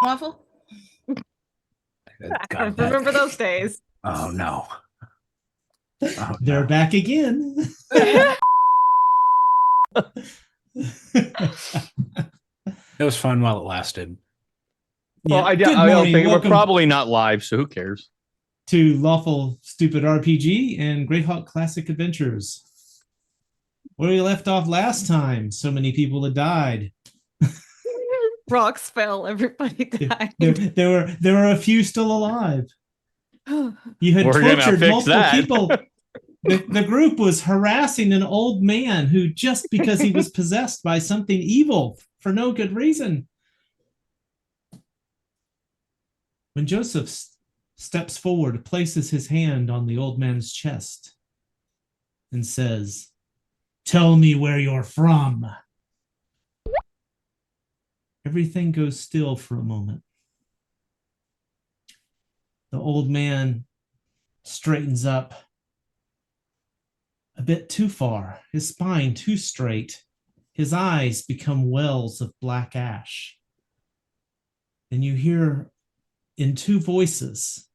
Lawful? God, Remember those days. Oh no. Oh, They're no. back again. It was fun while it lasted. Well, I Good don't morning. think we're Welcome probably not live, so who cares? to Lawful Stupid RPG and Greyhawk Classic Adventures. Where we left off last time, so many people had died. Rocks fell, everybody died. There were a few still alive. You had We're gonna tortured fix multiple that. people. The group was harassing an old man who, just because he was possessed by something evil for no good reason. When Joseph steps forward, places his hand on the old man's chest, and says, "Tell me where you're from." Everything goes still for a moment. The old man straightens up a bit too far, his spine too straight. His eyes become wells of black ash. And you hear in two voices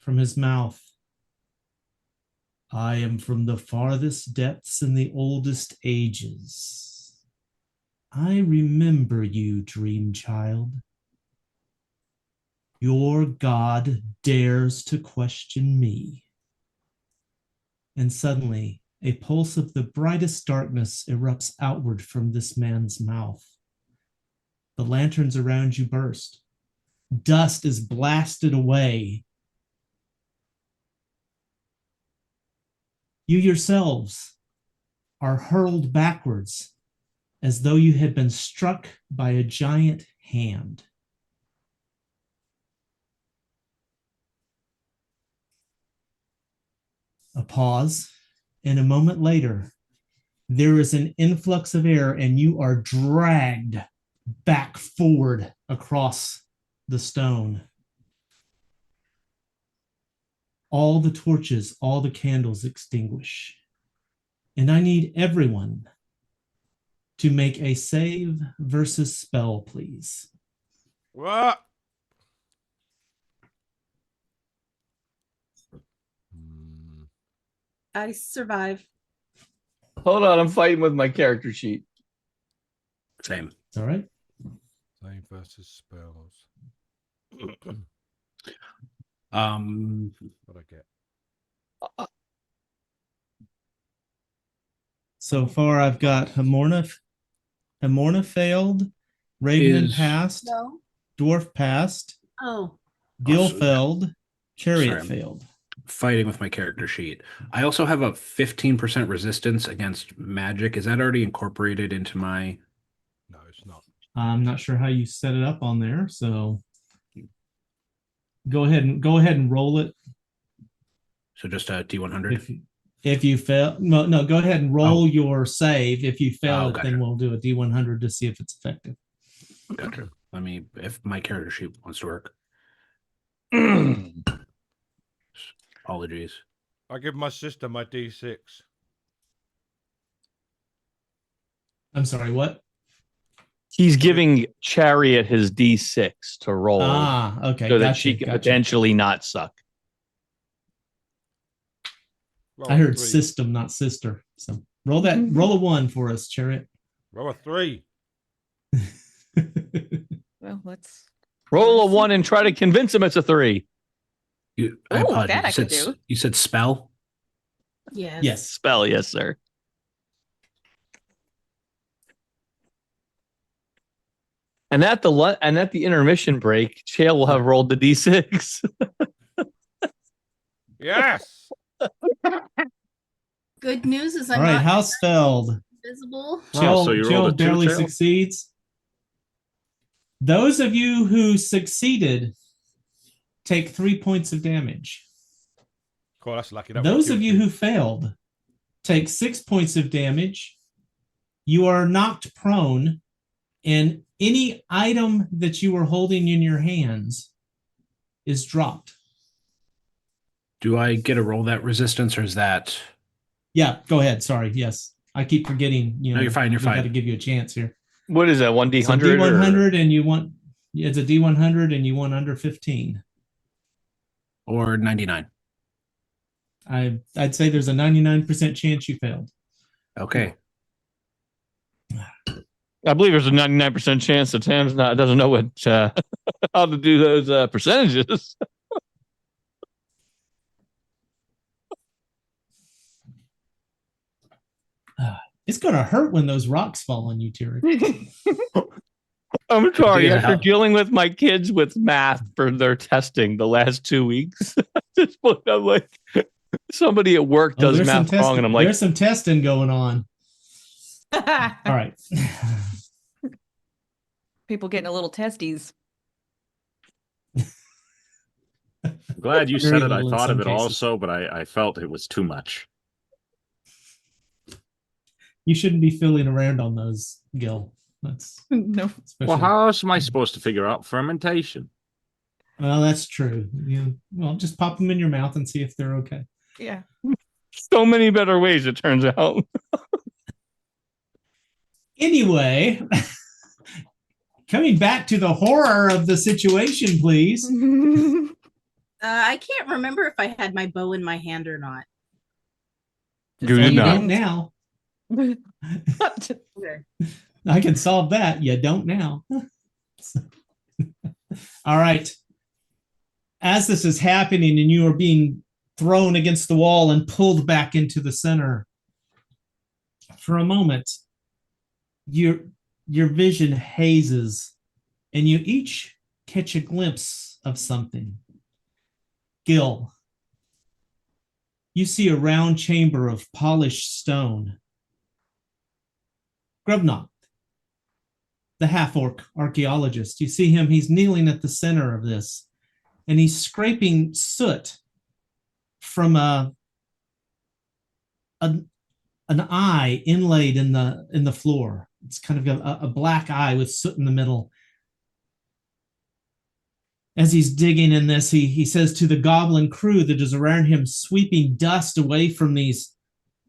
from his mouth, "I am from the farthest depths and the oldest ages. I remember you, dream child. Your God dares to question me." And suddenly, a pulse of the brightest darkness erupts outward from this man's mouth. The lanterns around you burst. Dust is blasted away. You yourselves are hurled backwards as though you had been struck by a giant hand. A pause, and a moment later, there is an influx of air and you are dragged back forward across the stone. All the torches, all the candles extinguish. And I need everyone to make a save versus spell, please. What? I survive. Hold on, I'm fighting with my character sheet. Same. It's all right. Same versus spells. What I get? So far, I've got Hamorna failed, Raven passed, No. Dwarf passed, Oh. Gil Also- failed, Chariot Sorry. failed. Fighting with my character sheet. I also have a 15% resistance against magic. Is that already incorporated into my... No, it's not. I'm not sure how you set it up on there, so go ahead and roll it. So just a D100? If you fail, no, go ahead and roll your save. If you fail Oh, it, gotcha. then we'll do a D100 to see if it's effective. Gotcha. Let me, if my character sheet wants to work. Apologies. I give my sister my D6. I'm sorry, what? He's giving Chariot his D6 to roll Okay. so that she can potentially not suck. Roll I a heard 3. system, not sister. So roll a 1 for us, Chariot. Roll a 3. Well, let's Roll a 1 and try to convince him it's a 3. I Ooh, apologize. that I could do. You said spell? Yes. Yes. Spell, yes, sir. And at the intermission break, Chael will have rolled the D6. Yes. Good news is All I'm right, not House failed. invisible. Oh, so you rolled a Jill 2, barely Chael? succeeds. Those of you who succeeded take 3 points of damage. Cool, that's lucky. That Those would of kill you who failed take 6 points of damage. You are knocked prone, and any item that you are holding in your hands is dropped. Do I get to roll that resistance, or is that... Yeah, go ahead. Sorry. Yes. I keep forgetting. No, you're fine, you're we got fine. to give you a chance here. What is that, 1D100? So D100, and you want It's a D100 and you want under 15. Or 99. I'd say there's a 99% chance you failed. Okay. I believe there's a 99% chance that Tam's doesn't know what how to do those percentages. It's going to hurt when those rocks fall on you, Terry. I'm sorry. Yeah. After dealing with my kids with math for their testing the last 2 weeks, at this point, I'm like, somebody at work does there's math wrong, and I'm like, there's some testing going on. All right. People getting a little testes. Glad you Very said it. I little in thought some of it cases. also, but I felt it was too much. You shouldn't be fiddling around on those, Gil. That's No. especially. Well, how else am I supposed to figure out fermentation? Well, that's true. Well, just pop them in your mouth and see if they're okay. Yeah. so many better ways, it turns out. Anyway, coming back to the horror of the situation, please. I can't remember if I had my bow in my hand or not. You did You not. don't now. Okay. I can solve that. You don't now. All right. As this is happening and you are being thrown against the wall and pulled back into the center, for a moment, your vision hazes and you each catch a glimpse of something. Gil, you see a round chamber of polished stone. Grubnock, the half-orc archaeologist, you see him, he's kneeling at the center of this, and he's scraping soot from an eye inlaid in the floor. It's kind of a black eye with soot in the middle. As he's digging in this, he says to the goblin crew that is around him, sweeping dust away from these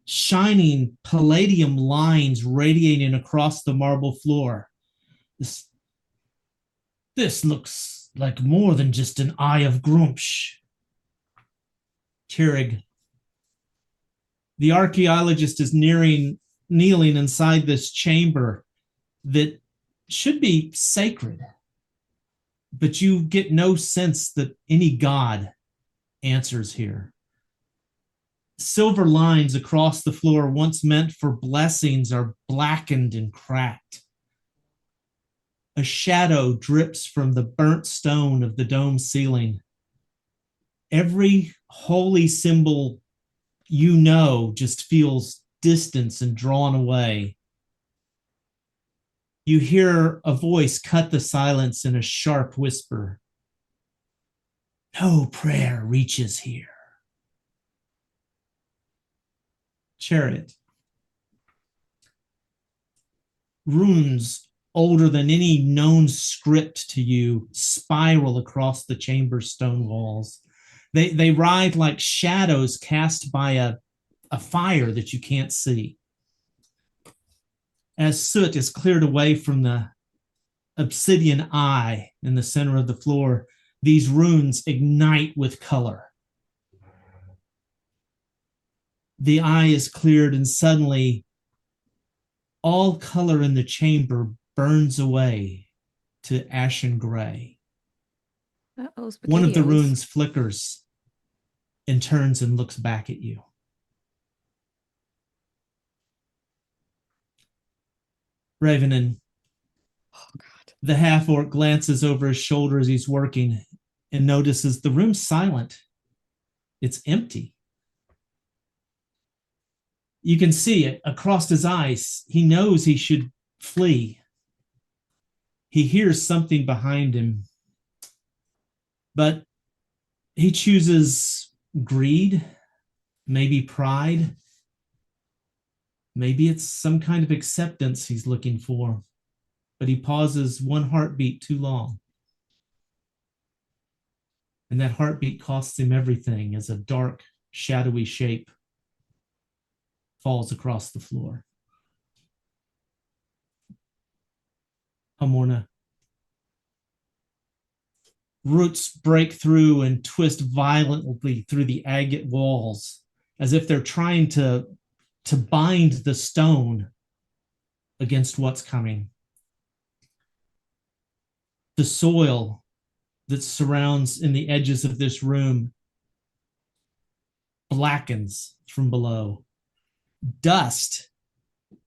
shining palladium lines radiating across the marble floor. This looks like more than just an eye of Grumpsh. Tirrig, the archaeologist, is kneeling inside this chamber that should be sacred, but you get no sense that any god answers here. Silver lines across the floor, once meant for blessings, are blackened and cracked. A shadow drips from the burnt stone of the dome ceiling. Every holy symbol just feels distance and drawn away. You hear a voice cut the silence in a sharp whisper. No prayer reaches here. Chariot. Runes older than any known script to you spiral across the chamber's stone walls. They writhe like shadows cast by a fire that you can't see. As soot is cleared away from the obsidian eye in the center of the floor, these runes ignite with color. The eye is cleared, and suddenly all color in the chamber burns away to ashen gray. Uh-oh, One of the SpaghettiOs. runes flickers and turns and looks back at you. Ravenin, Oh, God. the half-orc glances over his shoulder as he's working and notices the room's silent. It's empty. You can see it across his eyes. He knows he should flee. He hears something behind him, but he chooses greed, maybe pride. Maybe it's some kind of acceptance he's looking for, but he pauses one heartbeat too long. And that heartbeat costs him everything as a dark, shadowy shape falls across the floor. Hamorna, Roots break through and twist violently through the agate walls, as if they're trying to bind the stone against what's coming. The soil that surrounds in the edges of this room blackens from below. Dust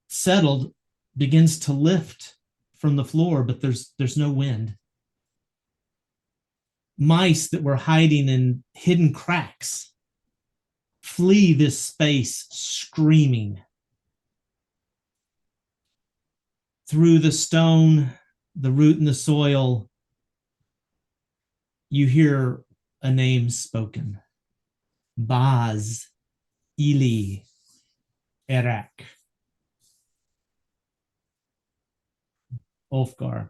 settled begins to lift from the floor, but there's no wind. Mice that were hiding in hidden cracks flee this space screaming. Through the stone, the root in the soil, you hear a name spoken. Baz, Ili, Erak. Ulfgar.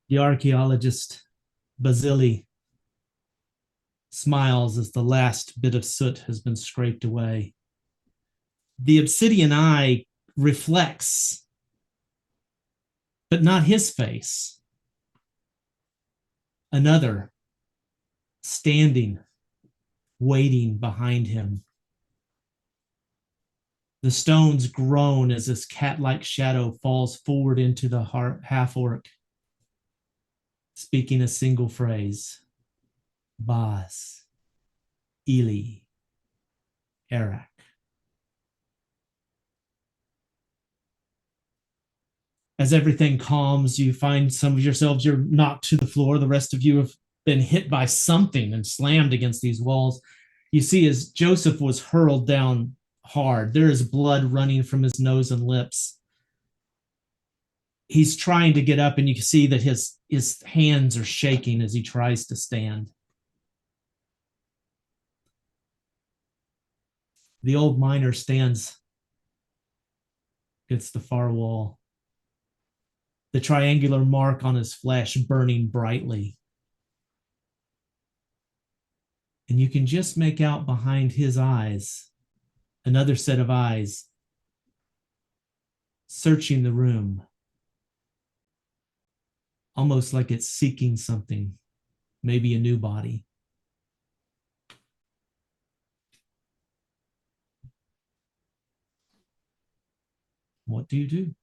The archaeologist Basili smiles as the last bit of soot has been scraped away. The obsidian eye reflects, but not his face. Another standing, waiting behind him. The stones groan as this cat-like shadow falls forward into the half-orc, speaking a single phrase. Baz, Ili, Erak. As everything calms, you find some of yourselves, you're knocked to the floor. The rest of you have been hit by something and slammed against these walls. You see as Joseph was hurled down hard, there is blood running from his nose and lips. He's trying to get up, and you can see that his hands are shaking as he tries to stand. The old miner stands against the far wall, the triangular mark on his flesh burning brightly. And you can just make out behind his eyes another set of eyes searching the room, almost like it's seeking something, maybe a new body. What do you do?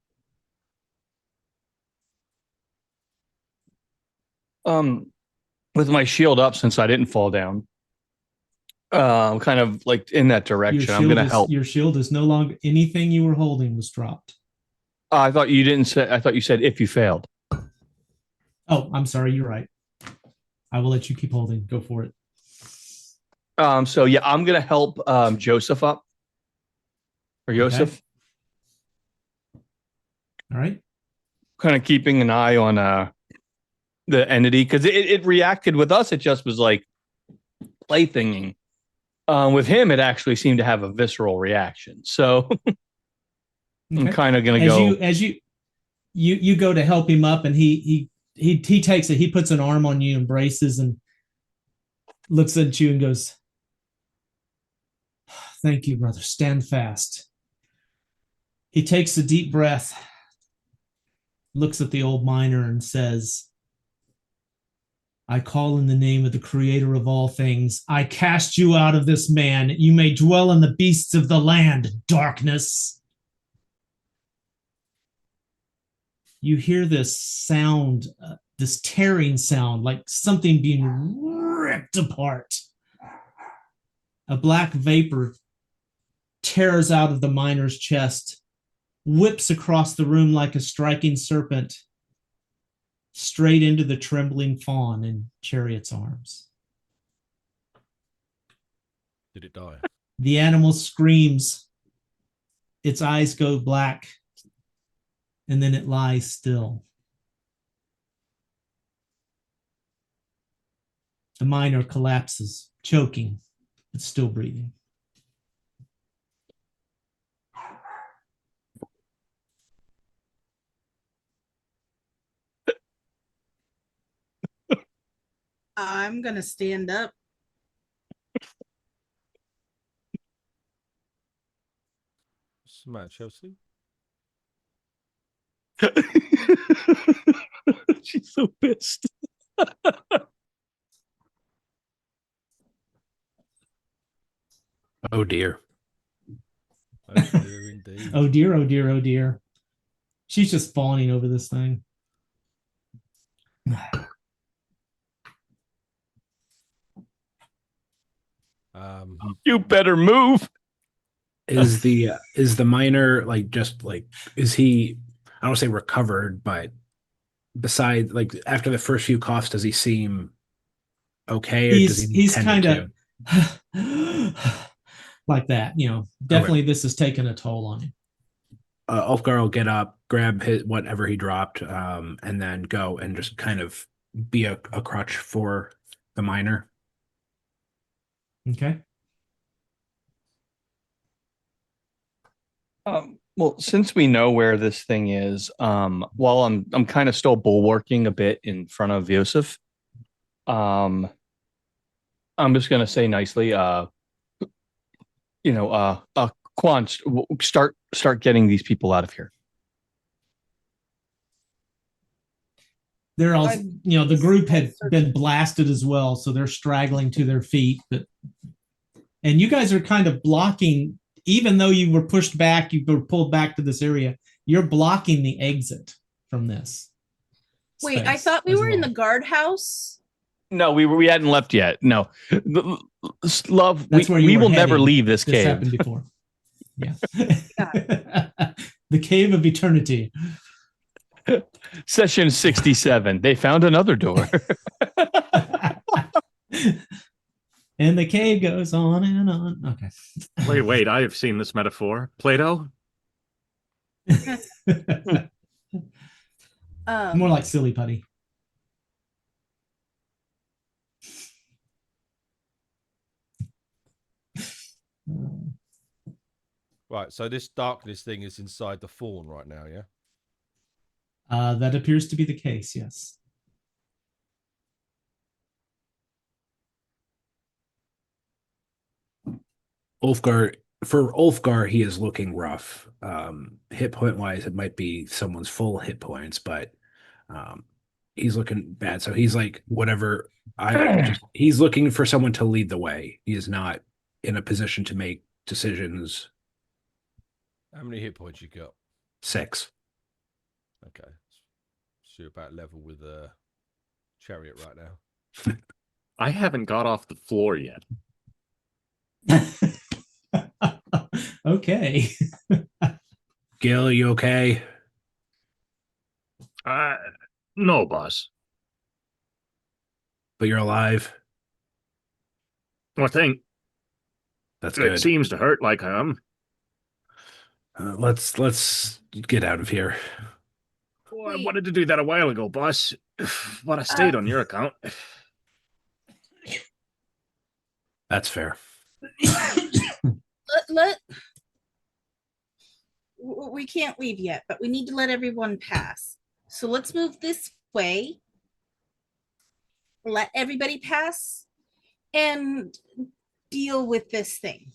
With my shield up, since I didn't fall down, I'm kind of like in that direction. I'm gonna help. Your shield is no longer, anything you were holding was dropped. I thought you didn't say. I thought you said if you failed. Oh, I'm sorry. You're right. I will let you keep holding. Go for it. So yeah, I'm gonna help Joseph up. Or Joseph. Okay. All right. Kind of keeping an eye on the entity, because it reacted with us. It just was like playthinging. With him, it actually seemed to have a visceral reaction. So I'm kind of gonna go as you go to help him up, and he takes it. He puts an arm on you, embraces, and looks at you and goes, "Thank you, brother. Stand fast." He takes a deep breath, looks at the old miner, and says, "I call in the name of the creator of all things. I cast you out of this man. You may dwell in the beasts of the land, darkness." You hear this sound, this tearing sound, like something being ripped apart. A black vapor tears out of the miner's chest, whips across the room like a striking serpent, straight into the trembling fawn in Chariot's arms. Did it die? The animal screams, its eyes go black, and then it lies still. The miner collapses, choking, but still breathing. I'm gonna stand up. What's the matter, Chelsea? She's so pissed. Oh dear. Oh, dear, indeed. Oh dear, oh dear, oh dear. She's just fawning over this thing. You better move. Is the miner like just like is he I don't want to say recovered, but besides like after the first few coughs, does he seem okay or does he need He's tended kind to? of like that, you know. Definitely, this has taken a toll on him. Ulfgar will get up, grab his whatever he dropped, and then go and just kind of be a crutch for the miner. Okay. Well, since we know where this thing is, while I'm kind of still bulwarking a bit in front of Yosef, I'm just gonna say nicely, Quan, start getting these people out of here. They're all, I'm- you know, the group had been blasted as well, so they're straggling to their feet. And you guys are kind of blocking, even though you were pushed back, you were pulled back to this area. You're blocking the exit from this. Wait, I space thought we as were in the well. guardhouse. No, we hadn't left yet. No, love. That's where you we were will never heading. leave this This cave. happened before. Yeah. The cave of eternity. Session 67. They found another door. And the cave goes on and on. Okay. Wait, I have seen this metaphor. Plato? More like silly putty. Right, so this darkness thing is inside the fawn right now, yeah? That appears to be the case, yes. For Ulfgar, he is looking rough. Hit point wise, it might be someone's full hit points, but he's looking bad. So he's like, whatever. He's looking for someone to lead the way. He is not in a position to make decisions. How many hit points you got? 6. Okay. So you're about level with a chariot right now. I haven't got off the floor yet. Okay. Gil, you okay? No, boss. But you're alive. I think That's it good. seems to hurt like I am. Let's get out of here. Well, I Wait. wanted to do that a while ago, boss. But I stayed on your account. That's fair. We can't leave yet, but we need to let everyone pass. So let's move this way. Let everybody pass and deal with this thing.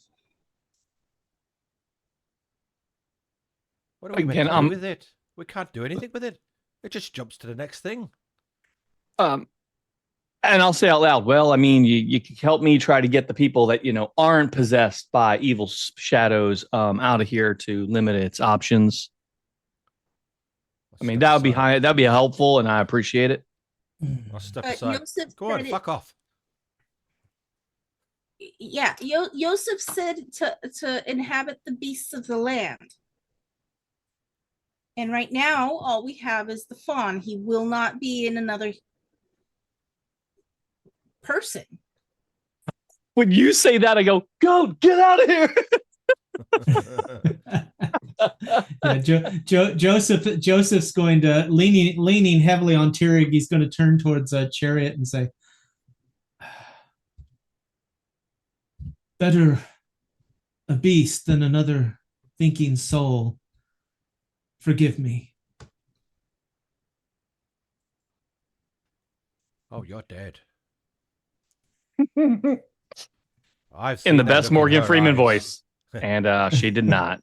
What are we meant Again, to do with it? We can't do anything with it. It just jumps to the next thing. And I'll say out loud, well, I mean, you can help me try to get the people that, aren't possessed by evil shadows out of here to limit its options. I mean, that would be high. That'd be helpful, and I appreciate it. I'll step But aside. Yosef Go on, said it- fuck off. Yeah, Yosef said to inhabit the beasts of the land. And right now, all we have is the fawn. He will not be in another person. When you say that, I go, get out of here. Yeah, Joseph's going to leaning heavily on Tyrig. He's going to turn towards a chariot and say, "Better a beast than another thinking soul. Forgive me." Oh, you're dead. In I've seen the that best look in Morgan her Freeman eyes. voice. And she did not.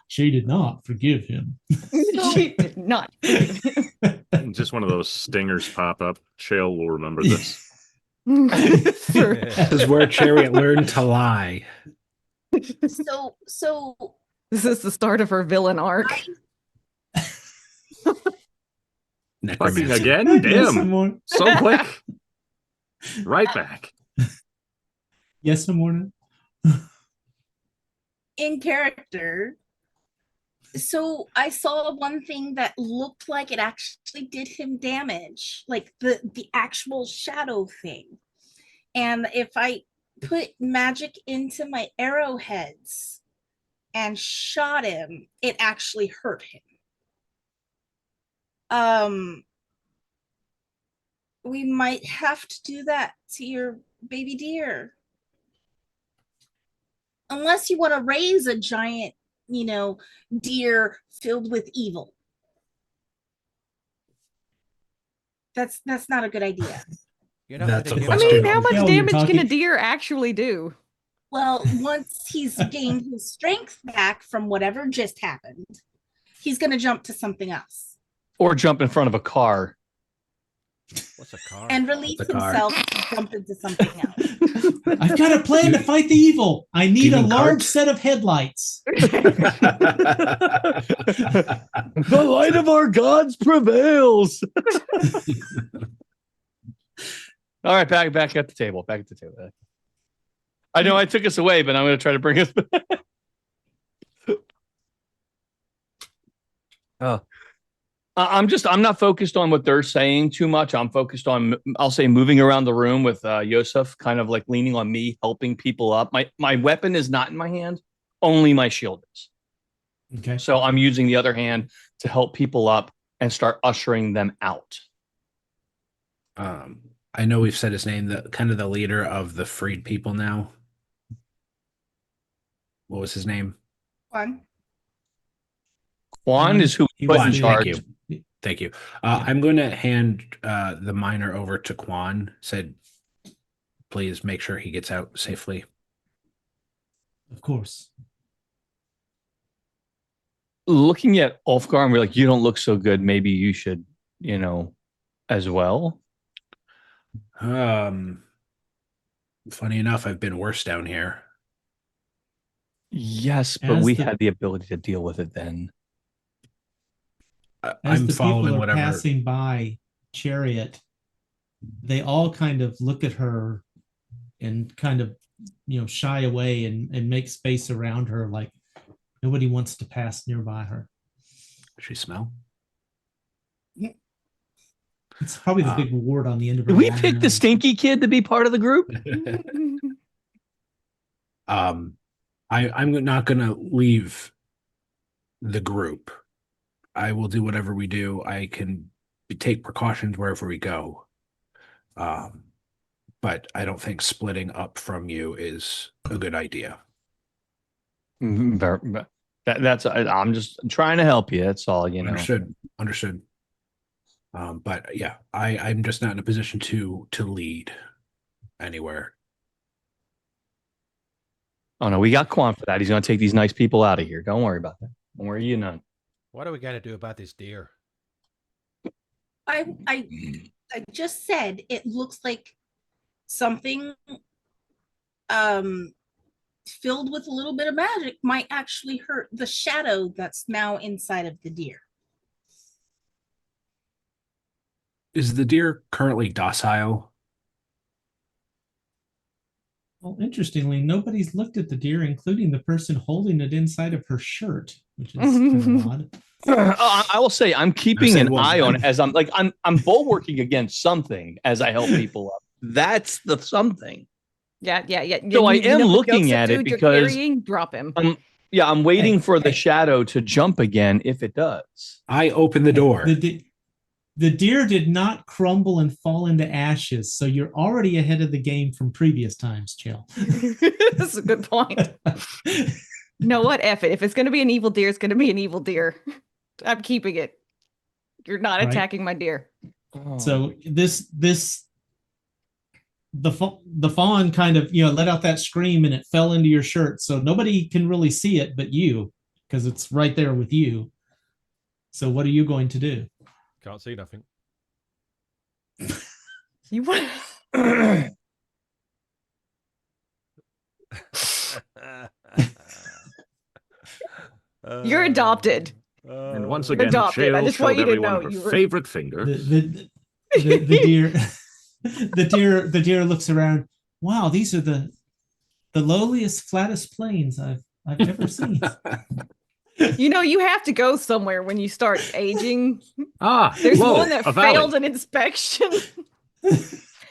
She did not forgive him. She did not. Just one of those stingers pop up. Shale will remember this. For- This is where Chariot learned to lie. So This is the start of her villain arc. Fucking Necromancy. again? Yes, Damn. Simone. So quick. Right back. Yes, Simone. in character, so I saw one thing that looked like it actually did him damage, like the actual shadow thing. And if I put magic into my arrowheads and shot him, it actually hurt him. We might have to do that to your baby deer. Unless you want to raise a giant, deer filled with evil. That's not a good idea. You're not That's gonna a give I up question. mean, how on- much Michelle, you're damage can a talking- deer actually do? Well, once he's gained his strength back from whatever just happened, he's going to jump to something else Or jump in front of a car. What's a car? and release The car. himself to jump into something else. I've got a plan to fight the evil. I need you a mean large carts? set of headlights. The light of our gods prevails. All right, back at the table. Back at the table. I know I took us away, but I'm going to try to bring us back. I'm not focused on what they're saying too much. I'm focused on, I'll say, moving around the room with Yosef, kind of like leaning on me, helping people up. My weapon is not in my hand, only my shield is. Okay. So I'm using the other hand to help people up and start ushering them out. I know we've said his name, the kind of the leader of the freed people now. What was his name? Fun. Juan is who He put was in the- charge. Thank you. Yeah. I'm going to hand the miner over to Quan. Said, please make sure he gets out safely. Of course. Looking at Ulfgar, we're like, you don't look so good. Maybe you should, as well. Funny enough, I've been worse down here. Yes, but As we the- had the ability to deal with it then. As I'm the following people are whatever. passing by Chariot, they all kind of look at her and kind of, shy away and make space around her, like nobody wants to pass nearby her. Does she smell? It's probably the big ward on the end of her. Did we long pick the nose. stinky kid to be part of the group? I'm not going to leave the group. I will do whatever we do. I can take precautions wherever we go. But I don't think splitting up from you is a good idea. I'm just trying to help you. That's all, Understood. But yeah, I'm just not in a position to lead anywhere. Oh no, we got Quan for that. He's going to take these nice people out of here. Don't worry about that. Don't worry, you none. What are we gonna do about this deer? I just said it looks like something filled with a little bit of magic might actually hurt the shadow that's now inside of the deer. Is the deer currently docile? Well, interestingly, nobody's looked at the deer, including the person holding it inside of her shirt, which is kind of odd. I will say I'm keeping said an one eye on then. it as I'm bulwarking against something as I help people up. That's the something. Yeah. So I You am know the looking Joseph at it dude you're because- carrying, drop him. I'm waiting for the hey. shadow to jump again if it does. I open the door. The deer did not crumble and fall into ashes, so you're already ahead of the game from previous times, Chill. That's a good point. You know what? F it. If it's going to be an evil deer, it's going to be an evil deer. I'm keeping it. You're not Right. attacking my deer. So this the fawn kind of let out that scream and it fell into your shirt, so nobody can really see it but you, because it's right there with you. So what are you going to do? Can't see nothing. You want? You're adopted. And once Uh, again, Adopted. I Shale just want showed you to everyone know her you were- favorite finger. The deer the deer looks around. Wow, these are the lowliest, flattest plains I've ever seen. You know, you have to go somewhere when you start aging. Ah, There's Whoa, one that a valley. failed an inspection.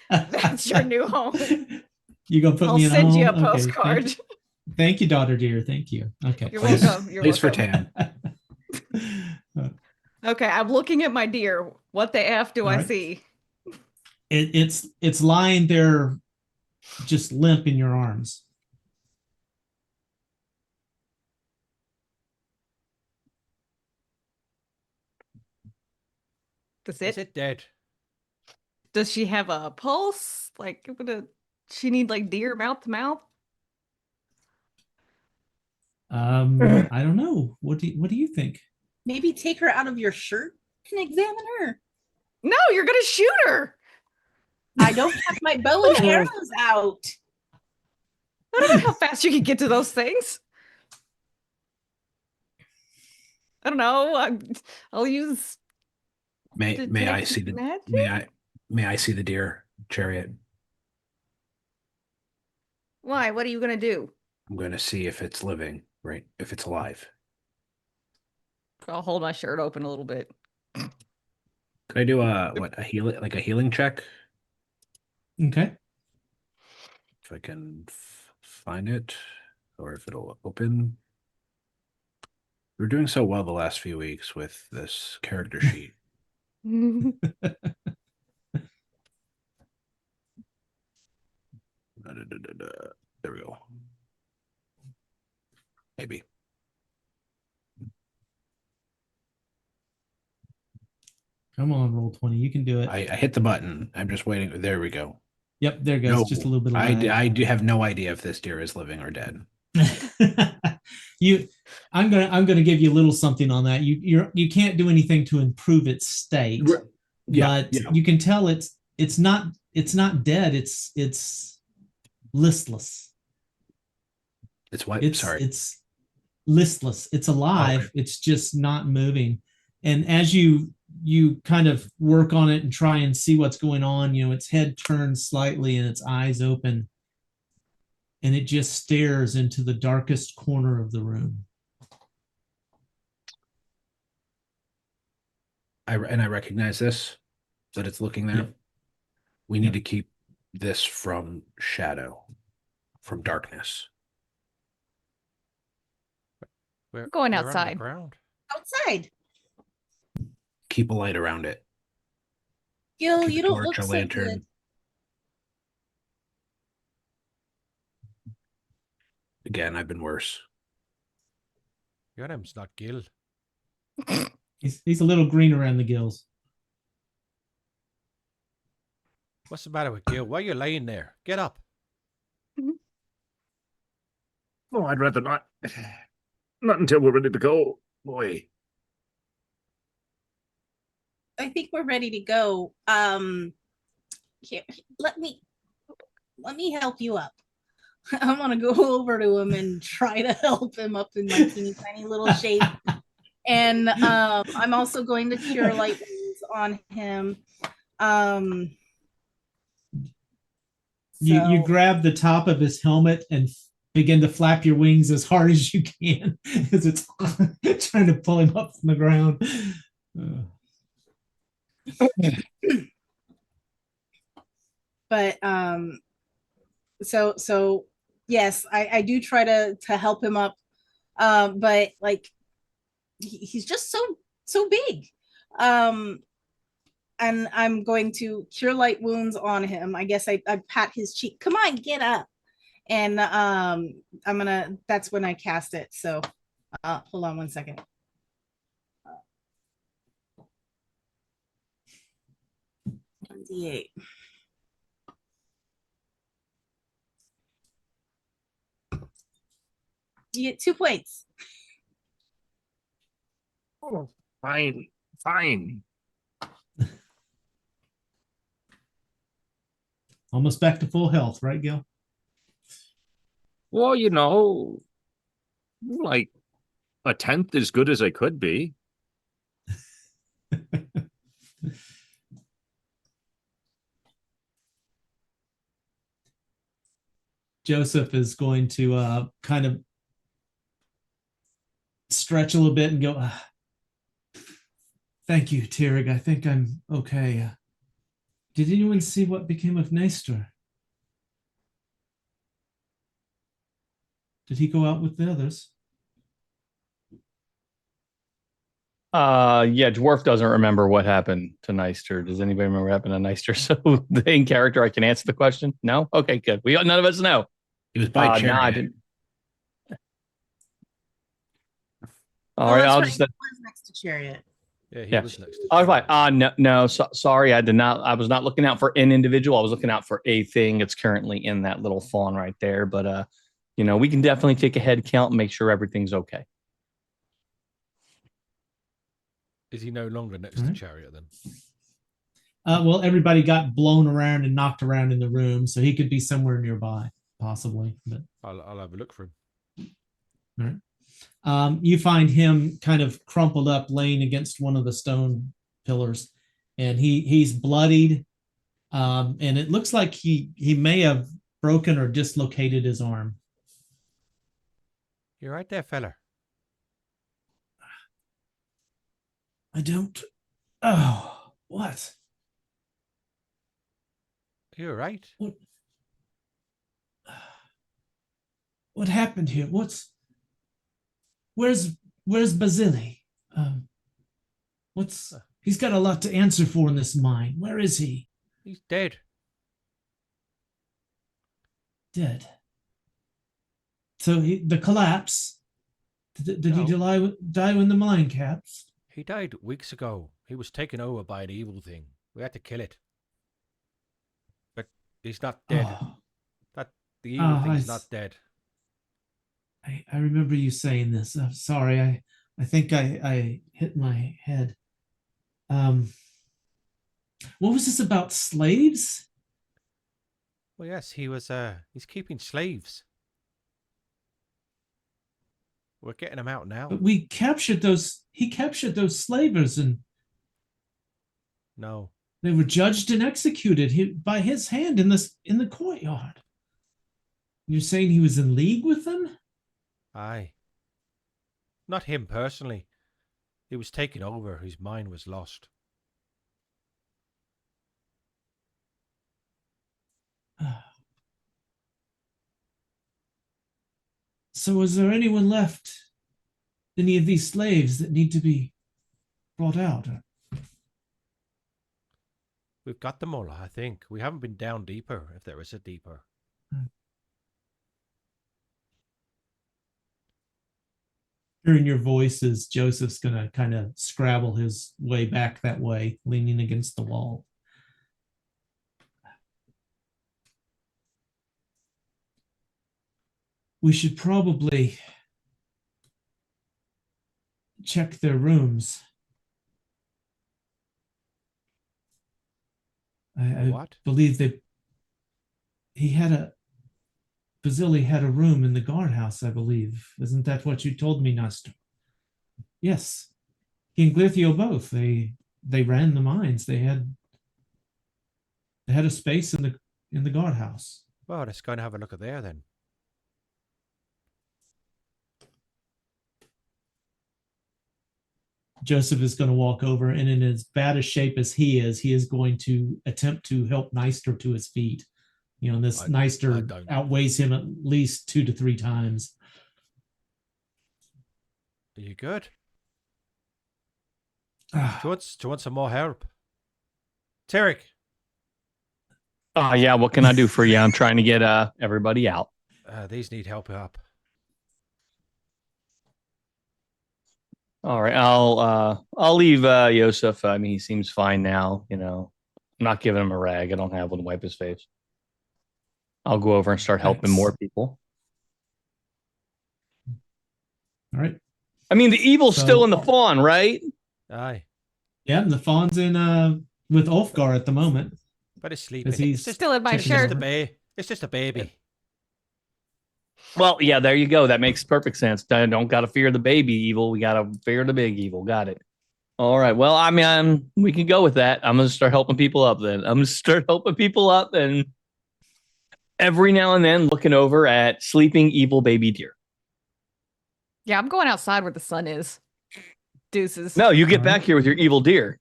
That's your new home. You gonna put I'll me in a send home? you a Okay, postcard. thank you, daughter dear. Thank you. Okay. You're Please- welcome. You're please for welcome. Tam. Okay, I'm looking at my deer. What the F do All I right. see? It's lying there, just limp in your arms. That's is it. it dead? Does she have a pulse? Like, she need like deer mouth to mouth? I don't know. What do you think? Maybe take her out of your shirt and examine her. No, you're gonna shoot her. I don't have my bow and arrows out. I don't know how fast you can get to those things. I don't know. I'll use. May I detect see the magic? may I see the deer chariot? Why? What are you gonna do? I'm going to see if it's living, right? If it's alive. I'll hold my shirt open a little bit. Could I do a healing check Okay. if I can find it, or if it'll open? We're doing so well the last few weeks with this character sheet. There we go. Maybe. Come on, roll 20. You can do it. I hit the button. I'm just waiting. There we go. Yep, there it goes. No, Just a little bit of I lag. do have no idea if this deer is living or dead. I'm gonna give you a little something on that. You can't do anything to improve its state, but you can tell it's not dead. It's listless. It's what? Sorry. It's listless. It's alive. Okay. It's just not moving. And as you kind of work on it and try and see what's going on, its head turns slightly and its eyes open, and it just stares into the darkest corner of the room. I recognize this, that it's looking there. Yep. We need Yep. to keep this from shadow, from darkness. We're Going we're outside. underground. Outside. Keep a light around it. Gil, Keep you a don't torch, look a so lantern. good. Again, I've been worse. Your name's not Gil. He's a little green around the gills. What's the matter with Gil? Why are you laying there? Get up. Oh, I'd rather not. Not until we're ready to go. Boy. I think we're ready to go. Here, let me help you up. I want to go over to him and try to help him up in my teeny tiny little shape. And I'm also going to cure light wounds on him. You So- grab the top of his helmet and begin to flap your wings as hard as you can as it's trying to pull him up from the ground. But so yes, I do try to help him up, but like he's just so big, and I'm going to cure light wounds on him. I guess I pat his cheek. Come on, get up. And that's when I cast it. So hold on one second. D8. You get 2 points. Oh, fine, fine. Almost back to full health, right, Gil? Well, like a tenth as good as I could be. Joseph is going to kind of stretch a little bit and go, thank you, Tirig. I think I'm okay. Did anyone see what became of Nestor? Did he go out with the others? Yeah, Dwarf doesn't remember what happened to Neister. Does anybody remember what happened to Neister? So the in character, I can answer the question. No? Okay, good. None of us know. He was by Nah, I Chariot. didn't. All right, that's I'll right. just. He was next to Chariot. Yeah, he Yeah. was next to Oh, Chariot. fine. No. Sorry, I did not. I was not looking out for an individual. I was looking out for a thing. It's currently in that little fawn right there. But we can definitely take a head count and make sure everything's okay. Is he no longer next to Chariot then? Well, everybody got blown around and knocked around in the room, so he could be somewhere nearby, possibly. But I'll have a look for him. all right. You find him kind of crumpled up, laying against one of the stone pillars, and he's bloodied, and it looks like he may have broken or dislocated his arm. You're right there, fella. I don't. Oh, what? You're right. What happened here? Where's Basili? He's got a lot to answer for in this mine. Where is he? He's dead. Dead. So the collapse. Did he die when the mine collapsed? He died weeks ago. He was taken over by an evil thing. We had to kill it. But he's not dead. Oh, The evil thing is not dead. I remember you saying this. I'm sorry. I think I hit my head. What was this about slaves? Well, yes, he's keeping slaves. We're getting them out now. But he captured those slavers, and No. they were judged and executed by his hand in the courtyard. You're saying he was in league with them? Aye. Not him personally. He was taken over. His mind was lost. So is there anyone left? Any of these slaves that need to be brought out? We've got them all, I think. We haven't been down deeper, if there is a deeper. Hearing your voices, Joseph's going to kind of scrabble his way back that way, leaning against the wall. We should probably check their rooms. I What? believe that Basili had a room in the guardhouse, I believe. Isn't that what you told me, Nestor? Yes. He and Glithio both. They ran the mines. They had a space in the guardhouse. Well, let's go and have a look at there then. Joseph is going to walk over, and in as bad a shape as he is going to attempt to help Neister to his feet. This Neister outweighs him at least 2 to 3 times. Are you good? Do you want some more help? Tarek. Yeah, what can I do for you? I'm trying to get everybody out. These need help up. All right, I'll leave Yosef. I mean, he seems fine now. I'm not giving him a rag. I don't have one to wipe his face. I'll go over and start helping more people. All right. I mean, the evil's So- still in the fawn, right? Aye. Yeah, and the fawn's in with Ulfgar at the moment. But it's sleeping. he's It's just, Still in my checking shirt. over. it's just a baby. Well, yeah, there you go. That makes perfect sense. Don't got to fear the baby evil. We got to fear the big evil. Got it. All right. Well, I mean, we can go with that. I'm going to start helping people up then. I'm going to start helping people up and every now and then looking over at sleeping evil baby deer. Yeah, I'm going outside where the sun is. Deuces. No, you get All back right. here with your evil deer.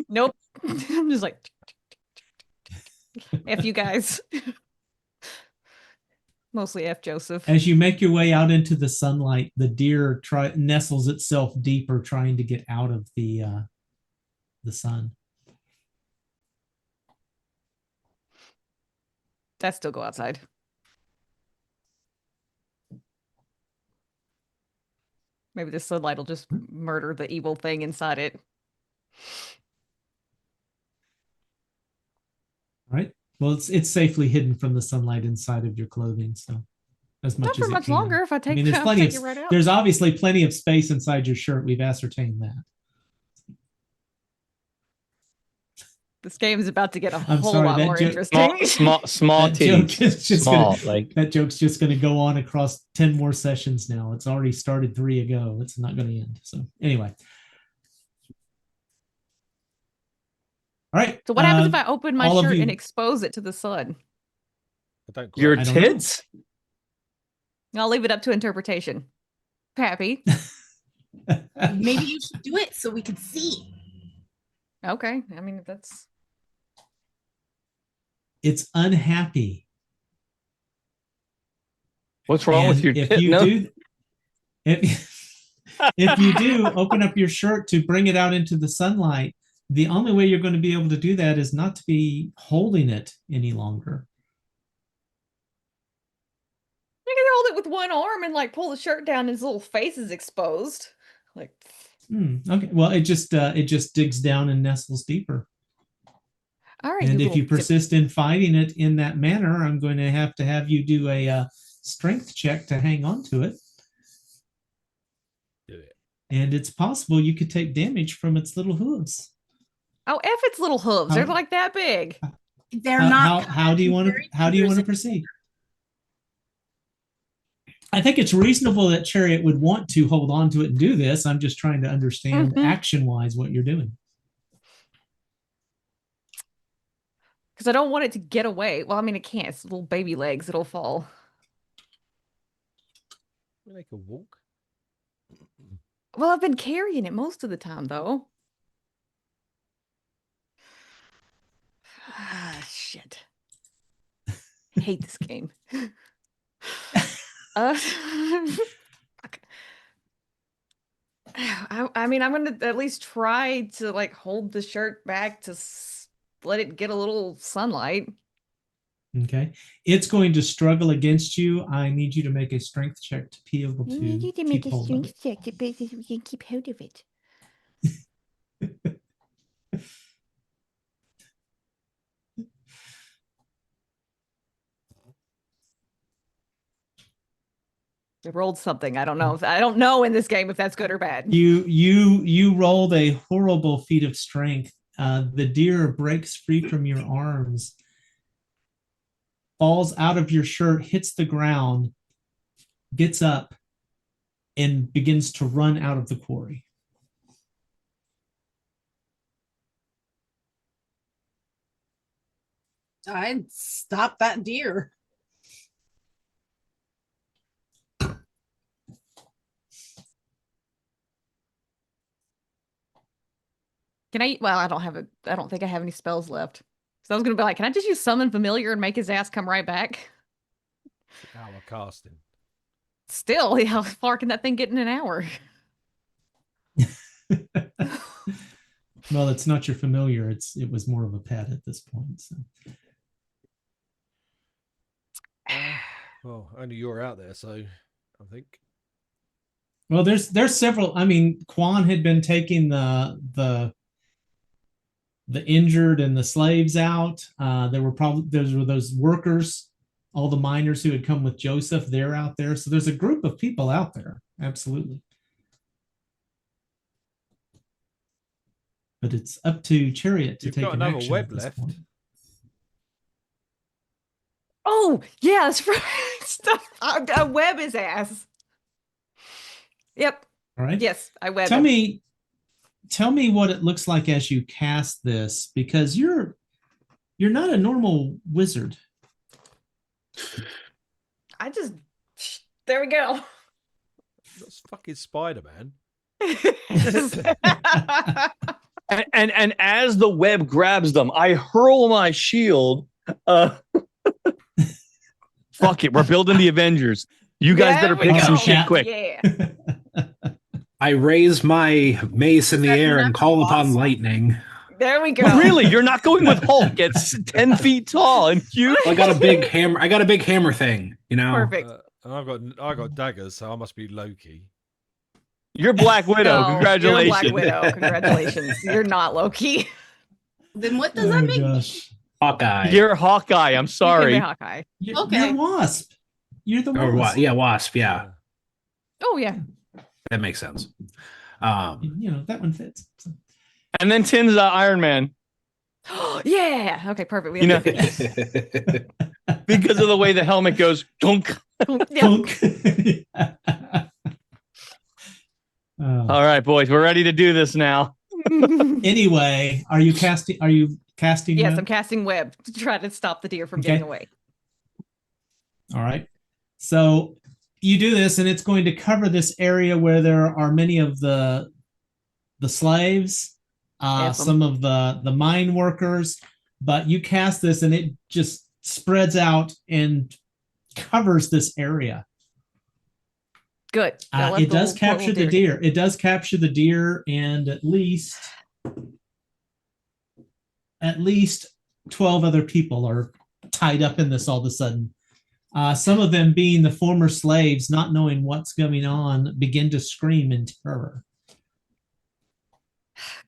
Nope. I'm just like, F you guys. Mostly F Joseph. As you make your way out into the sunlight, the deer nestles itself deeper, trying to get out of the sun. I still go outside. Maybe the sunlight will just murder the evil thing inside it. All right. Well, it's safely hidden from the sunlight inside of your clothing, so as much Not for as it much can. longer if I take, there's I'll plenty take of it right out. there's obviously plenty of space inside your shirt. We've ascertained that. This game is about to get a I'm whole sorry, lot that more joke- interesting. Small That joke titties. is just Small, gonna, like that joke's just going to go on across 10 more sessions now. It's already started 3 ago. It's not going to end. So anyway. All right. So what happens if I open my all of shirt you- and expose it to the sun? I don't your glow. I don't know. tits. I'll leave it up to interpretation. Pappy. Maybe you should do it so we can see. Okay. I mean, that's It's unhappy. What's wrong with And your if tit? you No. do, if you do open up your shirt to bring it out into the sunlight, the only way you're going to be able to do that is not to be holding it any longer. I can hold it with one arm and like pull the shirt down and his little face is exposed. Like Okay. Well, it just digs down and nestles deeper. all right. And if little you persist in fighting it in that manner, I'm going to have you do a strength check to hang on to it. Do it. And it's possible you could take damage from its little hooves. Oh, F its little hooves. They're How- like that big. They're not. How do you want to proceed? I think it's reasonable that Chariot would want to hold on to it and do this. I'm just trying to understand Mhm. action-wise what you're doing. Because I don't want it to get away. Well, I mean, it can't. It's little baby legs. It'll fall. They can walk. Well, I've been carrying it most of the time, though. Ah, shit. I hate this game. Fuck. I mean, I'm gonna at least try to like hold the shirt back to let it get a little sunlight. Okay. It's going to struggle against you. I need you to make a strength check to be able to keep hold of it. check to we can keep hold of it. I rolled something. I don't know. I don't know in this game if that's good or bad. You rolled a horrible feat of strength. The deer breaks free from your arms, falls out of your shirt, hits the ground, gets up, and begins to run out of the quarry. I'd stop that deer. Can I? Well, I don't have a. I don't think I have any spells left. So I was gonna be like, can I just use summon familiar and make his ass come right back? Hour casting. Still, how far can that thing get in an hour? Well, it's not your familiar. It was more of a pet at this point. So. Well, only you're out there, so I think. Well, there's several. I mean, Quan had been taking the injured and the slaves out. There were those workers, all the miners who had come with Joseph. They're out there. So there's a group of people out there. Absolutely. but it's up to Chariot to You've take got an another action web at this left. point. Oh, yeah, that's right. A web his ass. Yep. All right. Yes, I web Tell him. me what it looks like as you cast this, because you're not a normal wizard. There we go. That's fucking Spider-Man. And as the web grabs them, I hurl my shield. Fuck it, we're building the Avengers. You guys better There we pick some go. shit quick. Yeah. I raise my mace in the That's air and call upon awesome. lightning. There we go. Well, really, you're not going with Hulk. It's 10 feet tall and huge. I got a big hammer. I got a big hammer thing. You know. Perfect. And I got daggers, so I must be Loki. You're Black Widow. No, Congratulations. You're Black Widow. Congratulations. You're not Loki. Then what does that Oh make? gosh. Hawkeye. You're Hawkeye. I'm You can sorry. be Hawkeye. Okay. You're Wasp. You're the Or Wasp. what? Yeah, Wasp. Yeah, Oh, yeah. that makes sense. You know, that one fits. So. And then Tin's Iron Man Yeah. Okay, perfect. We You have know- to- because of the way the helmet goes. Dunk. Yeah. Punk. Oh. All right, boys, we're ready to do this now. Anyway, are you casting? Yes, web? I'm casting web to try to stop the deer from Okay. getting away. All right. So you do this, and it's going to cover this area where there are many of the slaves, Awesome. some of the mine workers. But you cast this, and it just spreads out and covers this area. Good. Now let It does poor capture little the deer. It does capture the deer, and at least 12 other people are tied up in this all of a sudden. Some of them, being the former slaves, not knowing what's going on, begin to scream in terror.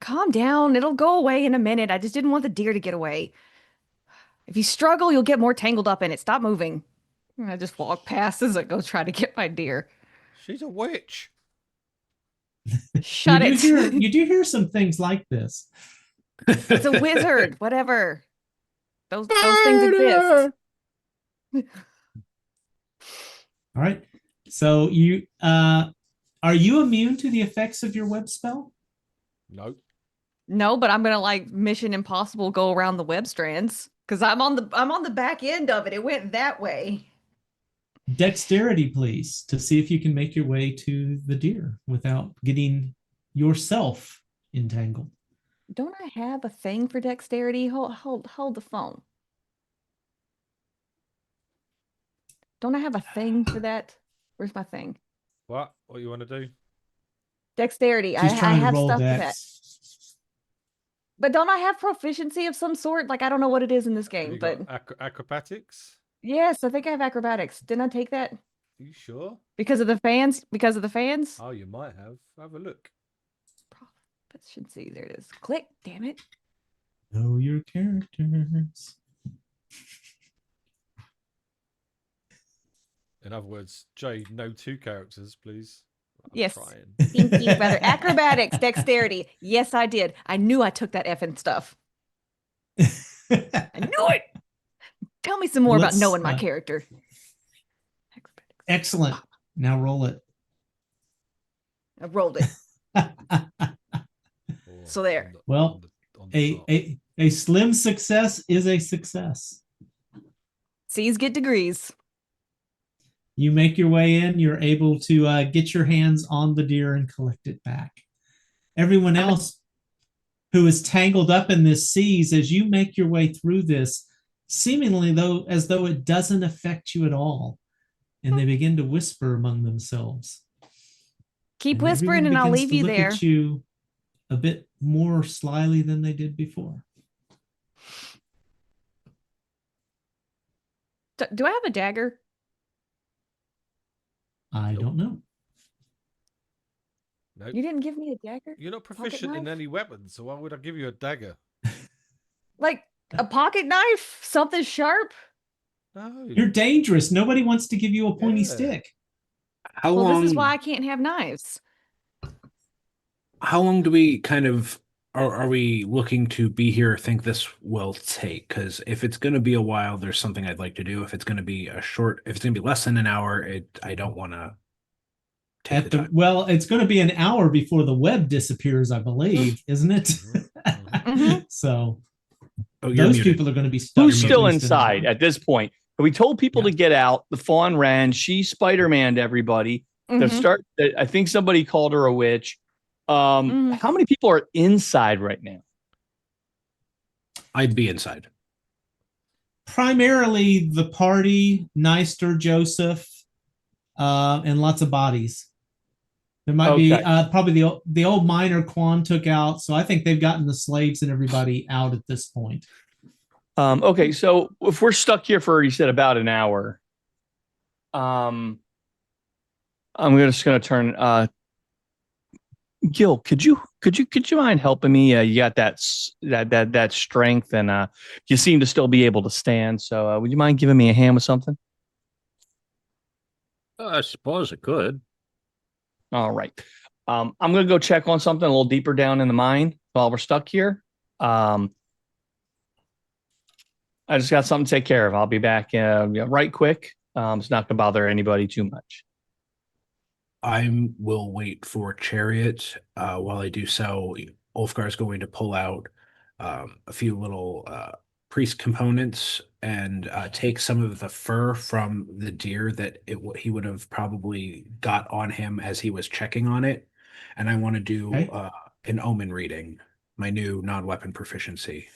Calm down. It'll go away in a minute. I just didn't want the deer to get away. If you struggle, you'll get more tangled up in it. Stop moving. And I just walk past as I go try to get my deer. She's a witch. Shut it. You do hear some things like this. It's a wizard. Whatever. Those things exist. All right. So you are you immune to the effects of your web spell? No. No, but I'm gonna like Mission Impossible go around the web strands because I'm on the back end of it. It went that way. Dexterity, please, to see if you can make your way to the deer without getting yourself entangled. Don't I have a thing for dexterity? Hold the phone. Don't I have a thing for that? Where's my thing? What? What you want to do? Dexterity. She's I trying to have roll stuff for that. dex. But don't I have proficiency of some sort? Like I don't know what it is in this Have game, you but got acrobatics? yes, I think I have acrobatics. Didn't I take that? Are you sure? Because of the fans? Because of the fans? Oh, you might have. Have a look. Proficiency. There it is. Click. Damn it. Know your characters. In other words, Jay, no two characters, please. I'm Yes. trying. Pinky better. Acrobatics, dexterity. Yes, I did. I knew I took that effing stuff. I knew it. Tell me some more about Let's, knowing my character. Acrobatics. Excellent. Now roll it. I rolled it. Or So there. on the- Well, on the top. A slim success is a success. C's get degrees. You make your way in, you're able to get your hands on the deer and collect it back. Everyone else who is tangled up in this sees as you make your way through this, seemingly as though it doesn't affect you at all. And they begin to whisper among themselves. Keep And whispering everyone and I'll begins leave to you look there. at you a bit more slyly than they did before. Do I have a dagger? I don't know. Nope. You didn't give me a dagger? You're not Pocket proficient in knife? any weapons, so why would I give you a dagger? Like a pocket knife? Something sharp? No. You're dangerous. Nobody wants to give you a pointy Yeah. stick. Well, this is why I can't have knives. How long do we kind of are we looking to be here? Think this will take? Because if it's going to be a while, there's something I'd like to do. If it's going to be if it's going to be less than an hour, I don't want to take the time. Well, it's going to be an hour before the web disappears, I believe, isn't it? Mhm. So Oh, you're those muted. people are going to be stuck. Who's at still least an inside hour. at this point? We told people Yeah. to get out. The fawn ran. She Spider-Maned everybody. Mhm. I think somebody called her a witch. Mhm. How many people are inside right now? I'd be inside. Primarily the party, Neister, Joseph, and lots of bodies. There might be probably the old miner Quan took out, so I think they've gotten the slaves and everybody out at this point. Okay, so if we're stuck here for, you said, about an hour, I'm just gonna turn. Gil, could you mind helping me? You got that strength, and you seem to still be able to stand. So would you mind giving me a hand with something? I suppose it could. All right. I'm gonna go check on something a little deeper down in the mine while we're stuck here. I just got something to take care of. I'll be back right quick. It's not gonna bother anybody too much. I will wait for Chariot. While I do so, Ulfgar's going to pull out a few little priest components and take some of the fur from the deer that he would have probably got on him as he was checking on it. And I want to do Okay. an omen reading, my new non-weapon proficiency.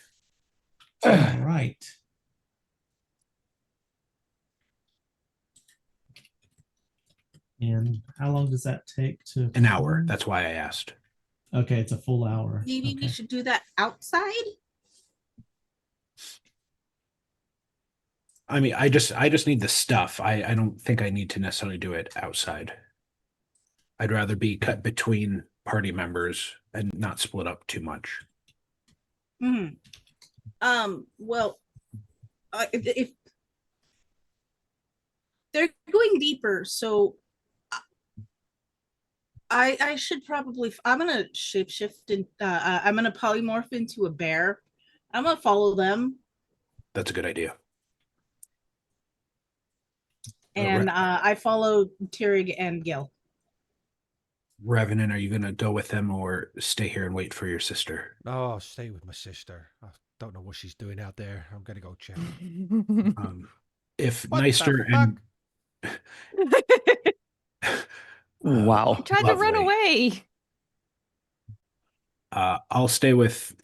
All right. And how long does that take to An hour. perform? That's why I asked. Okay, it's a full hour. Maybe we Okay. should do that outside. I mean, I just need the stuff. I don't think I need to necessarily do it outside. I'd rather be cut between party members and not split up too much. Mhm. Well, if they're going deeper, so I should probably. I'm gonna shapeshift and I'm gonna polymorph into a bear. I'm gonna follow them, That's a good idea. and I follow Tyrig and Gil. Revenant, are you going to go with them or stay here and wait for your sister? No, I'll stay with my sister. I don't know what she's doing out there. I'm gonna go check. If What Neister the and Wow. He tried to run lovely. away. I'll stay with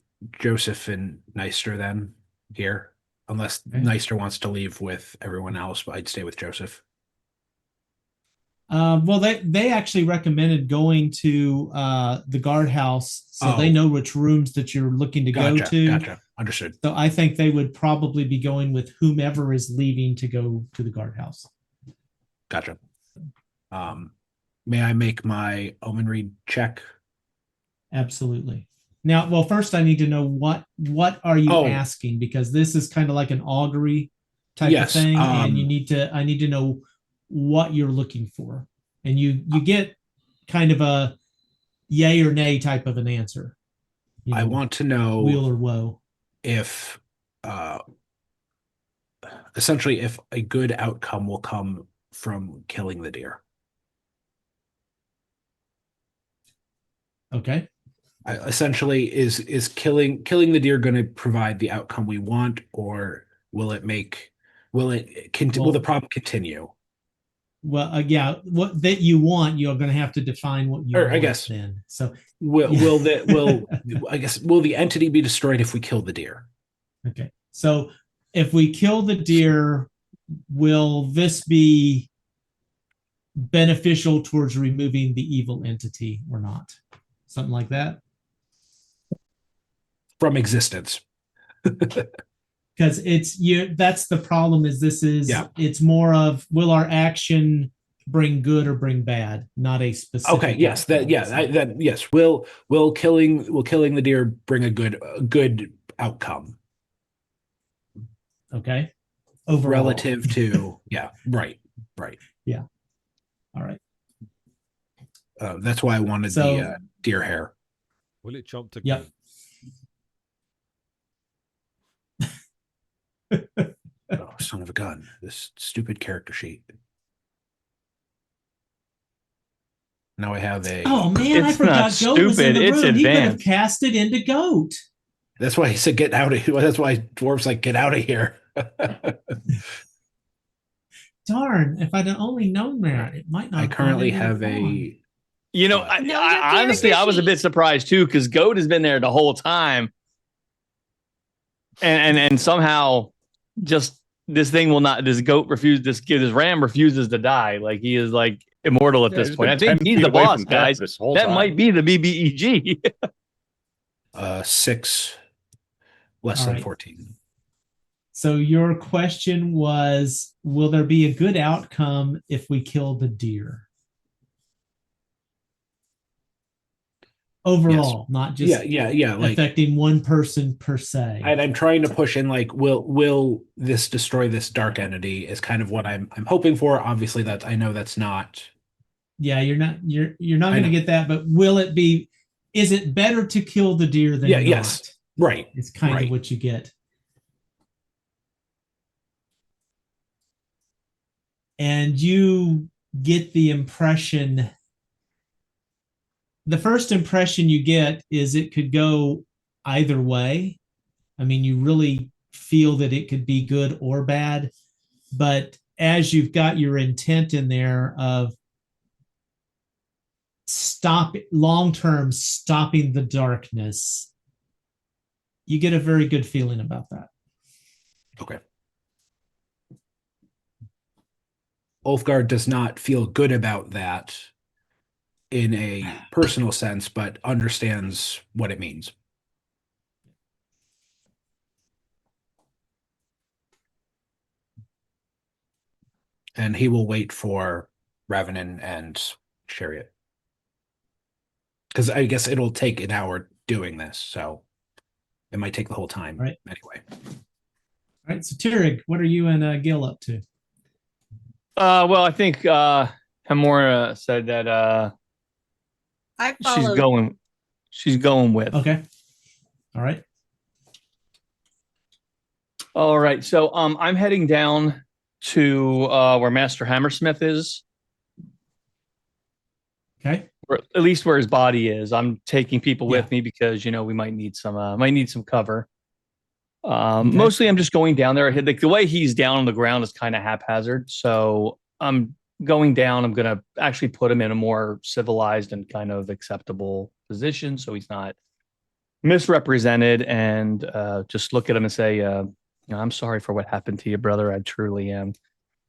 Joseph and Neister then here, unless Okay. Neister wants to leave with everyone else, but I'd stay with Joseph. Well, they actually recommended going to the guardhouse, so they Oh. know which rooms that you're looking to go to. Gotcha. Understood. So I think they would probably be going with whomever is leaving to go to the guardhouse. Gotcha. May I make my omen read check? Absolutely. Now, well, first I need to know what are you asking, because this is kind of like an augury type of thing, and I need to know what you're looking for, and you get kind of a yay or nay type of an answer. I want to know wheel or woe. If essentially if a good outcome will come from killing the deer. Okay. Essentially, is killing the deer going to provide the outcome we want, or will the problem continue? Well, yeah, what that you want, you're going to have to define what you want. I guess then. So will the entity be destroyed if we kill the deer? Okay. So if we kill the deer, will this be beneficial towards removing the evil entity or not? Something like that? From existence. Because that's the problem, is it's more of, will our action bring good or bring bad, not a specific. Okay, yes, yes. Will killing the deer bring a good outcome? Okay. Overall. Relative to right. Yeah. All right. That's why I wanted the deer hair. Will it jump to? Yep. Oh, son of a gun. This stupid character sheet. Now I have a. Oh man, I It's not forgot Goat was in stupid, the it's room. He could have advanced. cast it into Goat. That's why he said get out of here. That's why dwarves like get out of here. Darn, if I'd only known that, it might not I have gone currently into the have wand. a. You know, Uh, No, your I honestly, I was a character bit surprised too because Goat has been there the whole time, and somehow, just this thing will not. This goat refuse. This ram refuses to die. Like he is like immortal at Yeah, this he's point. been I think 10 he's feet the away boss, from death guys. this whole That time. might be the BBEG. 6 less All than right. 14. So your question was, will there be a good outcome if we kill the deer? Overall, not just Yeah. Like, affecting one person per se. and I'm trying to push in like, will this destroy this dark entity? Is kind of what I'm hoping for. Obviously, that I know that's not. Yeah, you're not I going to know. get that, but will it be? Is it better to kill the deer than Yeah. not? Yes. Right. It's kind Right. of what you get. And you get the impression, the first impression you get is it could go either way. I mean, you really feel that it could be good or bad, but as you've got your intent in there of long-term stopping the darkness, you get a very good feeling about that. Okay. Ulfgar does not feel good about that in a personal sense, but understands what it means. And he will wait for Ravenin and Chariot. Because I guess it'll take an hour doing this, so it might take the whole time Right. anyway. All right, so Tirig, what are you and Gil up to? Well, I think Hamora said that I she's followed. going with. Okay. All right. All right. So I'm heading down to where Master Hammersmith is, Okay. or at least where his body is. I'm taking people with Yeah. me because we might need some cover. Okay. Mostly I'm just going down there. Like the way he's down on the ground is kind of haphazard. So I'm going down. I'm gonna actually put him in a more civilized and kind of acceptable position so he's not misrepresented, and just look at him and say, I'm sorry for what happened to you, brother. I truly am.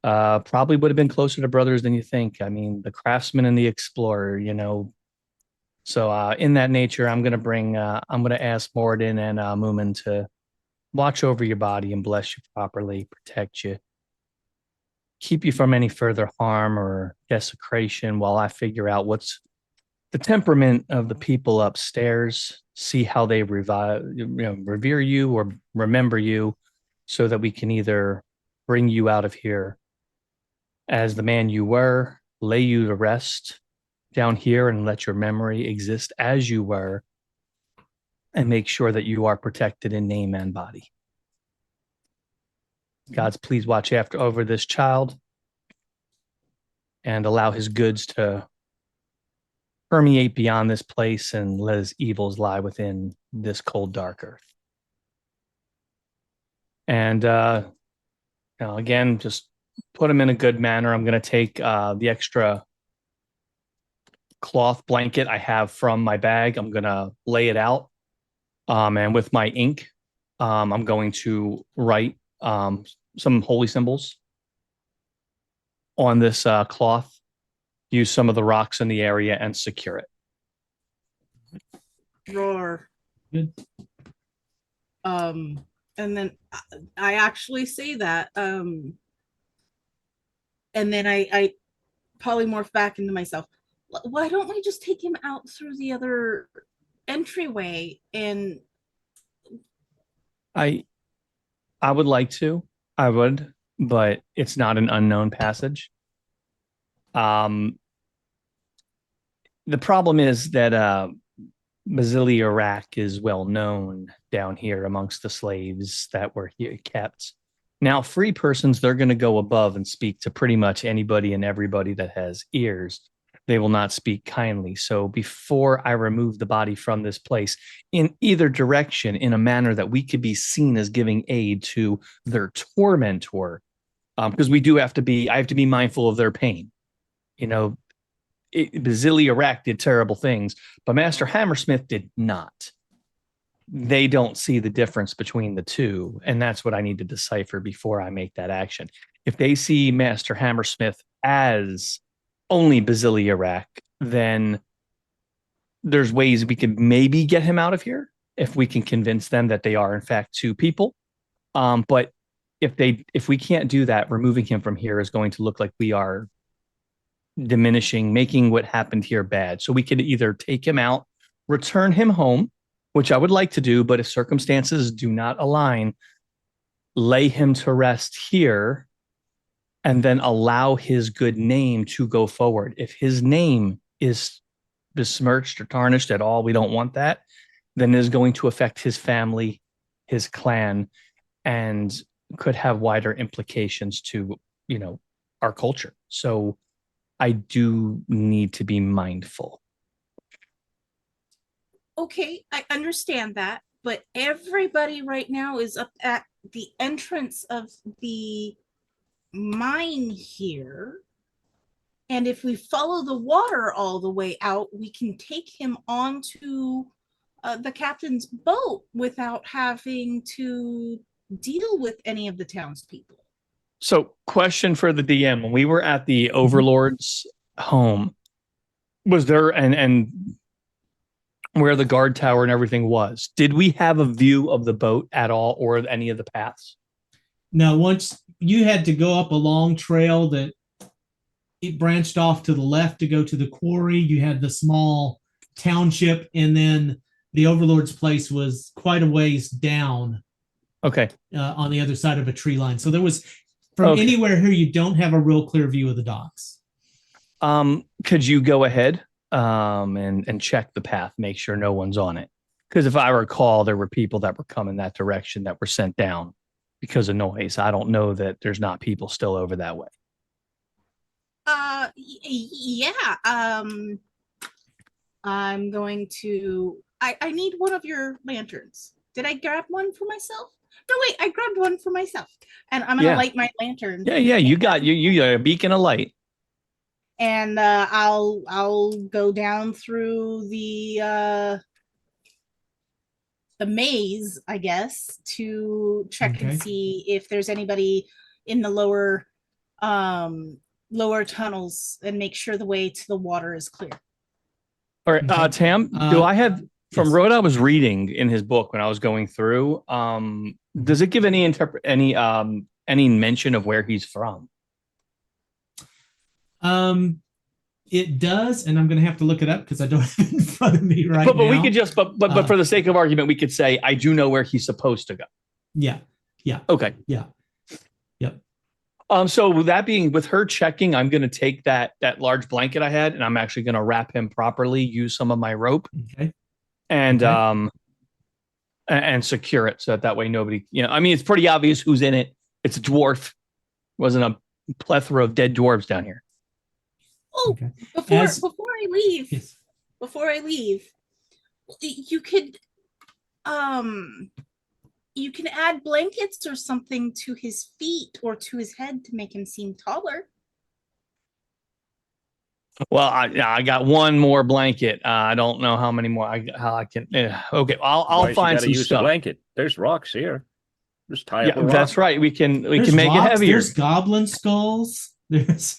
Probably would have been closer to brothers than you think. I mean, the craftsman and the explorer. So in that nature, I'm gonna ask Morden and Moomin to watch over your body and bless you properly, protect you, keep you from any further harm or desecration while I figure out what's the temperament of the people upstairs, see how they revere you or remember you, so that we can either bring you out of here as the man you were, lay you to rest down here and let your memory exist as you were, and make sure that you are protected in name and body. Gods, please watch over this child and allow his goods to permeate beyond this place and let his evils lie within this cold, dark earth. And again, just put him in a good manner. I'm going to take the extra cloth blanket I have from my bag. I'm going to lay it out. And with my ink, I'm going to write some holy symbols on this cloth, use some of the rocks in the area, and secure it. Roar. Good. And then I actually say that. And then I polymorph back into myself. Why don't we just take him out through the other entryway? And I would like to. I would, but it's not an unknown passage. The problem is that Basili Iraq is well known down here amongst the slaves that were here kept. Now, free persons, they're going to go above and speak to pretty much anybody and everybody that has ears. They will not speak kindly. So before I remove the body from this place in either direction, in a manner that we could be seen as giving aid to their tormentor, because I have to be mindful of their pain. You know, Baziliarak did terrible things, but Master Hammersmith did not. They don't see the difference between the two, and that's what I need to decipher before I make that action. If they see Master Hammersmith as only Baziliarak, then there's ways we could maybe get him out of here if we can convince them that they are in fact two people. But if we can't do that, removing him from here is going to look like we are diminishing, making what happened here bad. So we could either take him out, return him home, which I would like to do, but if circumstances do not align, lay him to rest here and then allow his good name to go forward. If his name is besmirched or tarnished at all, we don't want that, then it is going to affect his family, his clan, and could have wider implications to, our culture. So I do need to be mindful. Okay, I understand that, but everybody right now is up at the entrance of the mine here. And if we follow the water all the way out, we can take him onto the captain's boat without having to deal with any of the townspeople. So, question for the DM: when we were at the Overlord's home, was there and where the guard tower and everything was, did we have a view of the boat at all, or any of the paths? No, once you had to go up a long trail that it branched off to the left to go to the quarry. You had the small township, and then the Overlord's place was quite a ways down. Okay. On the other side of a tree line. So there was, from anywhere here, you don't have a real clear view of the docks. Could you go ahead and check the path, make sure no one's on it? Because if I recall, there were people that were coming that direction that were sent down because of noise. I don't know that there's not people still over that way. Yeah. I'm going to. I need one of your lanterns. Did I grab one for myself? No, wait. I grabbed one for myself, and I'm gonna light my lantern. Yeah. You got a beacon of light. And I'll go down through the maze, I guess, to check and see if there's anybody in the lower tunnels and make sure the way to the water is clear. All right, Tam, do I have from what I was reading in his book when I was going through? Does it give any mention of where he's from? It does, and I'm going to have to look it up because I don't have it in front of me right now. But we could just, but for the sake of argument, we could say I do know where he's supposed to go. Yeah. Okay. Yeah. Yep. So with that being, with her checking, I'm going to take that large blanket I had, and I'm actually going to wrap him properly. Use some of my rope, and secure it so that way nobody. I mean, it's pretty obvious who's in it. It's a dwarf. Wasn't a plethora of dead dwarves down here. Oh, before I leave, you could you can add blankets or something to his feet or to his head to make him seem taller. Well, I got one more blanket. I don't know how many more how I can. Okay, I'll find some stuff. Blanket. There's rocks here. Just tie up a rock. That's right. We can make rocks, it heavier. There's goblin skulls. There's.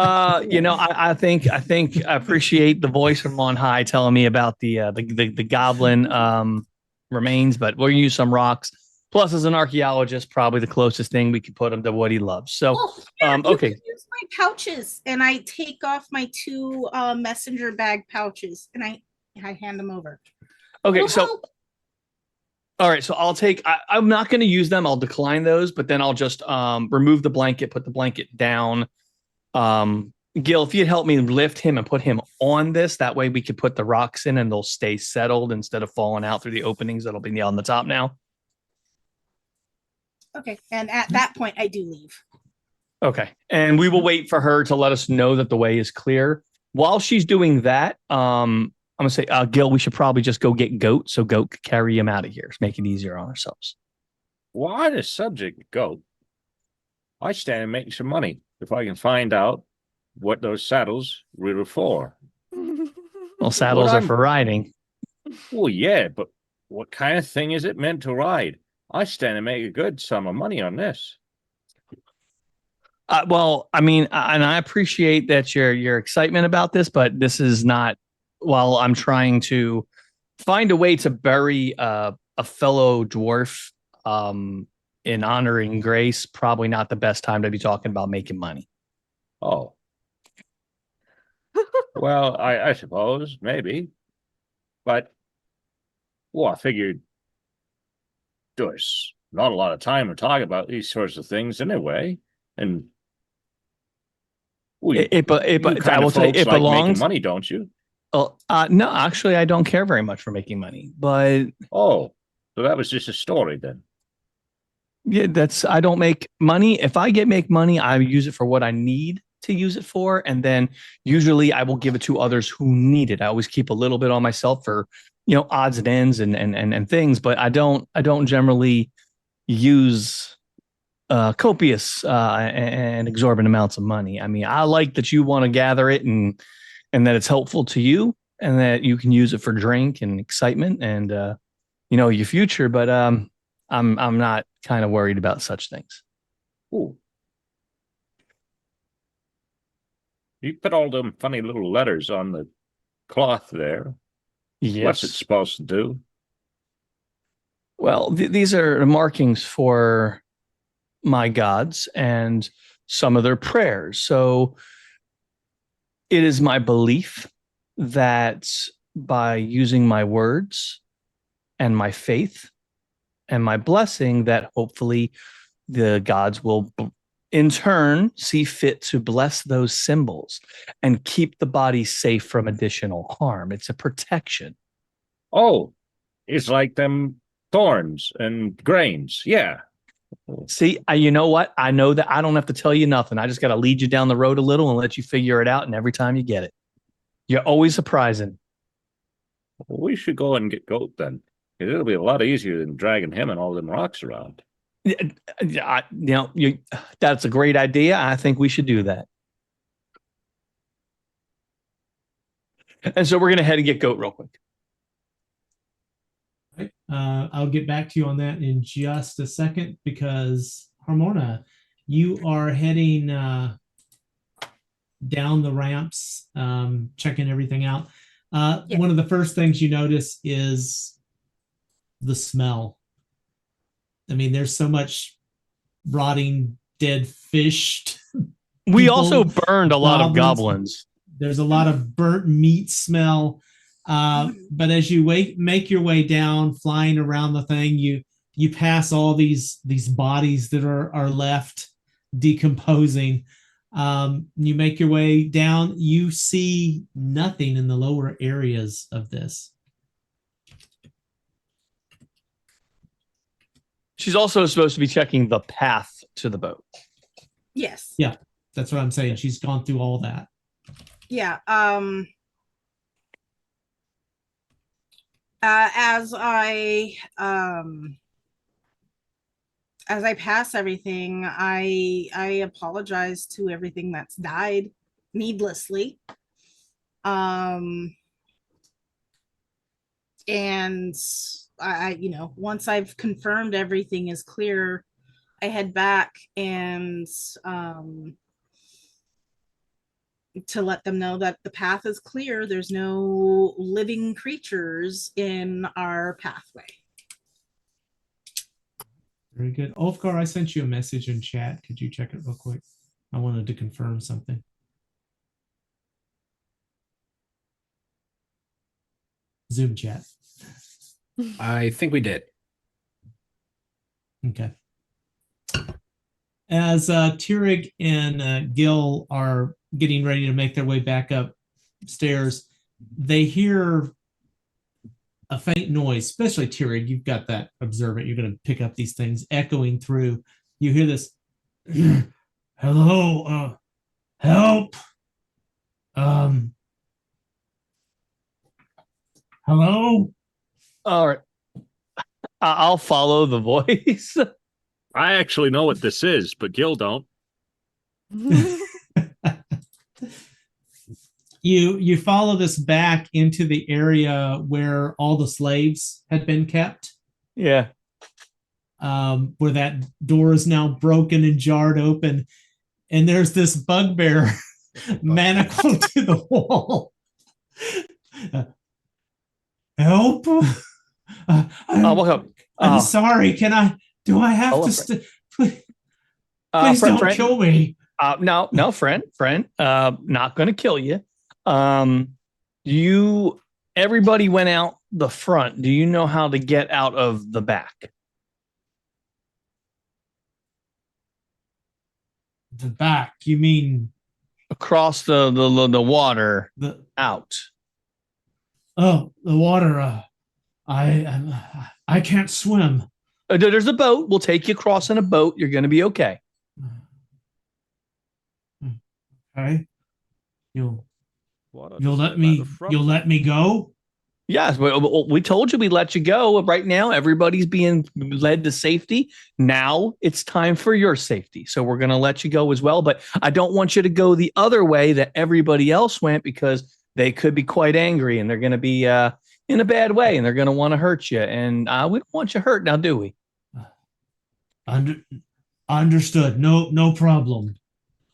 I think I appreciate the voice from on high telling me about the goblin remains, but we'll use some rocks. Plus, as an archaeologist, probably the closest thing we could put him to what he loves. So, okay. You can use my pouches, and I take off my 2 messenger bag pouches, and I hand them over. Okay, all right, so I'll take. I'm not going to use them. I'll decline those, but then I'll just remove the blanket, put the blanket down. Gil, if you'd help me lift him and put him on this, that way we could put the rocks in and they'll stay settled instead of falling out through the openings that'll be on the top now. Okay. And at that point, I do leave. Okay. And we will wait for her to let us know that the way is clear. While she's doing that, I'm gonna say, Gil, we should probably just go get Goat so Goat could carry him out of here. Make it easier on ourselves. Well, on the subject, go. I stand to make some money if I can find out what those saddles were for. Well, saddles are I'm- for riding. Well, yeah, but what kind of thing is it meant to ride? I stand to make a good sum of money on this. Well, I mean, and I appreciate that your excitement about this, but this is not. While I'm trying to find a way to bury a fellow dwarf in honoring Grace, probably not the best time to be talking about making money. Oh. Well, I suppose, maybe. But, well, I figured there's not a lot of time to talk about these sorts of things anyway. And well, I will tell you, it like making belongs. money, don't you? Oh, no, actually, I don't care very much for making money, but Oh, so that was just a story then. yeah, I don't make money. If I make money, I use it for what I need to use it for, and then usually I will give it to others who need it. I always keep a little bit on myself for odds and ends and things, but I don't generally use copious and exorbitant amounts of money. I mean, I like that you want to gather it and that it's helpful to you and that you can use it for drink and excitement and your future. But I'm not kind of worried about such things. Ooh. You put all them funny little letters on the cloth there. Yes. What's it supposed to do? Well, these are markings for my gods and some of their prayers. So it is my belief that by using my words and my faith and my blessing, that hopefully the gods will in turn see fit to bless those symbols and keep the body safe from additional harm. It's a protection. Oh, it's like them thorns and grains. Yeah. See, you know what? I know that I don't have to tell you nothing. I just got to lead you down the road a little and let you figure it out. And every time you get it, you're always surprising. Well, we should go and get Goat then. It'll be a lot easier than dragging him and all them rocks around. That's a great idea. I think we should do that. And so we're going to head and get Goat real quick. Right. I'll get back to you on that in just a second because Harmona, you are heading down the ramps, checking everything out. Yeah. One of the first things you notice is the smell. I mean, there's so much rotting dead fish. We People, also burned a lot of goblins. There's a lot of burnt meat smell. But as you make your way down, flying around the thing, you pass all these bodies that are left decomposing. You make your way down. You see nothing in the lower areas of this. She's also supposed to be checking the path to the boat. Yes. Yeah, that's what I'm saying. She's gone through all that. Yeah. As I pass everything, I apologize to everything that's died needlessly. And I once I've confirmed everything is clear, I head back and to let them know that the path is clear. There's no living creatures in our pathway. Very good. Ulfgar, I sent you a message in chat. Could you check it real quick? I wanted to confirm something. Zoom chat. I think we did. Okay. As Tirig and Gil are getting ready to make their way back upstairs, they hear a faint noise, especially Tyrion. You've got that observant. You're going to pick up these things echoing through. You hear this, hello, help. Hello. All right. I'll follow the voice. I actually know what this is, but Gil don't. You follow this back into the area where all the slaves had been kept. Yeah. Where that door is now broken and jarred open, and there's this bugbear manacled to the wall. Help! I'm sorry. Do I have to? Please don't kill me. No, friend. Not going to kill you. Everybody went out the front. Do you know how to get out of the back? The back? You mean across the water? Out. Oh, the water. I can't swim. There's a boat. We'll take you across in a boat. You're going to be okay. Okay. You'll let me go? Yes, we told you we'd let you go. Right now, everybody's being led to safety. Now it's time for your safety. So we're going to let you go as well. But I don't want you to go the other way that everybody else went, because they could be quite angry and they're going to be in a bad way and they're going to want to hurt you. And we don't want you hurt now, do we? Understood. No problem.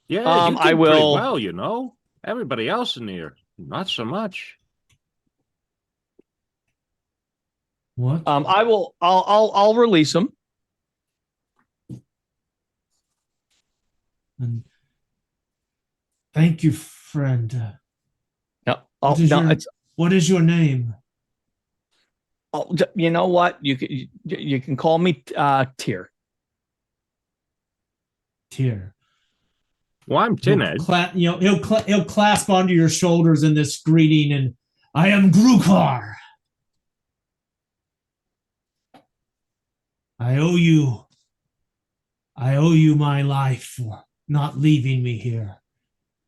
Yeah, you did pretty well, you know. Everybody else in here, not so much. What? I'll release him. And thank you, friend. What is your name? Oh, you know what? You can call me Tyr. Tyr. Well, I'm Tinhead. He'll clasp onto your shoulders in this greeting, and I am Grukar. I owe you my life for not leaving me here.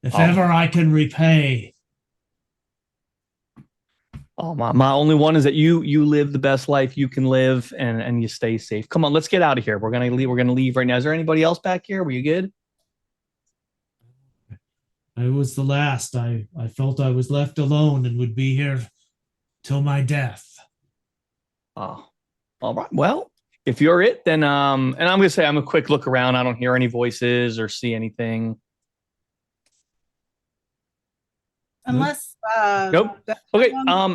If ever I can repay. Oh, my only one is that you live the best life you can live, and you stay safe. Come on, let's get out of here. We're gonna leave right now. Is there anybody else back here? Were you good? I was the last. I felt I was left alone and would be here till my death. Oh, all right. Well, if you're it, then and I'm gonna say I'm a quick look around. I don't hear any voices or see anything. Unless nope. Okay. I'm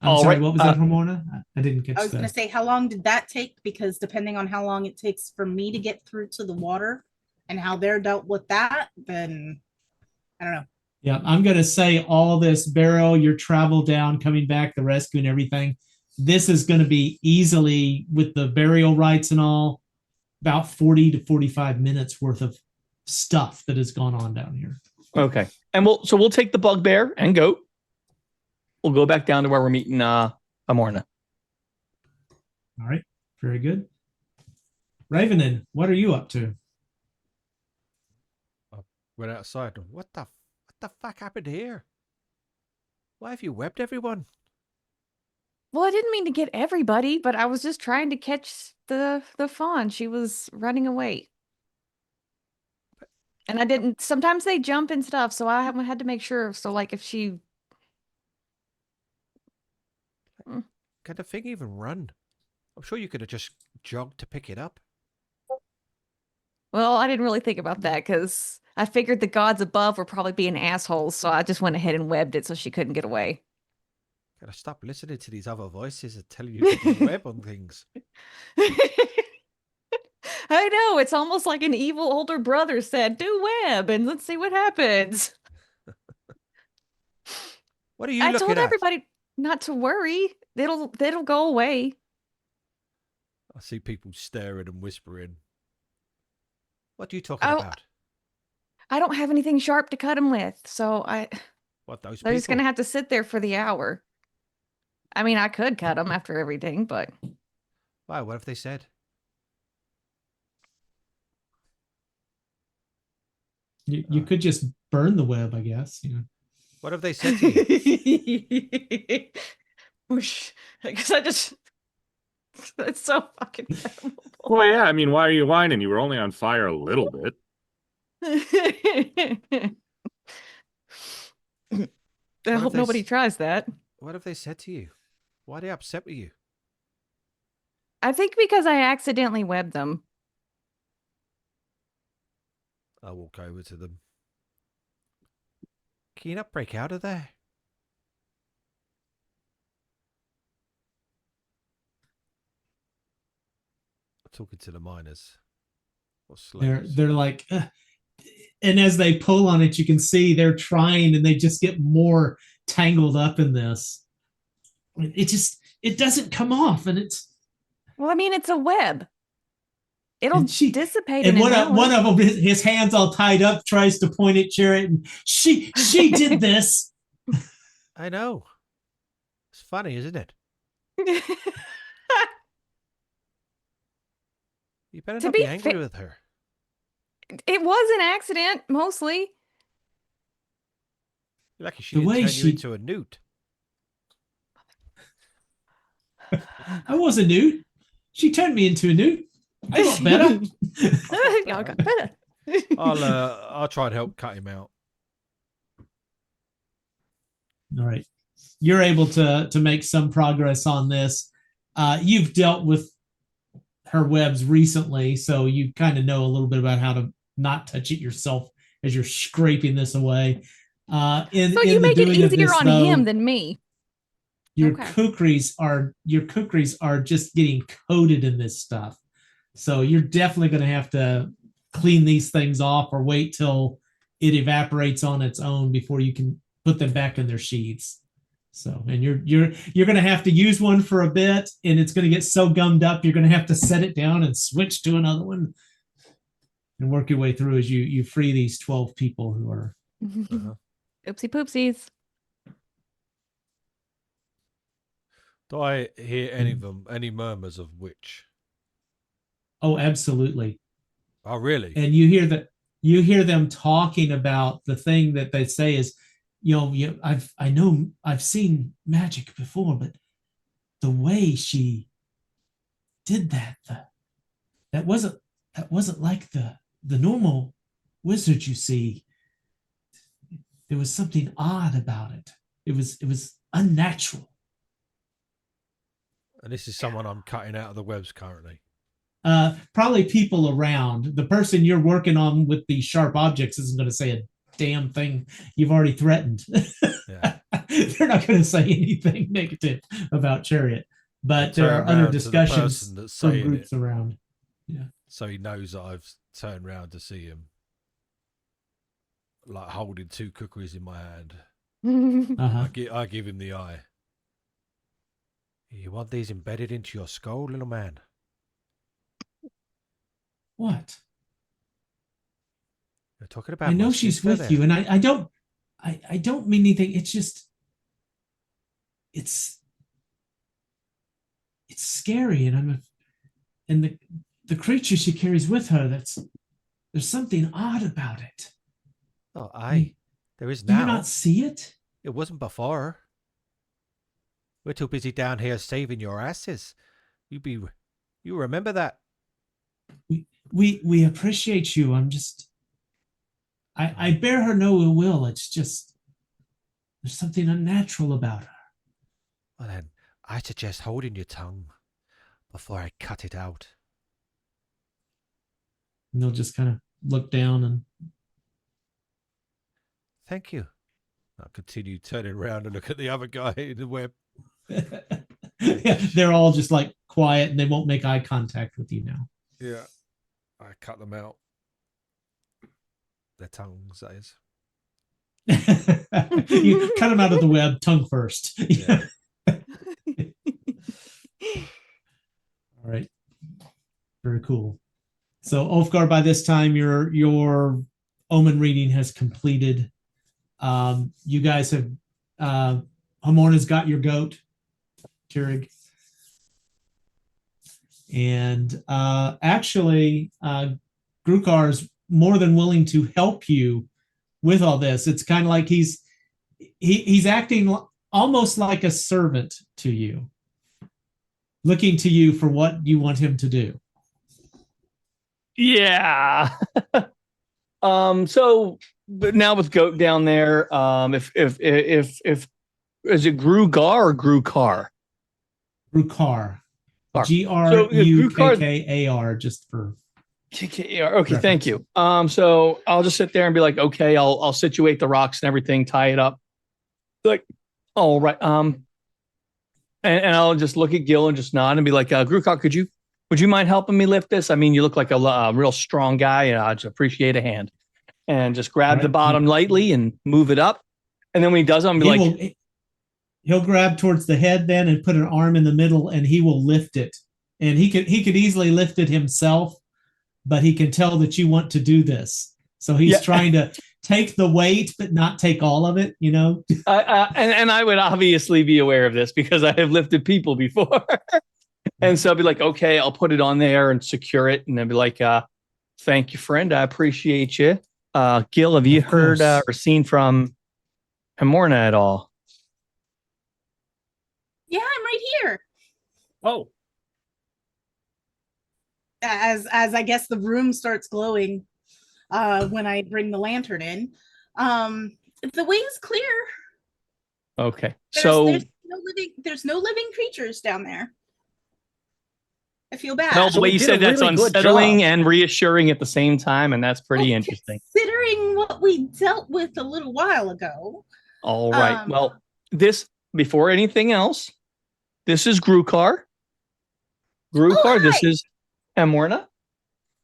sorry, right. What was that, Ramona? I didn't catch that. I was gonna say, how long did that take? Because depending on how long it takes for me to get through to the water and how they're dealt with that, then I don't know. Yeah, I'm gonna say all this, Barrow, your travel down, coming back, the rescue and everything. This is going to be easily, with the burial rites and all, about 40 to 45 minutes worth of stuff that has gone on down here. Okay. And we'll take the bugbear and goat. We'll go back down to where we're meeting Amorna. All right. Very good. Ravenin, what are you up to? We're outside. What the fuck happened here? Why have you webbed everyone? Well, I didn't mean to get everybody, but I was just trying to catch the fawn. She was running away. And I didn't, sometimes they jump and stuff, so I had to make sure. So like if she... Can the thing even run? I'm sure you could have just jogged to pick it up. Well, I didn't really think about that because I figured the gods above were probably being assholes, so I just went ahead and webbed it so she couldn't get away. Gotta stop listening to these other voices that tell you to do web on things. I know, it's almost like an evil older brother said, do web and let's see what happens. What are you looking at? I told everybody not to worry. It'll go away. I see people staring and whispering. What are you talking about? I don't have anything sharp to cut them with, so What, those they're people? just gonna have to sit there for the hour. I mean, I could cut them after everything, but Why? What have they said? You could just burn the web, I guess. You know. What have they said to you? Whoosh. Because I just, it's so fucking terrible. Well, yeah. I mean, why are you whining? You were only on fire a little bit. I hope nobody tries that. What have they said to you? Why are they upset with you? I think because I accidentally webbed them. I'll walk over to them. Can you not break out of there? Talking to the miners. Or slaves. They're like, and as they pull on it, you can see they're trying, and they just get more tangled up in this. It doesn't come off, and it's. Well, I mean, it's a web. It'll dissipate. And one of them, his hands all tied up, tries to point at Chariot, and she did this. I know. It's funny, isn't it? You better not be angry with her. It was an accident, mostly. You're lucky she didn't turn you into a newt. I was a newt. She turned me into a newt. I got better. Y'all got better. I'll try and help cut him out. All right. You're able to make some progress on this. You've dealt with her webs recently, so you kind of know a little bit about how to not touch it yourself as you're scraping this away. So you make it easier on him than me. Your kukris are just getting coated in this stuff. So you're definitely going to have to clean these things off or wait till it evaporates on its own before you can put them back in their sheaths. So, and you're going to have to use one for a bit, and it's going to get so gummed up, you're going to have to set it down and switch to another one and work your way through as you free these 12 people who are. Oopsie poopsies. Do I hear any of them, any murmurs of witch? Oh, absolutely. Oh, really? And you hear them talking about the thing that they say is, I've seen magic before, but the way she did that wasn't like the normal wizard you see. There was something odd about it. It was unnatural. And this is someone I'm cutting out of the webs currently. Probably people around. The person you're working on with the sharp objects isn't going to say a damn thing you've already threatened. Yeah. They're not going to say anything negative about Chariot, but there are other discussions from groups around. Yeah. So he knows that I've turned around to see him, like holding two kukris in my hand. I give him the eye. You want these embedded into your skull, little man? What? You're talking about. I know she's with you, and I don't mean anything. It's just, it's scary, and the creature she carries with her. There's something odd about it. Oh, there is now. Do you not see it? It wasn't before. We're too busy down here saving your asses. You remember that? We appreciate you. I'm just. I bear her no ill will. It's just there's something unnatural about her. Well then, I suggest holding your tongue before I cut it out. And they'll just kind of look down and. Thank you. I'll continue turning around and look at the other guy in the web. Yeah, they're all just like quiet and they won't make eye contact with you now. Yeah. I cut them out. Their tongues, that is. You cut them out of the web, tongue first. Yeah. All right. Very cool. So Ulfgar, by this time, your omen reading has completed. You guys have Hamorna's got your goat. Keurig. And actually, Grukar is more than willing to help you with all this. It's kind of like he's acting almost like a servant to you, looking to you for what you want him to do. Yeah. So, but now with Goat down there, if is it Grugar or Grukar? Grukar. Grukkar, just for KKAR. Okay, reference. thank you. So I'll just sit there and be like, okay, I'll situate the rocks and everything, tie it up. Like, all right. And I'll just look at Gil and just nod and be like, Grukkar, would you mind helping me lift this? I mean, you look like a real strong guy, and I'd appreciate a hand. And just grab the bottom lightly and move it up. And then when he does it, I'm he'll grab towards the head then and put an arm in the middle, and he will lift it. And he could easily lift it himself, but he can tell that you want to do this. So he's trying to take the weight, but not take all of it, you know? And I would obviously be aware of this because I have lifted people before. And so I'll be like, okay, I'll put it on there and secure it. And then be like, thank you, friend. I appreciate you. Gil, have you heard or seen from Hamorna at all? Yeah, I'm right here. Oh. As I guess the room starts glowing when I bring the lantern in. The way's clear. Okay. There's no living creatures down there. I feel bad. No, the way you said that's unsettling and reassuring at the same time, and that's pretty interesting. Considering what we dealt with a little while ago. All right. Well, before anything else, this is Grukar. This is Hamorna.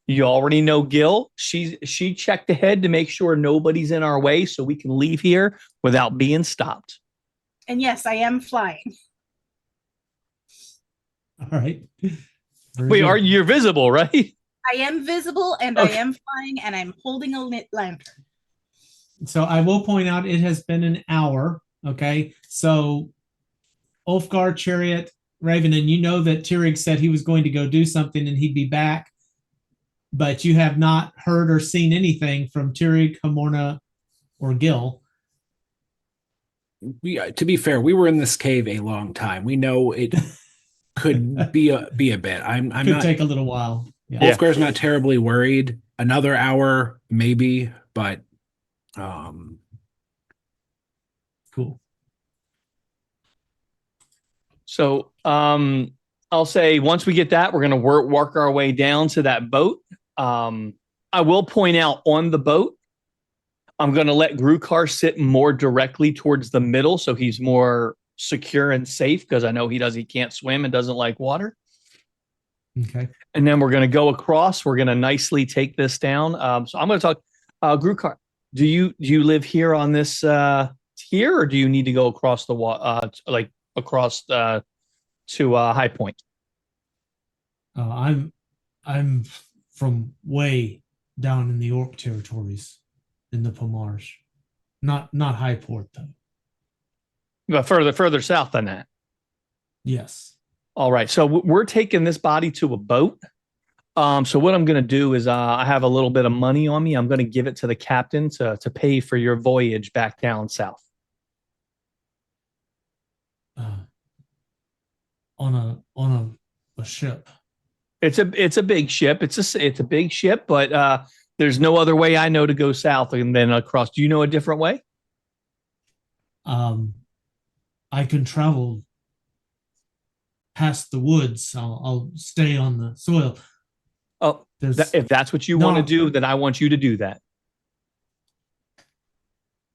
You already know Gil. She checked ahead to make sure nobody's in our way so we can leave here without being stopped. And yes, I am flying. All right. Wait, you're visible, right? I am visible and I am flying and I'm holding a lantern. So I will point out it has been an hour. Okay. So Ulfgar, Chariot, Raven, and you know that Tyrig said he was going to go do something and he'd be back, but you have not heard or seen anything from Tyrig, Hamorna, or Gil. To be fair, we were in this cave a long time. We know it could be a bit. I'm could not take a little while. Yeah. Ulfgar's not terribly worried. Another hour, maybe, but cool. So I'll say once we get that, we're going to work our way down to that boat. I will point out on the boat, I'm going to let Grukar sit more directly towards the middle so he's more secure and safe because I know he can't swim and doesn't like water. Okay. And then we're going to go across. We're going to nicely take this down. So I'm going to talk. Grukar, do you live here on this here, or do you need to go across the across to High Point? I'm from way down in the Orc territories in the Pomarsh. Not Highport though. But further south than that. Yes. All right. So we're taking this body to a boat. So what I'm going to do is I have a little bit of money on me. I'm going to give it to the captain to pay for your voyage back down south. On a ship. It's a big ship. It's a big ship, but there's no other way I know to go south and then across. Do you know a different way? I can travel past the woods. I'll stay on the soil. Oh, if that's what you want to do, then I want you to do that.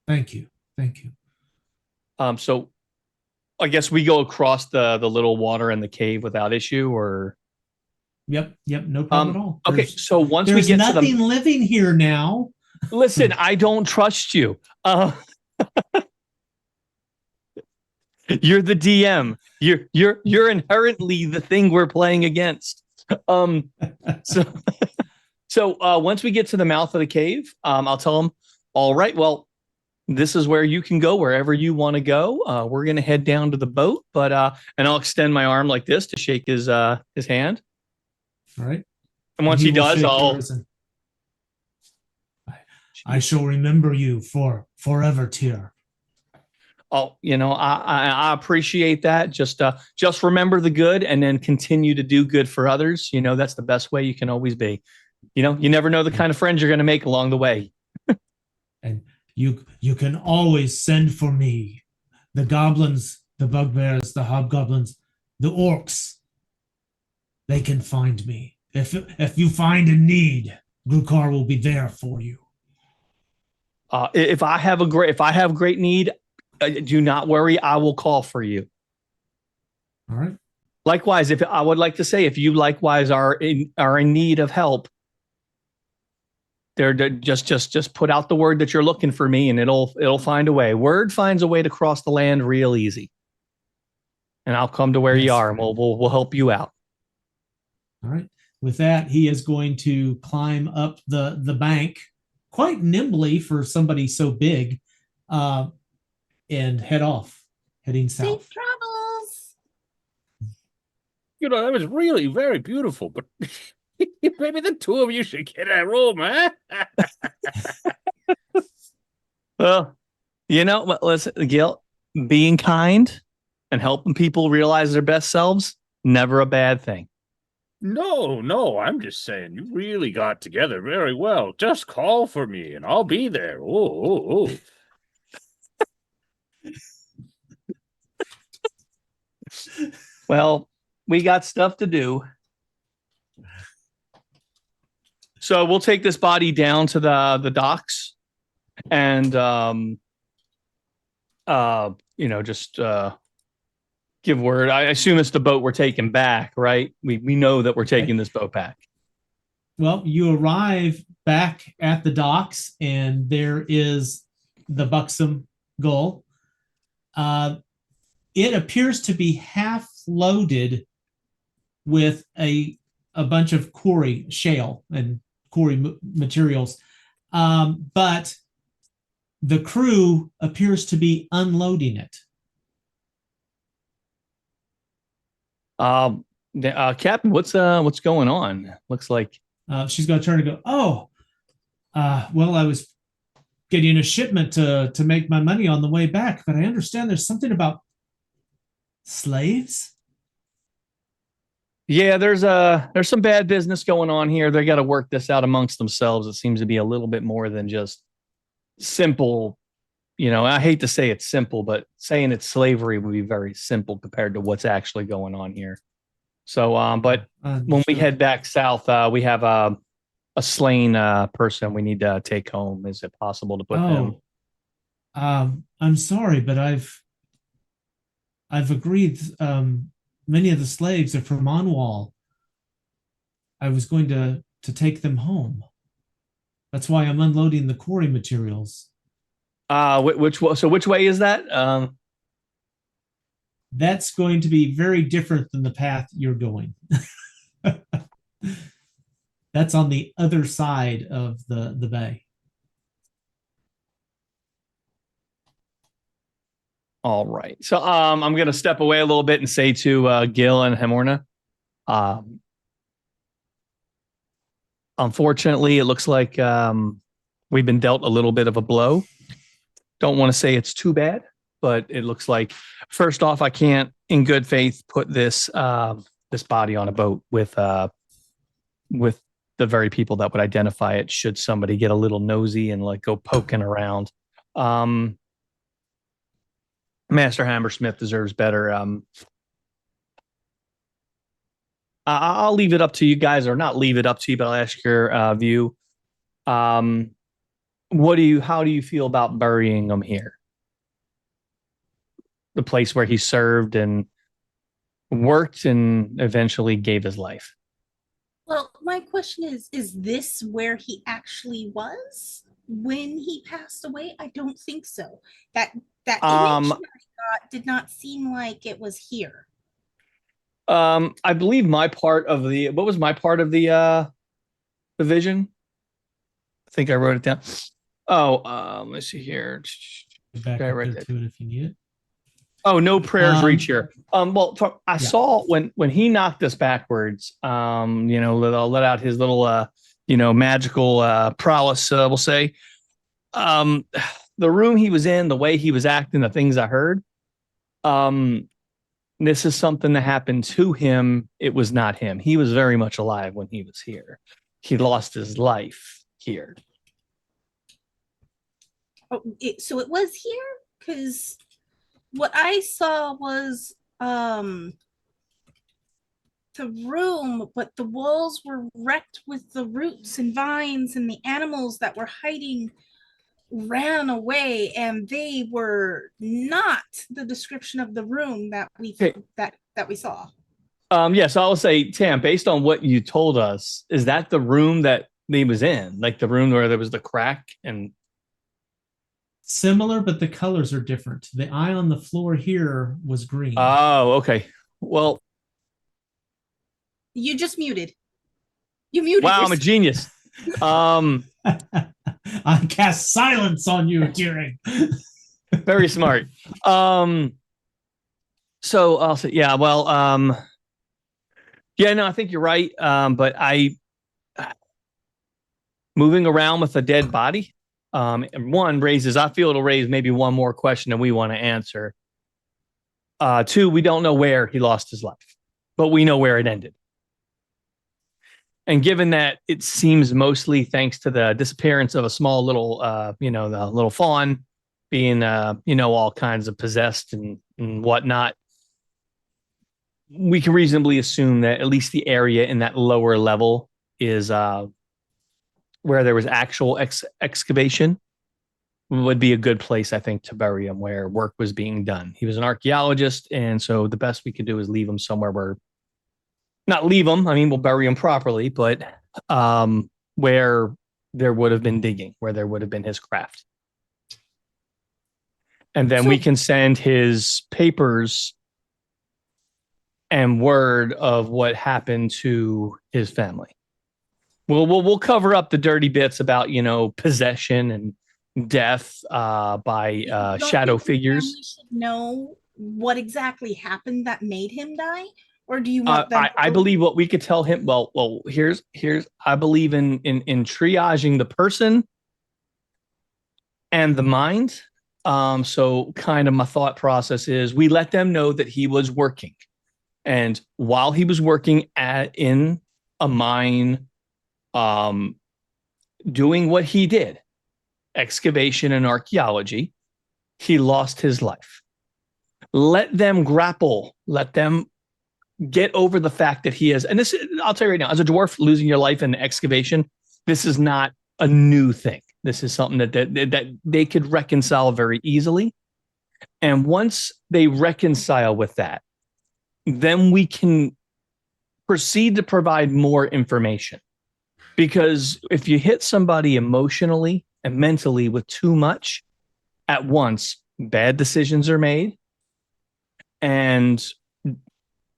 Thank you. So I guess we go across the little water in the cave without issue, or Yep, no problem at all. Okay, so once we get there's nothing living here now. Listen, I don't trust you. You're the DM. You're inherently the thing we're playing against. So once we get to the mouth of the cave, I'll tell them, all right, well, this is where you can go wherever you want to go. We're going to head down to the boat, but and I'll extend my arm like this to shake his hand. All right. And once he will does, shake I'll. yours and- I shall remember you for forever, Tyr. Oh, I appreciate that. Just remember the good and then continue to do good for others. That's the best way you can always be. You never know the kind of friends you're going to make along the way. And you can always send for me. The goblins, the bugbears, the hobgoblins, the orcs. They can find me. If you find a need, Grukar will be there for you. If I have great need, do not worry. I will call for you. All right. Likewise, I would like to say, if you likewise are in need of help, they're just put out the word that you're looking for me, and it'll find a way. Word finds a way to cross the land real easy, and I'll come to where you are, and we'll help you out. All right. With that, he is going to climb up the bank quite nimbly for somebody so big, and heading south. Safe travels. That was really very beautiful, but maybe the two of you should get a room, huh? Well, listen, Gil, being kind and helping people realize their best selves, never a bad thing. No, I'm just saying you really got together very well. Just call for me and I'll be there. Oh. Well, we got stuff to do. So we'll take this body down to the docks and just give word. I assume it's the boat we're taking back, right? We know that we're taking this boat back. Well, you arrive back at the docks, and there is the buxom gull. It appears to be half loaded with a bunch of quarry shale and quarry materials, but the crew appears to be unloading it. Captain, what's going on? Looks like she's going to turn and go, well, I was getting a shipment to make my money on the way back, but I understand there's something about slaves. Yeah, there's some bad business going on here. They got to work this out amongst themselves. It seems to be a little bit more than just simple. I hate to say it's simple, but saying it's slavery would be very simple compared to what's actually going on here. So, but when we head back south, we have a slain person we need to take home. Is it possible to put them? I'm sorry, but I've agreed. Many of the slaves are from Monwall. I was going to take them home. That's why I'm unloading the quarry materials. Which way is that? That's going to be very different than the path you're going. That's on the other side of the bay. All right. So I'm going to step away a little bit and say to Gil and Hemorna, unfortunately, it looks like we've been dealt a little bit of a blow. Don't want to say it's too bad, but it looks like, first off, I can't, in good faith, put this body on a boat with the very people that would identify it should somebody get a little nosy and go poking around. Master Hammersmith deserves better. I'll leave it up to you guys, or not leave it up to you, but I'll ask your view. How do you feel about burying him here? The place where he served and worked and eventually gave his life. Well, my question is this where he actually was when he passed away? I don't think so. That image that I got did not seem like it was here. I believe what was my part of the vision? I think I wrote it down. Let's see here. Go back Okay, up right there there. to it if you need it. Oh, no prayers reach here. I Yeah. saw when he knocked us backwards. Let out his little magical prowess. We'll say. The room he was in, the way he was acting, the things I heard. This is something that happened to him. It was not him. He was very much alive when he was here. He lost his life here. So it was here? Because what I saw was the room, but the walls were wrecked with the roots and vines, and the animals that were hiding ran away, and they were not the description of the room that we saw. Yes, I will say, Tam, based on what you told us, is that the room that he was in? Like the room where there was the crack and Similar, but the colors are different. The eye on the floor here was green. Oh, okay. Well, you just muted. You muted. Wow, I'm a genius. I cast silence on you, Deering. Very smart. So I'll say, yeah, well, yeah, no, I think you're right. But moving around with a dead body, I feel it'll raise maybe one more question that we want to answer. Two, we don't know where he lost his life, but we know where it ended. And given that it seems mostly thanks to the disappearance of a small little, the little fawn being, all kinds of possessed and whatnot, we can reasonably assume that at least the area in that lower level is where there was actual excavation would be a good place, I think, to bury him where work was being done. He was an archaeologist, and so the best we could do is leave him somewhere where not leave him. I mean, we'll bury him properly, but where there would have been digging, where there would have been his craft. And then we can send his papers and word of what happened to his family. We'll cover up the dirty bits about, possession and death by shadow figures. We should know what exactly happened that made him die. Or do you want them? I believe what we could tell him. Well, here's. I believe in triaging the person and the mind. So kind of my thought process is we let them know that he was working, and while he was working in a mine, doing what he did, excavation and archaeology, he lost his life. Let them grapple. Let them get over the fact that he is, and this, I'll tell you right now, as a dwarf, losing your life in excavation, this is not a new thing. This is something that they could reconcile very easily. And once they reconcile with that, then we can proceed to provide more information. Because if you hit somebody emotionally and mentally with too much at once, bad decisions are made and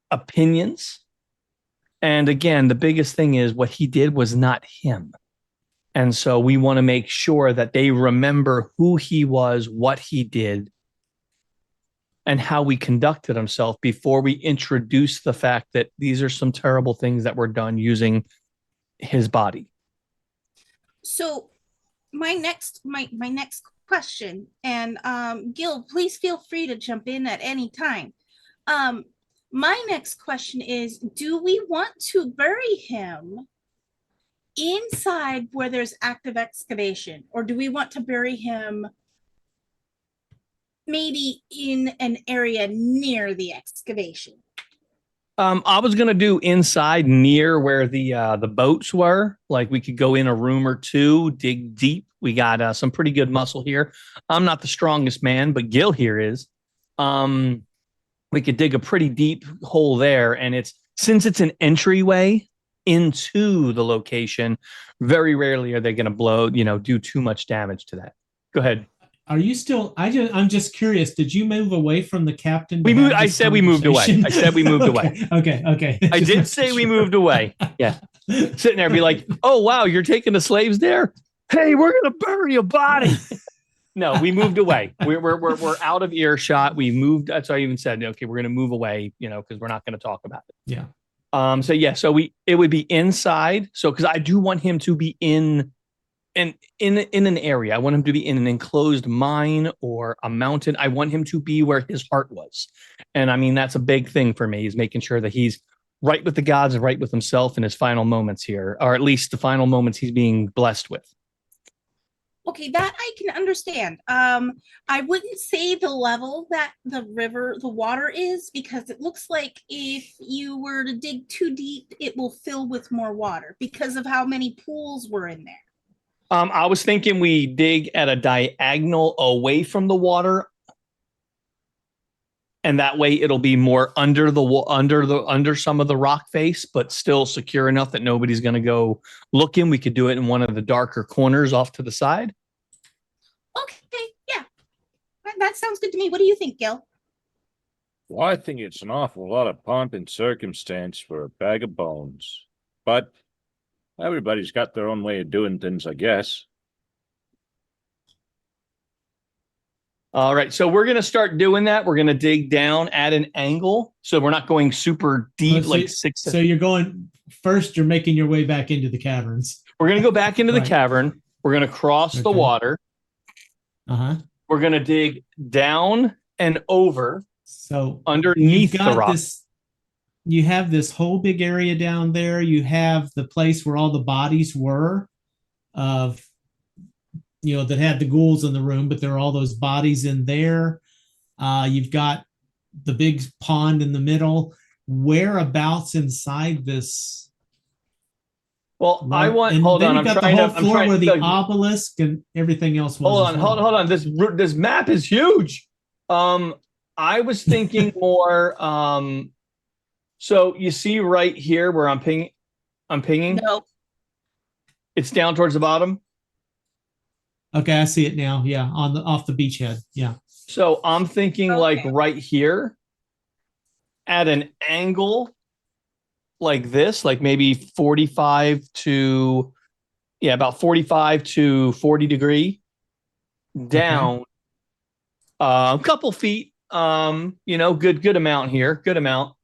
opinions. And again, the biggest thing is what he did was not him. And so we want to make sure that they remember who he was, what he did, and how we conducted himself before we introduce the fact that these are some terrible things that were done using his body. So my next question, and Gil, please feel free to jump in at any time. My next question is, do we want to bury him inside where there's active excavation, or do we want to bury him maybe in an area near the excavation? I was gonna do inside near where the boats were. Like we could go in a room or two, dig deep. We got some pretty good muscle here. I'm not the strongest man, but Gil here is. We could dig a pretty deep hole there, and since it's an entryway into the location, very rarely are they going to do too much damage to that. Go ahead. Are you still? I'm just curious. Did you move away from the captain? We moved. I said we moved away. Away. Okay. I did say we moved away. Yeah. Sitting there, be like, oh wow, you're taking the slaves there. Hey, we're gonna bury a body. No, we moved away. We're out of earshot. We moved. That's why I even said, okay, we're gonna move away, because we're not gonna talk about it. Yeah. So it would be inside. So because I do want him to be in an area. I want him to be in an enclosed mine or a mountain. I want him to be where his heart was. And I mean, that's a big thing for me, is making sure that he's right with the gods and right with himself in his final moments here, or at least the final moments he's being blessed with. Okay, that I can understand. I wouldn't say the level that the water is, because it looks like if you were to dig too deep, it will fill with more water because of how many pools were in there. I was thinking we dig at a diagonal away from the water, and that way it'll be more under some of the rock face, but still secure enough that nobody's going to go looking. We could do it in one of the darker corners off to the side. Okay, yeah, that sounds good to me. What do you think, Gil? Well, I think it's an awful lot of pomp and circumstance for a bag of bones. But everybody's got their own way of doing things, I guess. All right, so we're going to start doing that. We're going to dig down at an angle, so we're not going super deep, like 6. So you're going first. You're making your way back into the caverns. We're going to go back into the Right. cavern. We're going to cross the Okay. water. We're going to dig down and over. So underneath the rock. You have this whole big area down there. You have the place where all the bodies were of, that had the ghouls in the room, but there are all those bodies in there. You've got the big pond in the middle. Whereabouts inside this? Well, I want. Hold on. You've got the whole floor where the obelisk and everything else was. Hold on. This map is huge. I was thinking more. So you see right here where I'm pinging. No. It's down towards the bottom. Okay, I see it now. Yeah, off the beachhead. Yeah. So I'm thinking like right here, at an angle like this, like maybe 45 to, about 45 to 40 degree down, a couple feet, good amount here, good amount.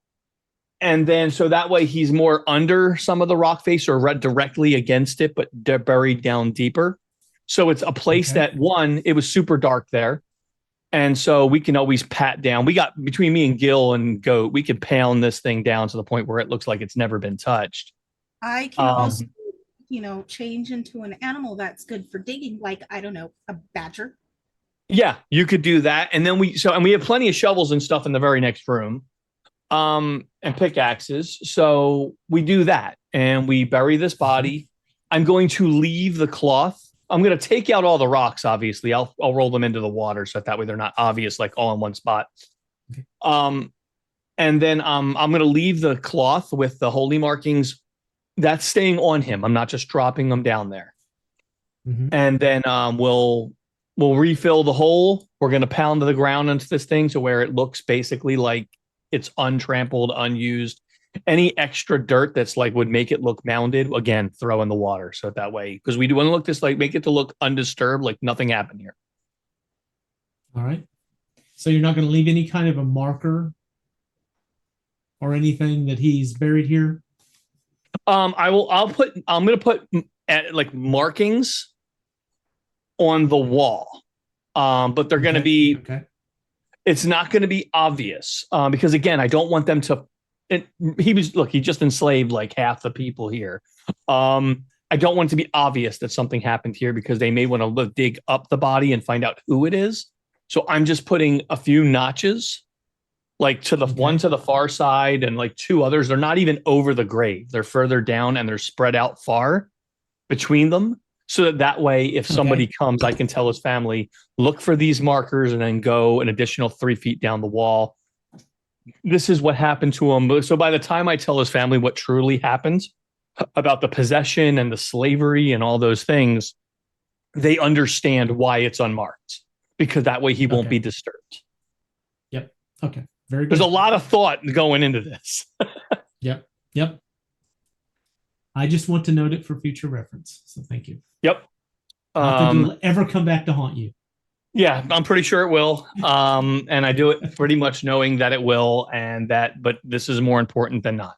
And then, so that way he's more under some of the rock face or directly against it, but they're buried down deeper. So it's a place that, one, it was super dark there. And so we can always pat down. We got, between me and Gil and Goat, we could pound this thing down to the point where it looks like it's never been touched. I can also, change into an animal that's good for digging, like, I don't know, a badger. Yeah, you could do that. And then we have plenty of shovels and stuff in the very next room. And pickaxes. So we do that and we bury this body. I'm going to leave the cloth. I'm going to take out all the rocks. Obviously, I'll roll them into the water so that way they're not obvious, like all in one spot. Okay. And then I'm going to leave the cloth with the holy markings. That's staying on him. I'm not just dropping them down there. Mm-hmm. And then we'll refill the hole. We're going to pound the ground into this thing to where it looks basically like it's untrampled, unused. Any extra dirt that's like would make it look mounded, again, throw in the water. So that way, because we do want to look this, like, make it to look undisturbed, like nothing happened here. All right. So you're not going to leave any kind of a marker or anything that he's buried here? I'm going to put like markings on the wall. But they're going to be, it's not going to be obvious. Because again, I don't want them to, he just enslaved like half the people here. I don't want it to be obvious that something happened here because they may want to dig up the body and find out who it is. So I'm just putting a few notches, like to the one to the far side and like two others. They're not even over the grave. They're further down and they're spread out far between them. So that way, if somebody comes, I can tell his family, look for these markers and then go an additional 3 feet down the wall. This is what happened to him. So by the time I tell his family what truly happened about the possession and the slavery and all those things, they understand why it's unmarked, because that way he won't be disturbed. Yep. Okay. Very good. There's a lot of thought going into this. Yep. I just want to note it for future reference. So thank you. Yep. I don't think it'll ever come back to haunt you. Yeah, I'm pretty sure it will. And I do it pretty much knowing that it will, but this is more important than not.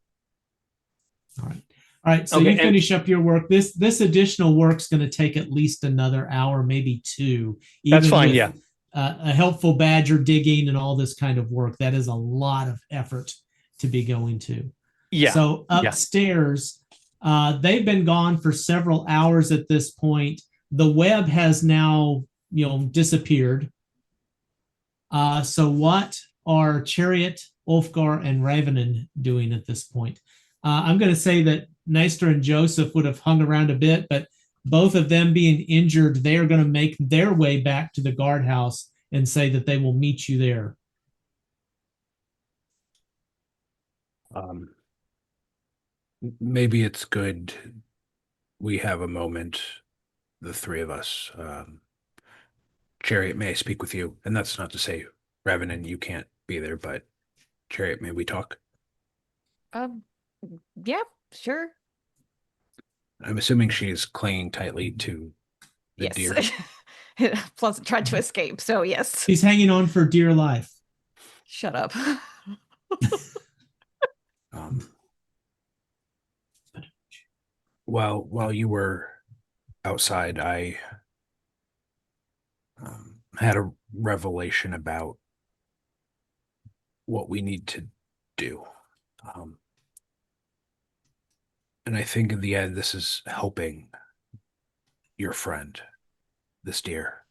All right. All right. So Okay, you finish up your work. This additional work's going to take at least another hour, maybe two. That's fine. Yeah. A helpful badger digging and all this kind of work. That is a lot of effort to be going to. Yeah. So upstairs, they've been gone for several hours at this point. The web has now, disappeared. So what are Chariot, Ulfgar, and Ravenin doing at this point? I'm going to say that Neister and Joseph would have hung around a bit, but both of them being injured, they are going to make their way back to the guardhouse and say that they will meet you there. Maybe it's good we have a moment, the three of us. Chariot, may I speak with you? And that's not to say, Ravenin, you can't be there, but Chariot, may we talk? Yeah, sure. I'm assuming she's clinging tightly to the deer. Plus, tried to escape, so yes. He's hanging on for dear life. Shut up. While you were outside, I had a revelation about what we need to do. And I think in the end, this is helping your friend, this deer.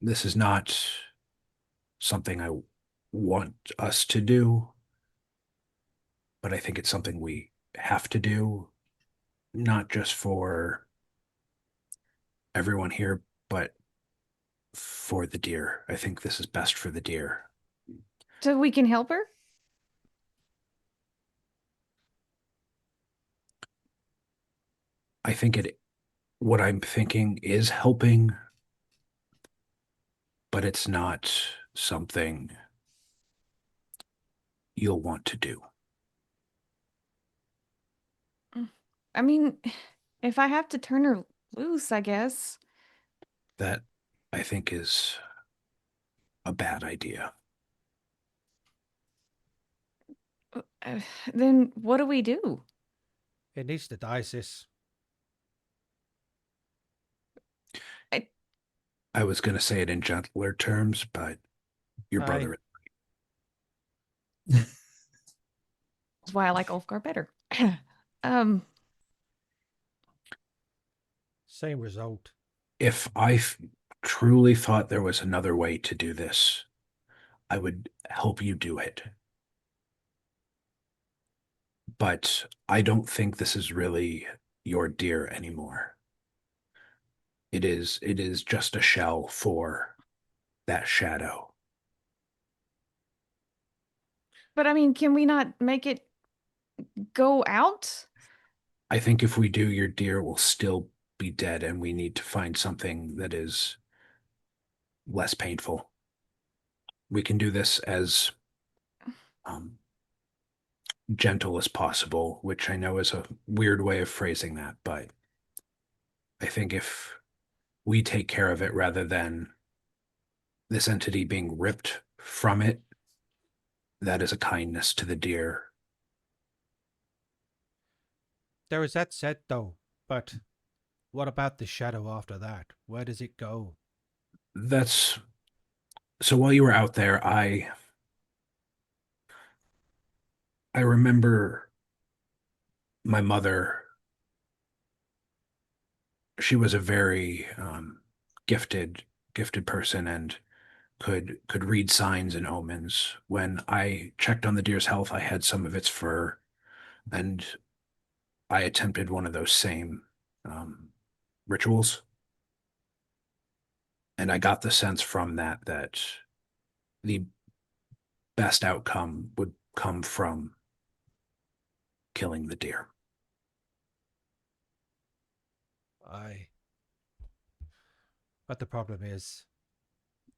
This is not something I want us to do, but I think it's something we have to do, not just for everyone here, but for the deer. I think this is best for the deer. So we can help her? I think what I'm thinking is helping, but it's not something you'll want to do. I mean, if I have to turn her loose, I guess. That, I think, is a bad idea. Then what do we do? It needs to die, sis. I was going to say it in gentler terms, but your brother. That's why I like Ulfgar better. Same result. If I truly thought there was another way to do this, I would help you do it. But I don't think this is really your deer anymore. It is just a shell for that shadow. But I mean, can we not make it go out? I think if we do, your deer will still be dead, and we need to find something that is less painful. We can do this as gentle as possible, which I know is a weird way of phrasing that, but I think if we take care of it rather than this entity being ripped from it, that is a kindness to the deer. There is that said, though, but what about the shadow after that? Where does it go? So while you were out there, I remember my mother. She was a very gifted person and could read signs and omens. When I checked on the deer's health, I had some of its fur, and I attempted one of those same rituals. And I got the sense from that the best outcome would come from killing the deer. But the problem is,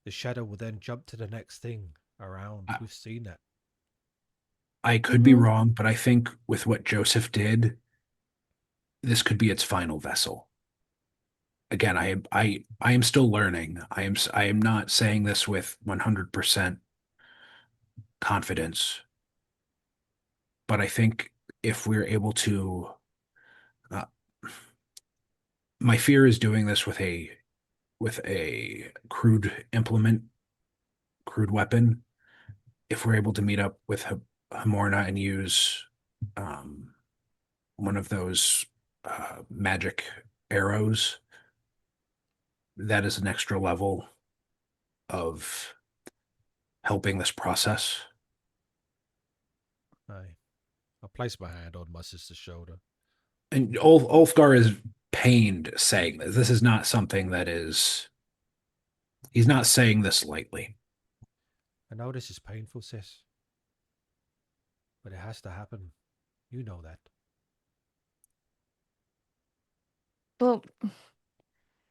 the shadow will then jump to the next thing around. We've seen it. I could be wrong, but I think with what Joseph did, this could be its final vessel. again, I am still learning. I am not saying this with 100% confidence, but I think if we're able to, uh, my fear is doing this with a crude weapon. If we're able to meet up with Hamorna and use um, one of those magic arrows, that is an extra level of helping this process. Aye. I'll place my hand on my sister's shoulder. And Ulfgar is pained saying this. This is not something that is. He's not saying this lightly. I know this is painful, sis. But it has to happen. You know that. Well,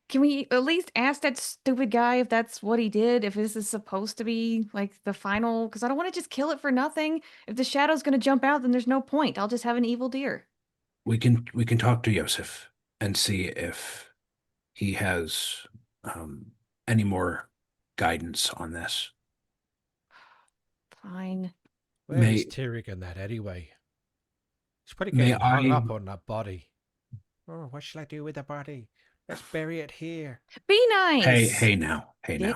can we at least ask that stupid guy if that's what he did? If this is supposed to be like the final? Because I don't want to just kill it for nothing. If the shadow's going to jump out, then there's no point. I'll just have an evil deer. We can talk to Yosef and see if he has any more guidance on this. Fine. Where is Tyrick and that anyway? He's probably getting hung up on that body. Oh, what shall I do with the body? Let's bury it here. Be nice. Hey now. Dick.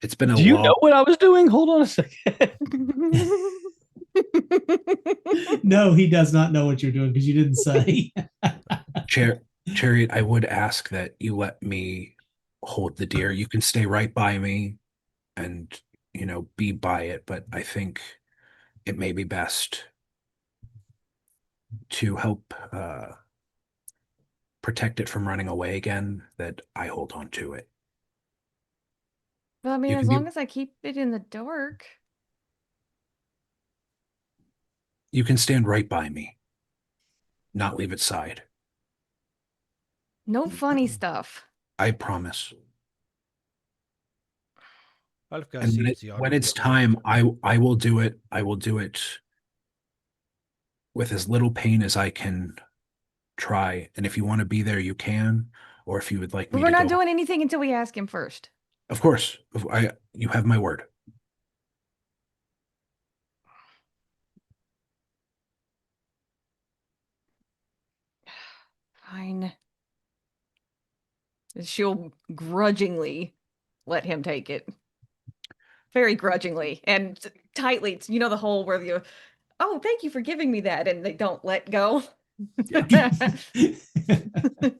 It's been a Do you know what I was doing? Hold on a second. No, he does not know what you're doing because you didn't say. Chariot, I would ask that you let me hold the deer. You can stay right by me and, be by it, but I think it may be best to help protect it from running away again, that I hold on to it. Well, I mean, as long as I keep it in the dark. You can stand right by me, not leave its side. No funny stuff. I promise. And when it's time, I will do it. I will do it with as little pain as I can try. And if you want to be there, you can. Or if you would like me to We're not doing anything until we ask him first. Of course. You have my word. Fine. She'll grudgingly let him take it. Very grudgingly and tightly. The whole where you, oh, thank you for giving me that. And they don't let go.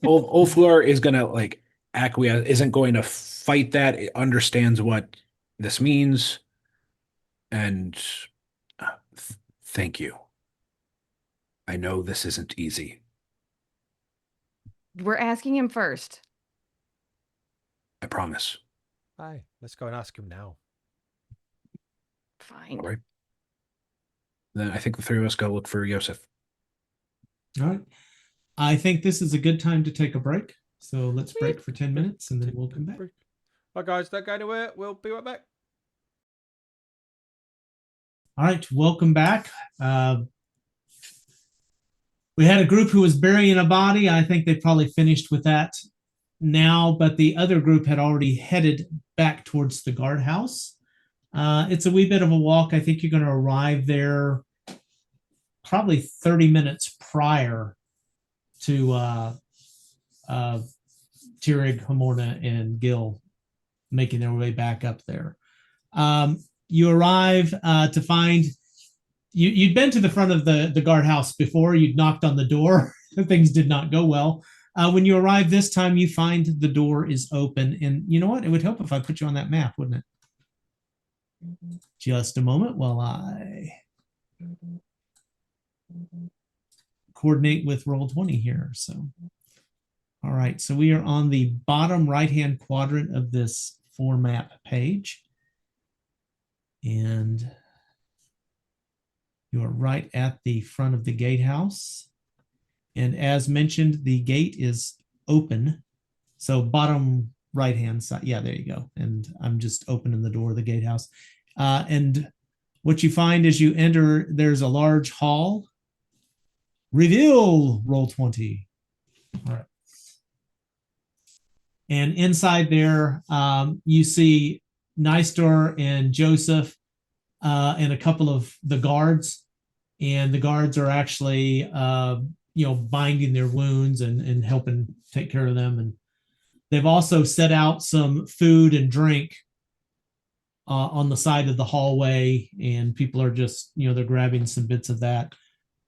Ulfgar is going to acquiesce, isn't going to fight that. It understands what this means. And thank you. I know this isn't easy. We're asking him first. I promise. Aye, let's go and ask him now. Fine. All right. Then I think the three of us go look for Yosef. All right. I think this is a good time to take a break. So let's break for 10 minutes and then we'll come back. Hi guys, don't go anywhere. We'll be right back. All right, welcome back. We had a group who was burying a body. I think they probably finished with that now, but the other group had already headed back towards the guardhouse. It's a wee bit of a walk. I think you're going to arrive there probably 30 minutes prior to Tyrig, Hamorna, and Gil making their way back up there. You arrive to find you'd been to the front of the guardhouse before. You'd knocked on the door. Things did not go well. When you arrive this time, you find the door is open. And you know what? It would help if I put you on that map, wouldn't it? Just a moment while I coordinate with Roll20 here. So, all right. So we are on the bottom right-hand quadrant of this 4-map page. And you are right at the front of the gatehouse. And as mentioned, the gate is open. So bottom right-hand side. Yeah, there you go. And I'm just opening the door of the gatehouse. And what you find as you enter, there's a large hall. Reveal, Roll20. All right. And inside there, you see Nystor and Joseph and a couple of the guards. And the guards are actually, binding their wounds and helping take care of them. And they've also set out some food and drink on the side of the hallway, and people are just, they're grabbing some bits of that.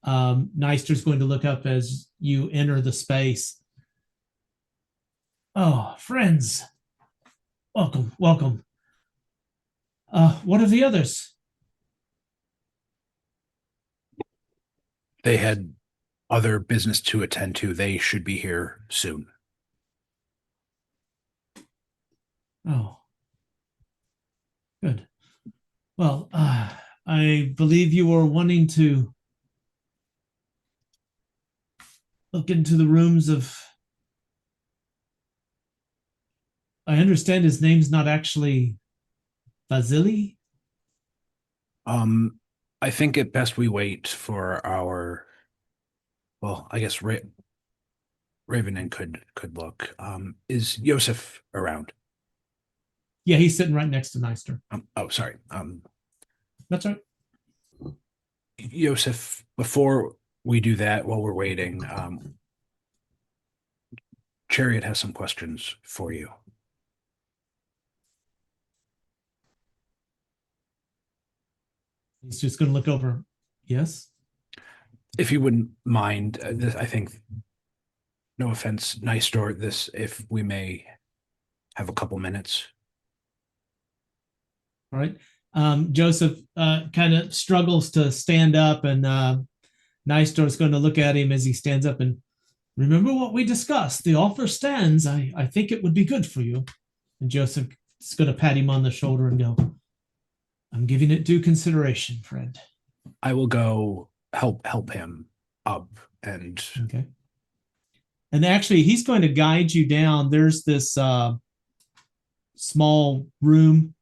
Nystor's going to look up as you enter the space. Oh, friends, welcome, welcome. What of the others? They had other business to attend to. They should be here soon. Oh, good. Well, I believe you were wanting to look into the rooms of... I understand his name's not actually Vasily? I think it best we wait for our... Well, I guess Ravenin could look. Is Yosef around? Yeah, he's sitting right next to Nystor. Sorry. That's right. Yosef, before we do that, while we're waiting, Chariot has some questions for you. He's just going to look over. Yes? If you wouldn't mind, I think, no offense, Nystor, if we may have a couple minutes. All right. Joseph kind of struggles to stand up, and Nystor is going to look at him as he stands up and remember what we discussed. The offer stands. I think it would be good for you. And Joseph is going to pat him on the shoulder and go, I'm giving it due consideration, friend. I will go help him up. And okay. And actually, he's going to guide you down. There's this small room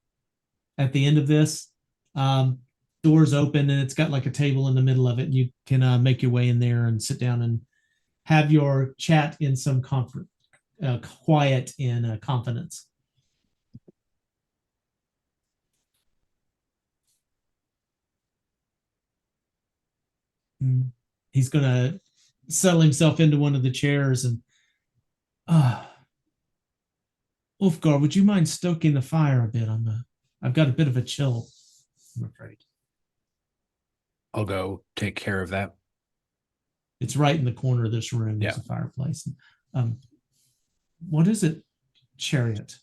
at the end of this. Doors open, and it's got like a table in the middle of it. And you can make your way in there and sit down and have your chat in some comfort, quiet and confidence. He's going to settle himself into one of the chairs and, Ulfgar, would you mind stoking the fire a bit? I've got a bit of a chill, I'm afraid. I'll go take care of that. It's right in the corner of this room. There's a fireplace. What is it, Chariot?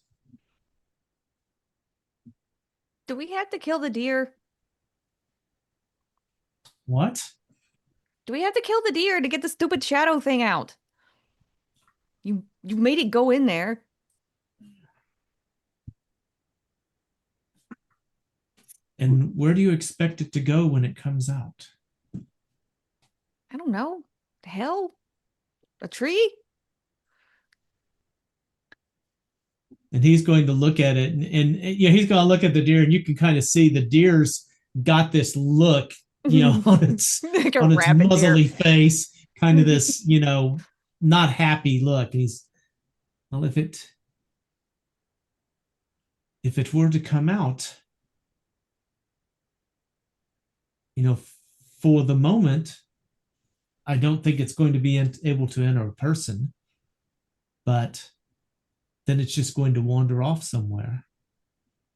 Do we have to kill the deer? What? Do we have to kill the deer to get the stupid shadow thing out? You made it go in there. And where do you expect it to go when it comes out? I don't know. The hell? A tree? And he's going to look at it, and he's going to look at the deer, and you can kind of see the deer's got this look, on its like on its muzzly deer face, kind of this, not happy look. And he's, well, if it were to come out, for the moment, I don't think it's going to be able to enter a person, but then it's just going to wander off somewhere.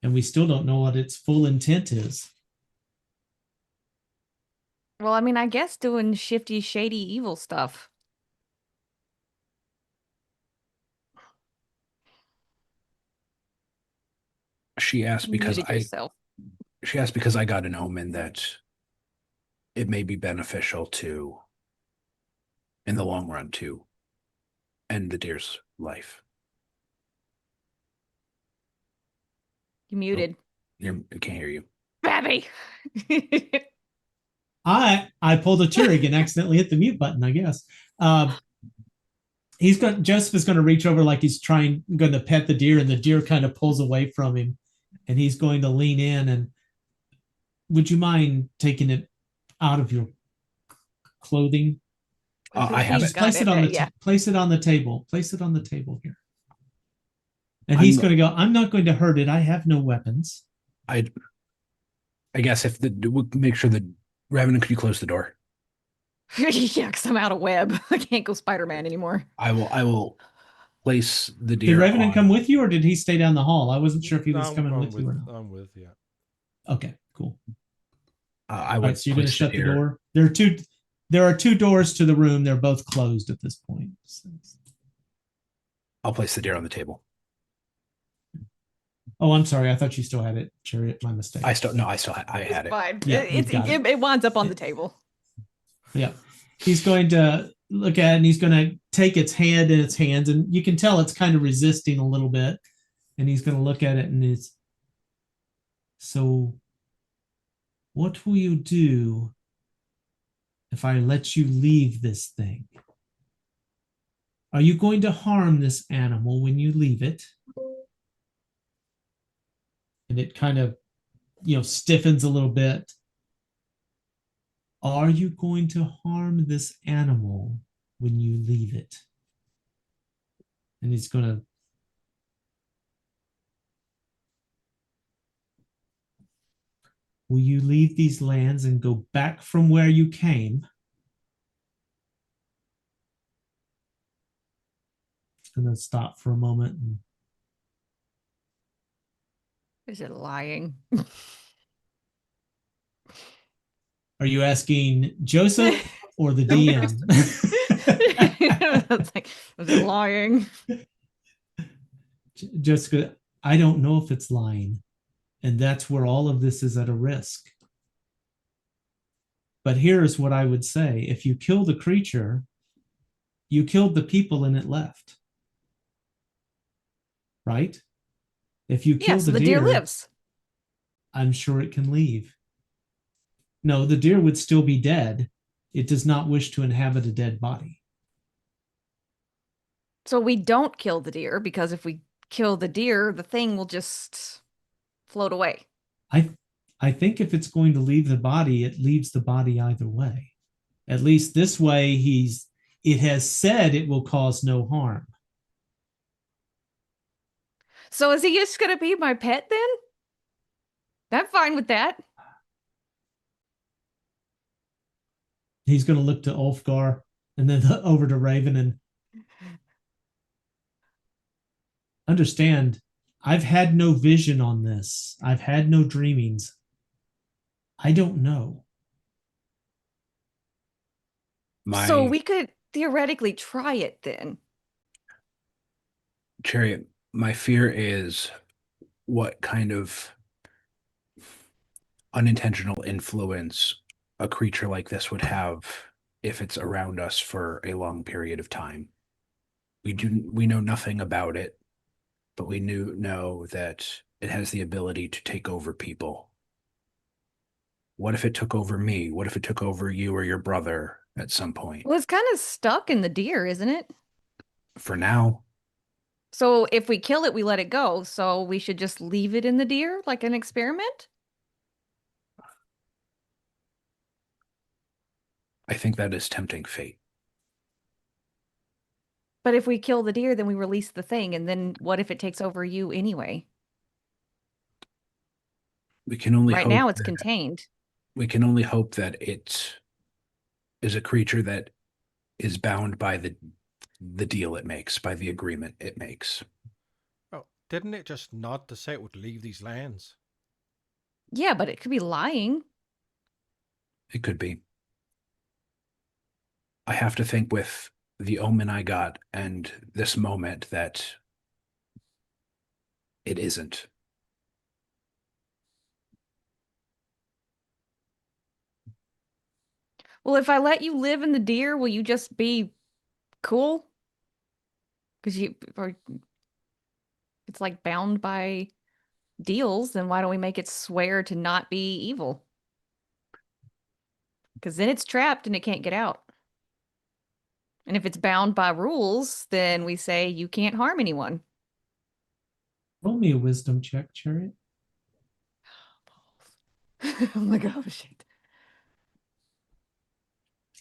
And we still don't know what its full intent is. Well, I mean, I guess doing shifty, shady, evil stuff. She asked because I got an omen that it may be beneficial to, in the long run, to end the deer's life. You muted. I can't hear you. Babby! I pulled a trigger and accidentally hit the mute button, I guess. Joseph is going to reach over like he's going to pet the deer, and the deer kind of pulls away from him, and he's going to lean in and, would you mind taking it out of your clothing? I have Just it. place it on the yeah. place it on the table. Place it on the table here. And he's going to go, I'm not going to hurt it. I have no weapons. I guess if we'll make sure that Revenant, could you close the door? Yeah, because I'm out of web. I can't go Spider-Man anymore. I will place the deer. Did Revenant come with you, or did he stay down the hall? I wasn't sure if he was coming with you or not. I'm with you. Okay, cool. I would. All right, so you're going to shut the door. There are two doors to the room. They're both closed at this point. So. I'll place the deer on the table. Oh, I'm sorry. I thought you still had it. Chariot, my mistake. I had it. Fine. Yeah, it winds up on the table. Yeah. He's going to look at it and he's going to take its hand in its hands, and you can tell it's kind of resisting a little bit. And he's going to look at it and it's, so what will you do if I let you leave this thing? Are you going to harm this animal when you leave it? And it kind of, stiffens a little bit. Are you going to harm this animal when you leave it? And he's going to. Will you leave these lands and go back from where you came? And then stop for a moment. Is it lying? Are you asking Joseph or the DM? It's like, is it lying? Jessica, I don't know if it's lying. And that's where all of this is at a risk. But here's what I would say. If you kill the creature, you killed the people and it left. Right? If you kill the deer lives. I'm sure it can leave. No, the deer would still be dead. It does not wish to inhabit a dead body. So we don't kill the deer, because if we kill the deer, the thing will just float away. I think if it's going to leave the body, it leaves the body either way. At least this way, it has said it will cause no harm. So is he just going to be my pet then? I'm fine with that. He's going to look to Ulfgar and then over to Raven and understand, I've had no vision on this. I've had no dreamings. I don't know. So we could theoretically try it then. Chariot, my fear is what kind of unintentional influence a creature like this would have if it's around us for a long period of time. We know nothing about it, but we know that it has the ability to take over people. What if it took over me? What if it took over you or your brother at some point? Well, it's kind of stuck in the deer, isn't it? For now. So if we kill it, we let it go. So we should just leave it in the deer like an experiment? I think that is tempting fate. But if we kill the deer, then we release the thing. And then what if it takes over you anyway? We can only right hope now it's contained. We can only hope that it is a creature that is bound by the deal it makes, by the agreement it makes. Oh, didn't it just nod to say it would leave these lands? Yeah, but it could be lying. It could be. I have to think with the omen I got and this moment that it isn't. Well, if I let you live in the deer, will you just be cool? Because it's like bound by deals, then why don't we make it swear to not be evil? Because then it's trapped and it can't get out. And if it's bound by rules, then we say you can't harm anyone. Roll me a wisdom check, Chariot. Oh my gosh.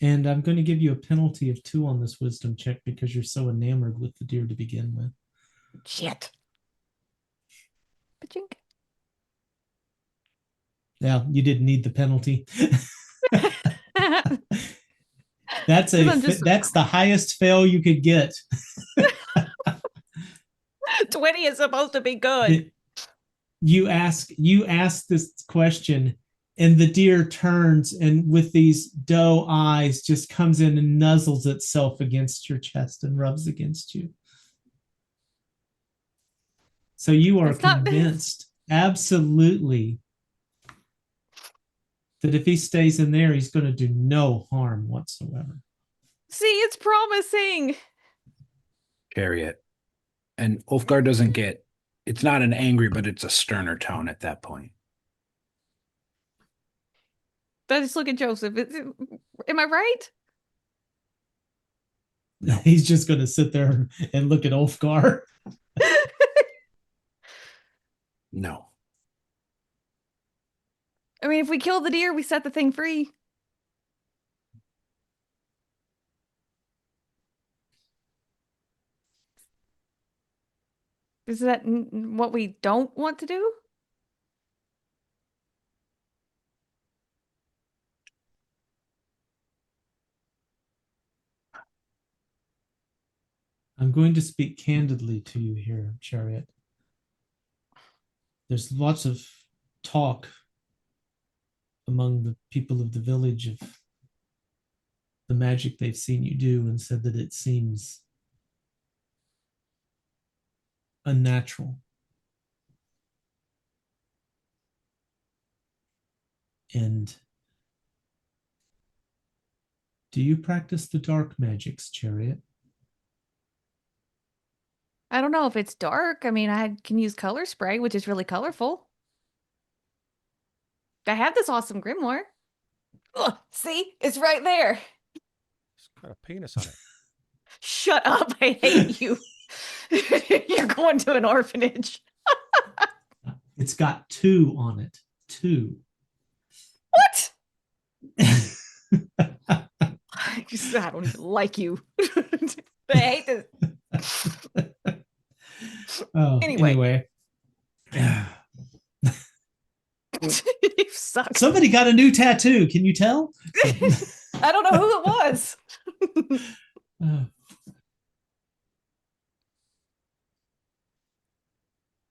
And I'm going to give you a penalty of 2 on this wisdom check because you're so enamored with the deer to begin with. Shit. Pachink. Yeah, you didn't need the penalty. That's the highest fail you could get. 20 is supposed to be good. You ask this question, and the deer turns and with these doe eyes just comes in and nuzzles itself against your chest and rubs against you. So you are convinced, absolutely, that if he stays in there, he's going to do no harm whatsoever. See, it's promising. Chariot. And Ulfgar doesn't get, it's not an angry, but it's a sterner tone at that point. I just look at Joseph. Am I right? He's just going to sit there and look at Ulfgar. No. I mean, if we kill the deer, we set the thing free. Is that what we don't want to do? I'm going to speak candidly to you here, Chariot. There's lots of talk among the people of the village of the magic they've seen you do and said that it seems unnatural. And do you practice the dark magics, Chariot? I don't know if it's dark. I mean, I can use color spray, which is really colorful. I have this awesome grimoire. Ugh, see? It's right there. It's got a penis on it. Shut up. I hate you. You're going to an orphanage. It's got 2 on it. 2. What? I don't even like you. I hate this. Oh, anyway. You suck. Somebody got a new tattoo. Can you tell? I don't know who it was.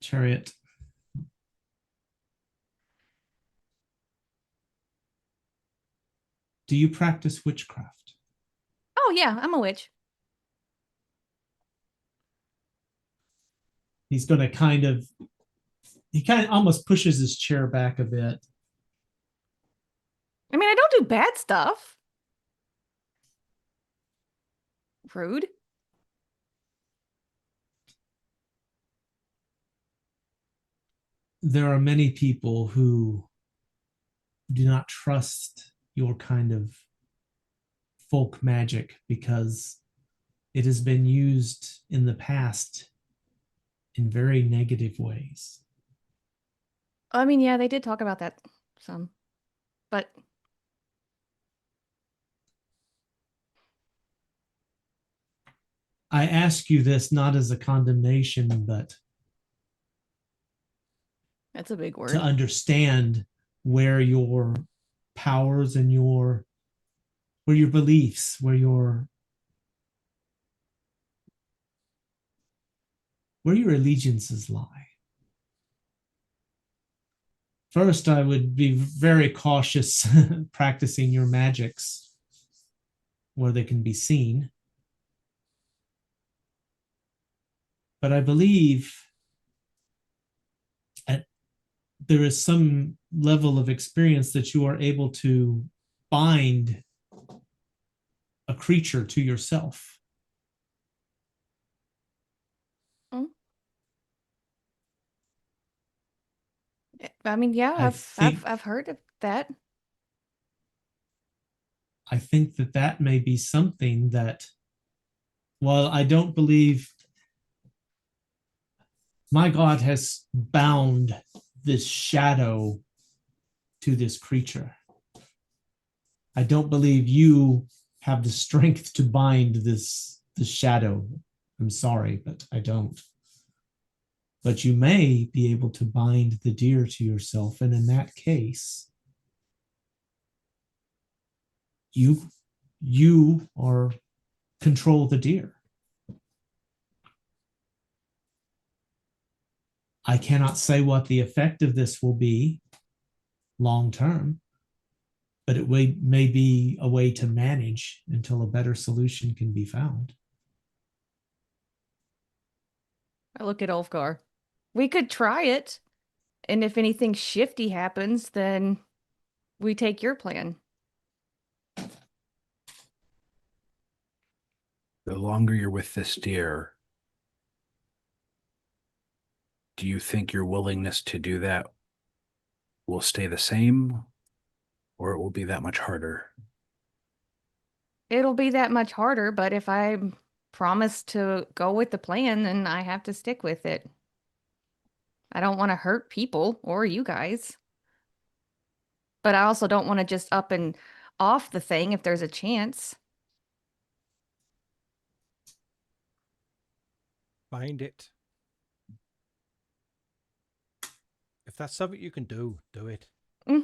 Chariot. Do you practice witchcraft? Oh, yeah, I'm a witch. He's going to he kind of almost pushes his chair back a bit. I mean, I don't do bad stuff. Rude. There are many people who do not trust your kind of folk magic because it has been used in the past in very negative ways. I mean, yeah, they did talk about that some, but I ask you this not as a condemnation, but that's a big word. To understand where your powers and your beliefs, where your allegiances lie. First, I would be very cautious practicing your magics where they can be seen. But I believe there is some level of experience that you are able to bind a creature to yourself. I mean, yeah, I've heard of that. I think that may be something that, while I don't believe my God has bound this shadow to this creature, I don't believe you have the strength to bind the shadow. I'm sorry, but I don't. But you may be able to bind the deer to yourself, and in that case, you are control the deer. I cannot say what the effect of this will be long term, but it may be a way to manage until a better solution can be found. I look at Ulfgar. We could try it. And if anything shifty happens, then we take your plan. The longer you're with this deer, do you think your willingness to do that will stay the same, or it will be that much harder? It'll be that much harder, but if I promise to go with the plan, then I have to stick with it. I don't want to hurt people or you guys. But I also don't want to just up and off the thing if there's a chance. Find it. If that's something you can do, do it. Mm.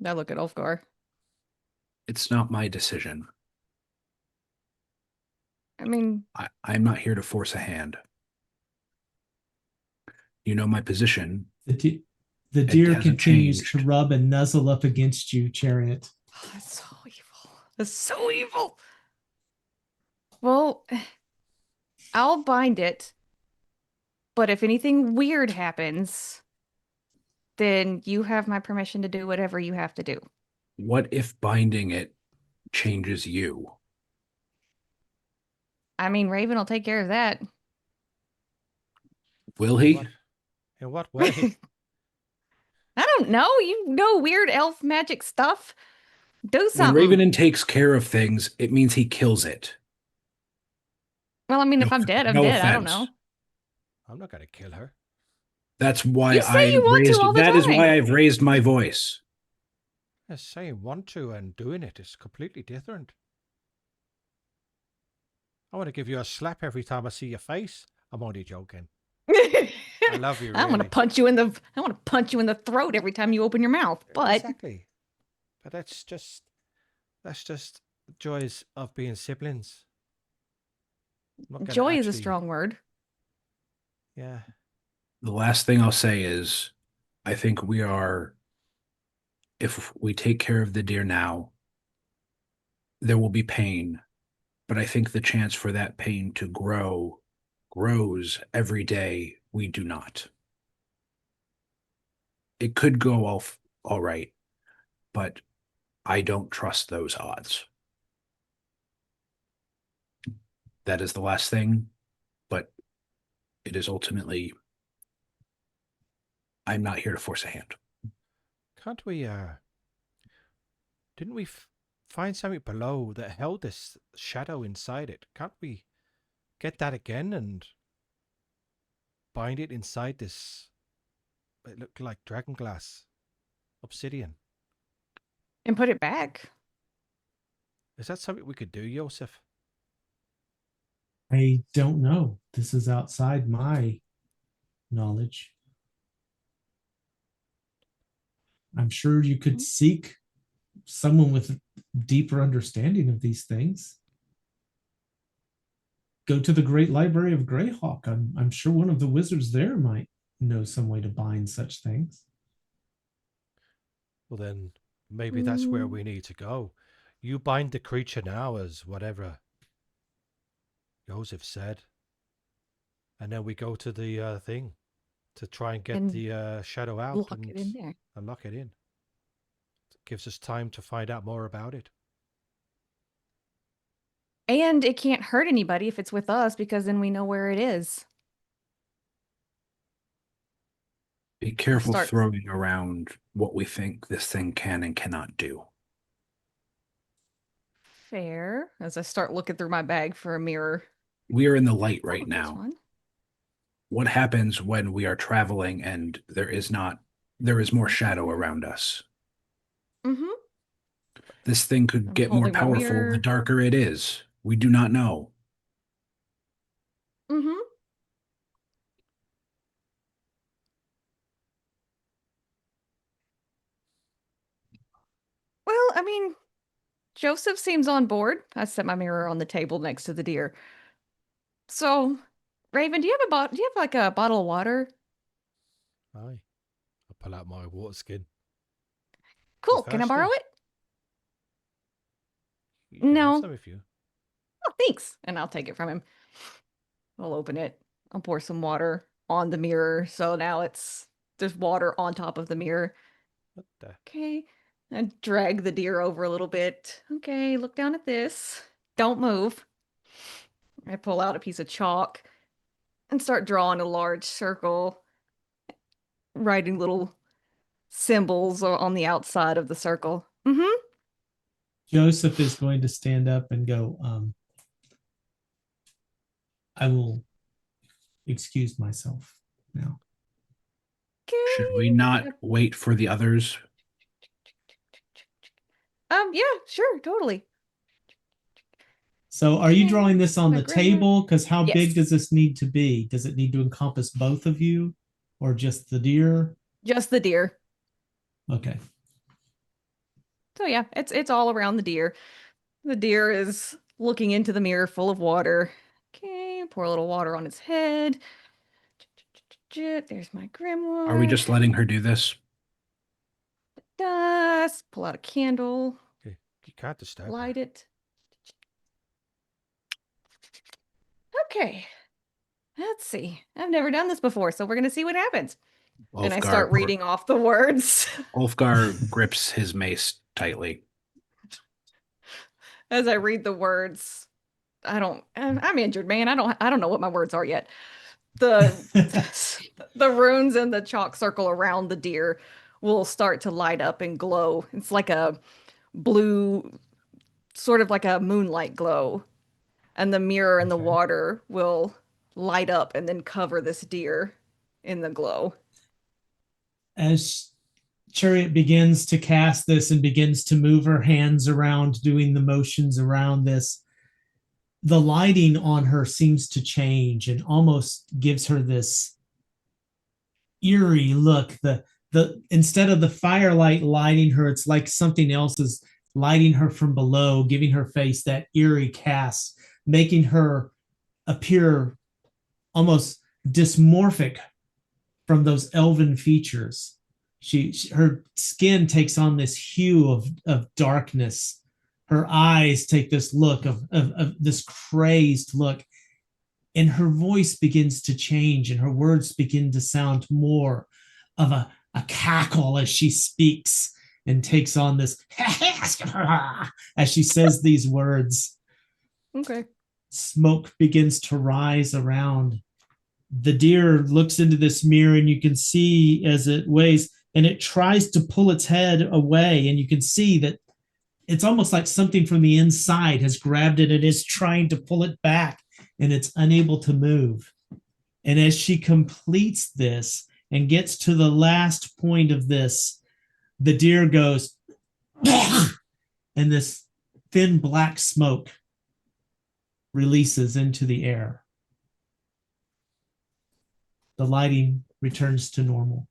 I look at Ulfgar. It's not my decision. I mean, I'm not here to force a hand. You know my position. The deer continues to rub and nuzzle up against you, Chariot. Oh, that's so evil. That's so evil. Well, I'll bind it. But if anything weird happens, then you have my permission to do whatever you have to do. What if binding it changes you? I mean, Raven will take care of that. Will he? In what way? I don't know. You know weird elf magic stuff. Do something. When Raven takes care of things, it means he kills it. Well, I mean, if I'm dead, I'm dead. I don't know. I'm not going to kill her. That's why You say you want to all the that is time. why I've raised my voice. Yes, saying want to and doing it is completely different. I want to give you a slap every time I see your face. I'm only joking. I love you. Really. I want to punch you in the throat every time you open your mouth. But exactly. But that's just joys of being siblings. Joy is a strong word. Yeah. The last thing I'll say is, I think if we take care of the deer now, there will be pain, but I think the chance for that pain to grows every day we do not. It could go all right, but I don't trust those odds. That is the last thing, but it is ultimately, I'm not here to force a hand. Can't we, didn't we find something below that held this shadow inside it? Can't we get that again and bind it inside this, it looked like dragon glass, obsidian? And put it back. Is that something we could do, Joseph? I don't know. This is outside my knowledge. I'm sure you could seek someone with deeper understanding of these things. Go to the Great Library of Greyhawk. I'm sure one of the wizards there might know some way to bind such things. Well, then maybe that's where we need to go. You bind the creature now as whatever Joseph said. And then we go to the thing to try and get the shadow out. Lock it in there. And lock it in. It gives us time to find out more about it. And it can't hurt anybody if it's with us, because then we know where it is. Be careful throwing around what we think this thing can and cannot do. Fair. As I start looking through my bag for a mirror. We are in the light right now. what happens when we are traveling and there is more shadow around us? Mm-hmm. This thing could I'm get more holding my powerful the mirror. darker it is. We do not know. Mm-hmm. Well, I mean, Joseph seems on board. I set my mirror on the table next to the deer. So, Raven, do you have like a bottle of water? Aye. I'll pull out my water skin. You Cool. Can I borrow thirsty? it? You can have No. some if you. Oh, thanks. And I'll take it from him. I'll open it. I'll pour some water on the mirror. So now there's water on top of the mirror. What the? Okay. And drag the deer over a little bit. Okay, look down at this. Don't move. I pull out a piece of chalk and start drawing a large circle, writing little symbols on the outside of the circle. Mm-hmm. Joseph is going to stand up and go, I will excuse myself now. Okay. Should we not wait for the others? Yeah, sure, totally. So are you Okay, drawing this on my the grandma- table? Because how Yes. big does this need to be? Does it need to encompass both of you or just the deer? Just the deer. Okay. So yeah, it's all around the deer. The deer is looking into the mirror full of water. Okay, pour a little water on its head. There's my grimoire. Are we just letting her do this? Dust. Pull out a candle. You can't disturb Light her. it. Okay. Let's see. I've never done this before, so we're gonna see what happens. And I start reading off the words. Ulfgar grips his mace tightly. As I read the words. I'm injured, man. I don't know what my words are yet. The the runes and the chalk circle around the deer will start to light up and glow. It's like a blue, sort of like a moonlight glow. And the mirror and the Okay. water will light up and then cover this deer in the glow. As Chariot begins to cast this and begins to move her hands around, doing the motions around this, the lighting on her seems to change and almost gives her this eerie look. The instead of the firelight lighting her, it's like something else is lighting her from below, giving her face that eerie cast, making her appear almost dysmorphic from those elven features. Her skin takes on this hue of darkness. Her eyes take this look of this crazed look, and her voice begins to change, and her words begin to sound more of a cackle as she speaks and takes on this as she says these words. Okay. Smoke begins to rise around. The deer looks into this mirror, and you can see as it weighs, and it tries to pull its head away, and you can see that it's almost like something from the inside has grabbed it and is trying to pull it back, and it's unable to move. And as she completes this and gets to the last point of this, the deer goes, and this thin black smoke releases into the air. The lighting returns to normal.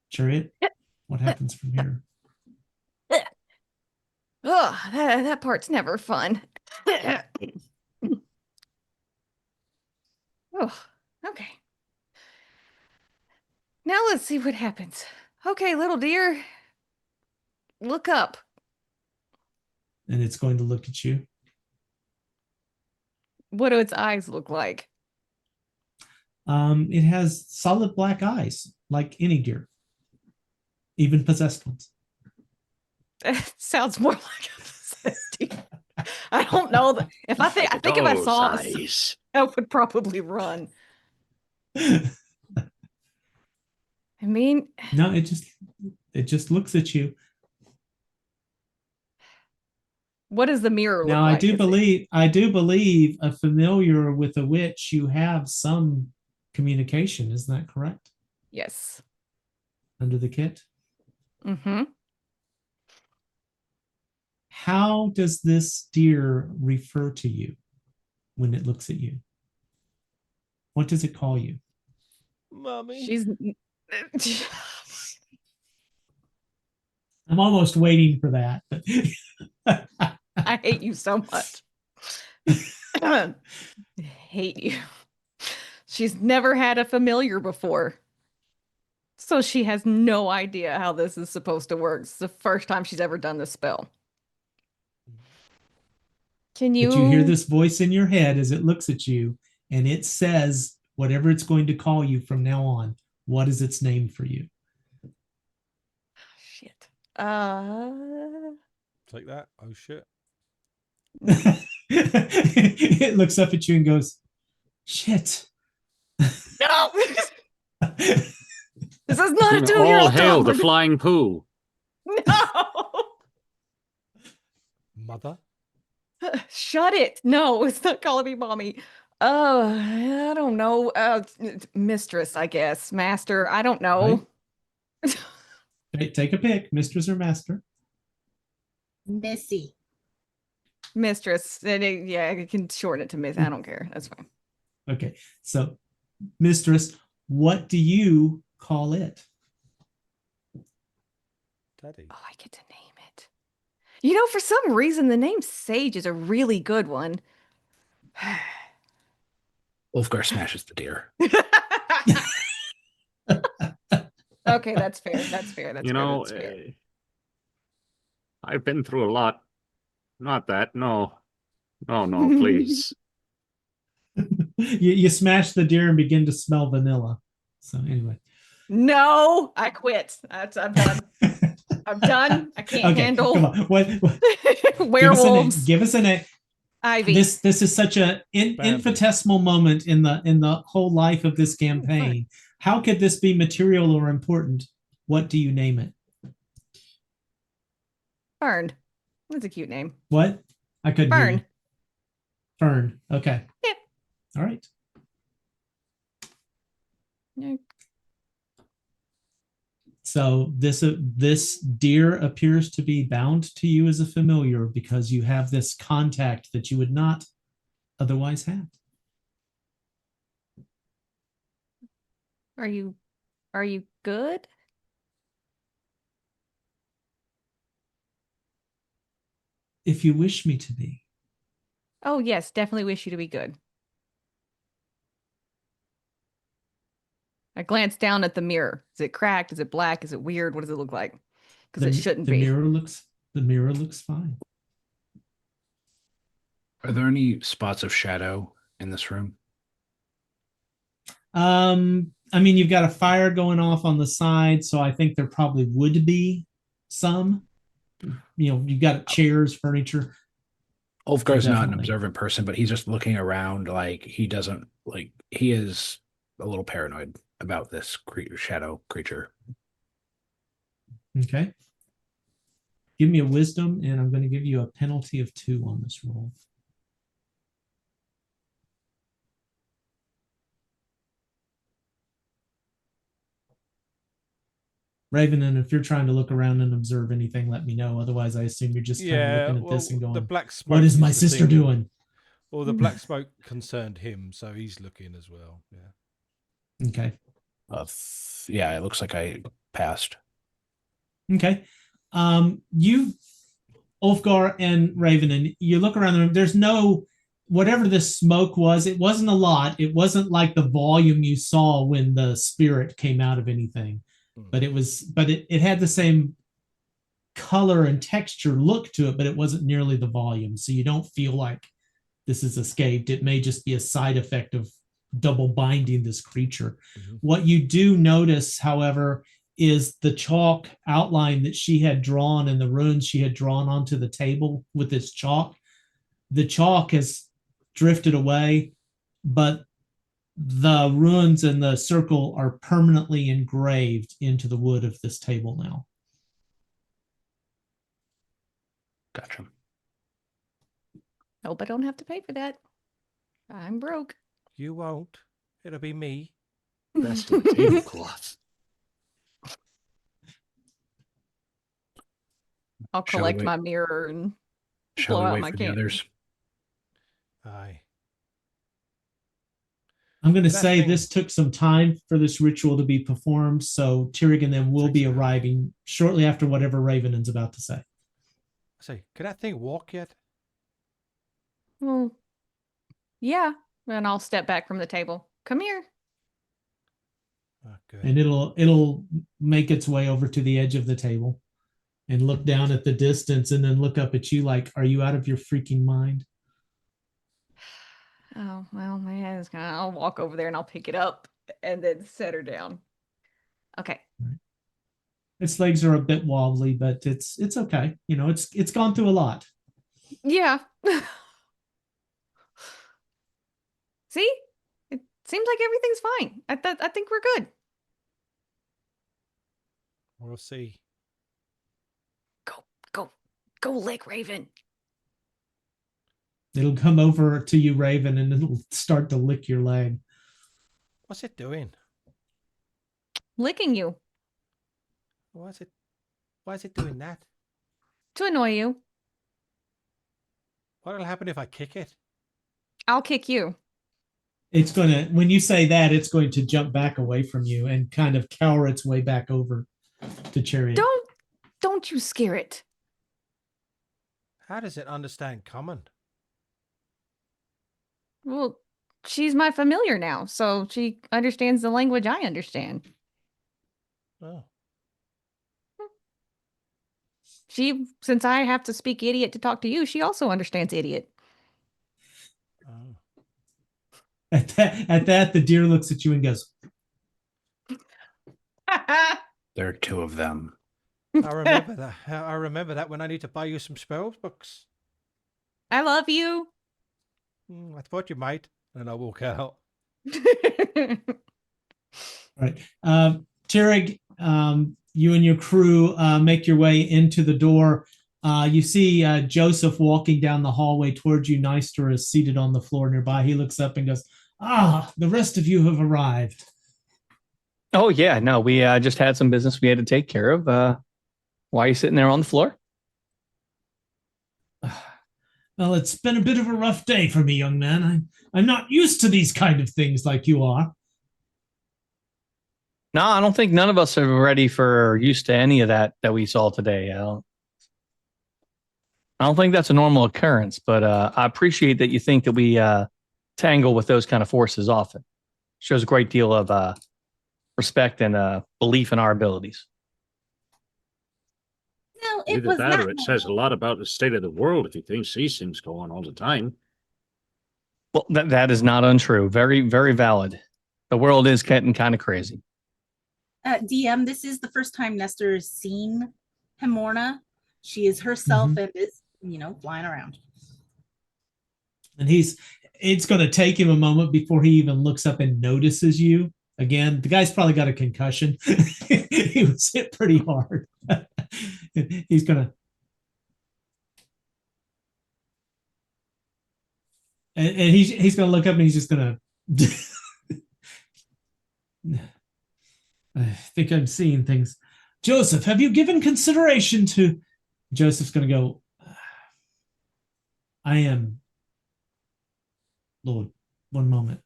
Chariot, what happens from here? Oh, that part's never fun. Oh, okay. Now let's see what happens. Okay, little deer, look up. And it's going to look at you. What do its eyes look like? It has solid black eyes, like any deer, even possessed ones. It sounds more like a possessed deer. I don't know. I think if I saw eyes. I would probably run. I mean, No, it just looks at you. What does the mirror look Now, like? I do believe a familiar with a witch, you have some communication. Isn't that correct? Yes. Under the kit. Mm-hmm. How does this deer refer to you when it looks at you? What does it call you? Mummy. She's. I'm almost waiting for that. I hate you so much. I hate you. She's never had a familiar before. So she has no idea how this is supposed to work. It's the first time she's ever done this spell. Can you... But you hear this voice in your head as it looks at you, and it says whatever it's going to call you from now on. What is its name for you? Shit. Take that. Oh shit. It looks up at you and goes, shit. No! This is not a 2-year-old All hail the dog. flying poo. No! Mother. Shut it. No, it's not calling me mommy. I don't know. Mistress, I guess. Master, I don't know. Okay, take a pick, mistress or master. Missy. Mistress. Yeah, I can shorten it to Miss. I don't care. That's fine. Okay, so mistress, what do you call it? Daddy. Oh, I get to name it. You know, for some reason, the name Sage is a really good one. Ulfgar smashes the deer. Okay, that's fair. That's fair. That's You fair. know, That's fair. I've been through a lot. Not that. No, please. You smash the deer and begin to smell vanilla. So anyway. No, I quit. I'm done. I'm done. I can't handle come on. What werewolves. Give us a name. Ivy. This is such an infinitesimal moment in the whole life of this campaign. How could this be material or important? What do you name it? Fern. That's a cute name. What? I couldn't hear you. Fern. Fern. Okay. Yeah. All right. Yeah. So this deer appears to be bound to you as a familiar because you have this contact that you would not otherwise have. Are you good? If you wish me to be. Oh yes, definitely wish you to be good. I glanced down at the mirror. Is it cracked? Is it black? Is it weird? What does it look like? Because it shouldn't be. The mirror looks fine. Are there any spots of shadow in this room? I mean, you've got a fire going off on the side, so I think there probably would be some. You know, you've got chairs, furniture. Ulfgar's not an observant person, but he's just looking around like he doesn't like he is a little paranoid about this shadow creature. Okay. Give me a wisdom, and I'm going to give you a penalty of 2 on this roll. Raven, and if you're trying to look around and observe anything, let me know. Otherwise, I assume you're just kind of looking at this and going, the black smoke what is my sister doing? Well, the black smoke concerned him, so he's looking as well. Yeah. Okay. Yeah, it looks like I passed. Okay. You, Ulfgar and Raven, and you look around the room. There's no, whatever this smoke was, it wasn't a lot. It wasn't like the volume you saw when the spirit came out of anything. But it had the same color and texture look to it, but it wasn't nearly the volume. So you don't feel like this is escaped. It may just be a side effect of double binding this creature. Mm-hmm. What you do notice, however, is the chalk outline that she had drawn and the runes she had drawn onto the table with this chalk. The chalk has drifted away, but the runes and the circle are permanently engraved into the wood of this table now. Gotcha. Hope I don't have to pay for that. I'm broke. You won't. It'll be me. Best of tablecloth. I'll Shall collect we- my mirror and Shall blow we out wait my for the candle. others? Aye. I'm going to That say thing- this took some time for this ritual to be performed, so Tyrig and them will be Takes time. arriving shortly after whatever Raven's about to say. I say, can that thing walk yet? Well, yeah. And I'll step back from the table. Come here. Oh, good. And it'll make its way over to the edge of the table and look down at the distance and then look up at you like, are you out of your freaking mind? Oh, well, my head is kind of, I'll walk over there and I'll pick it up and then set her down. Okay. Its legs are a bit wobbly, but it's okay. You know, it's gone through a lot. Yeah. See? It seems like everything's fine. I think we're good. We'll see. Go lick Raven. It'll come over to you, Raven, and it'll start to lick your leg. What's it doing? Licking you Why is it doing that? to annoy you. What'll happen if I kick it? I'll kick you. It's going to, when you say that, it's going to jump back away from you and kind of cower its way back over to Chariot. Don't you scare it. How does it understand common? Well, she's my familiar now, so she understands the language I understand. Oh. Since I have to speak idiot to talk to you, she also understands idiot. Oh. At that, the deer looks at you and goes, There are two of them. I remember that. I remember that when I need to buy you some spell books. I love you. I thought you might, and I walk out. all right. Tyrig, you and your crew make your way into the door. You see Joseph walking down the hallway towards you. Nystor is seated on the floor nearby. He looks up and goes, the rest of you have arrived. Oh yeah, no, we just had some business we had to take care of. Why are you sitting there on the floor? Well, it's been a bit of a rough day for me, young man. I'm not used to these kind of things like you are. No, I don't think none of us are ready for used to any of that we saw today. I don't think that's a normal occurrence, but I appreciate that you think that we tangle with those kind of forces often. Shows a great deal of respect and belief in our abilities. No, it Either was that not. or it says a lot about the state of the world if he thinks these things go on all the time. Well, that is not untrue. Very, very valid. The world is getting kind of crazy. DM, this is the first time Nestor has seen Hemorna. She is herself and is, flying around. And it's going to take him a moment before he even looks up and notices you. Again, the guy's probably got a concussion. He was hit pretty hard. He's going to. And he's going to look up and he's just going to. I think I'm seeing things. Joseph, have you given consideration to. Joseph's going to go. I am. Lord, one moment.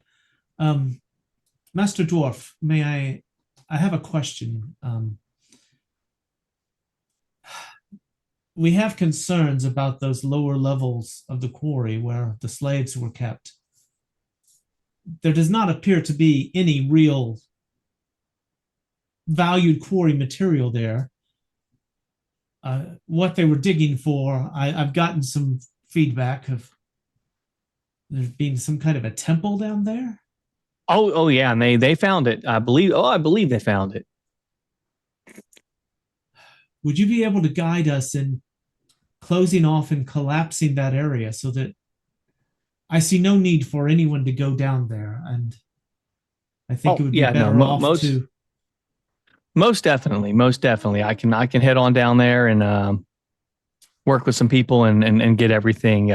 Master Dwarf, may I have a question. We have concerns about those lower levels of the quarry where the slaves were kept. There does not appear to be any real valued quarry material there. What they were digging for, I've gotten some feedback of there being some kind of a temple down there. Oh yeah, and they found it. I believe they found it. Would you be able to guide us in closing off and collapsing that area so that I see no need for anyone to go down there? And I think it would be better off to. Most definitely. I can head on down there and work with some people and get everything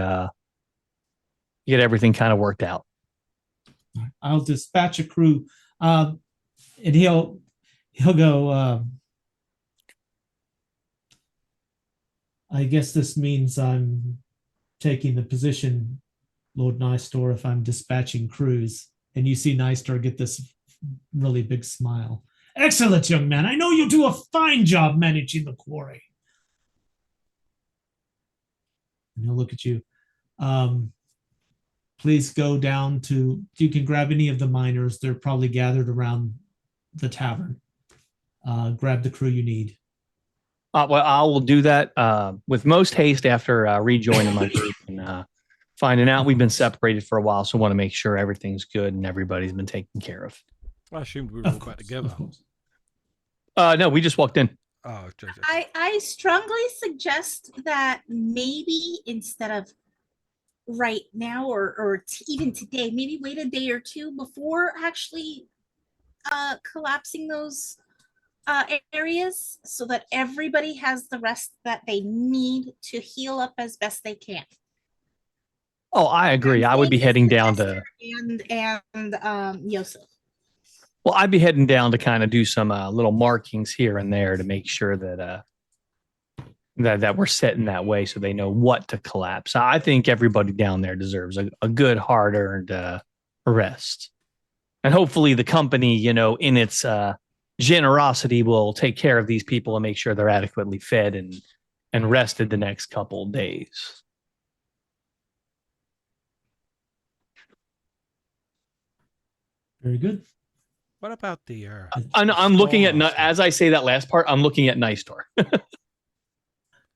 get everything kind of worked out. I'll dispatch a crew, and he'll go. I guess this means I'm taking the position, Lord Nystor, if I'm dispatching crews. And you see Nystor get this really big smile. Excellent, young man. I know you'll do a fine job managing the quarry. And he'll look at you. Please go down to, you can grab any of the miners. They're probably gathered around the tavern. Grab the crew you need. Well, I will do that with most haste after rejoining my group and finding out we've been separated for a while. So I want to make sure everything's good and everybody's been taken care of. I assumed we were all back together. No, we just walked in. Oh, Jesus. I strongly suggest that maybe instead of right now or even today, maybe wait a day or two before actually collapsing those areas so that everybody has the rest that they need to heal up as best they can. Oh, I agree. I would be heading down to and Yosef. Well, I'd be heading down to kind of do some little markings here and there to make sure that that we're set in that way so they know what to collapse. I think everybody down there deserves a good, hard-earned rest. And hopefully the company, you know, in its generosity will take care of these people and make sure they're adequately fed and rested the next couple of days. Very good. What about the? I'm looking at, as I say that last part, I'm looking at Nystor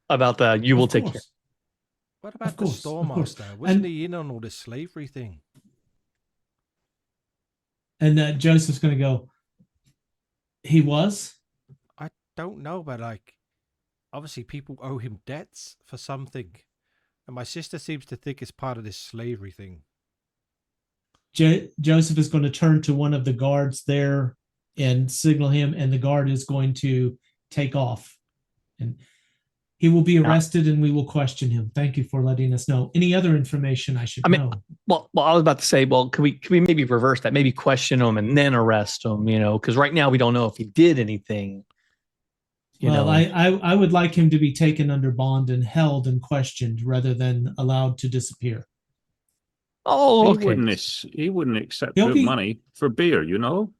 about the you will take care. What about the Storemaster? Wasn't he in on all this slavery thing? And Joseph's going to go, he was? I don't know, but like, obviously people owe him debts for something. And my sister seems to think it's part of this slavery thing. Joseph is going to turn to one of the guards there and signal him, and the guard is going to take off. And he will be arrested and we will question him. Thank you for letting us know. Any other information I should know? Well, I was about to say, well, can we maybe reverse that? Maybe question him and then arrest him, you know, because right now we don't know if he did anything. I would like him to be taken under bond and held and questioned rather than allowed to disappear. Oh, okay. He wouldn't accept good money for beer, you know?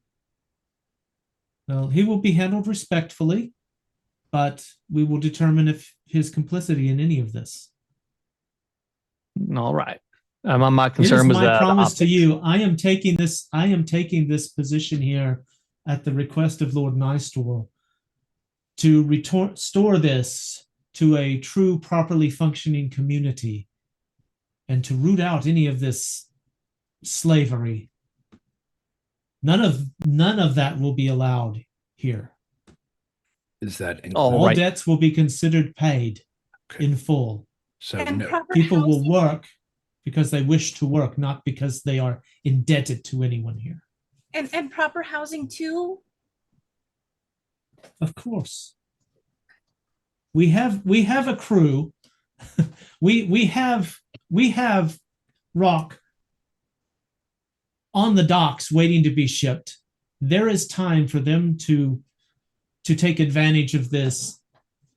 Well, he will be handled respectfully, but we will determine if his complicity in any of this. All right. My concern was my promise to you. I am taking this position here at the request of Lord Nystor to restore this to a true, properly functioning community and to root out any of this slavery. None of that will be allowed here. Is that all debts will be considered paid in full? So people will work because they wish to work, not because they are indebted to anyone here. And proper housing too. Of course. We have a crew. we have rock on the docks waiting to be shipped. There is time for them to take advantage of this.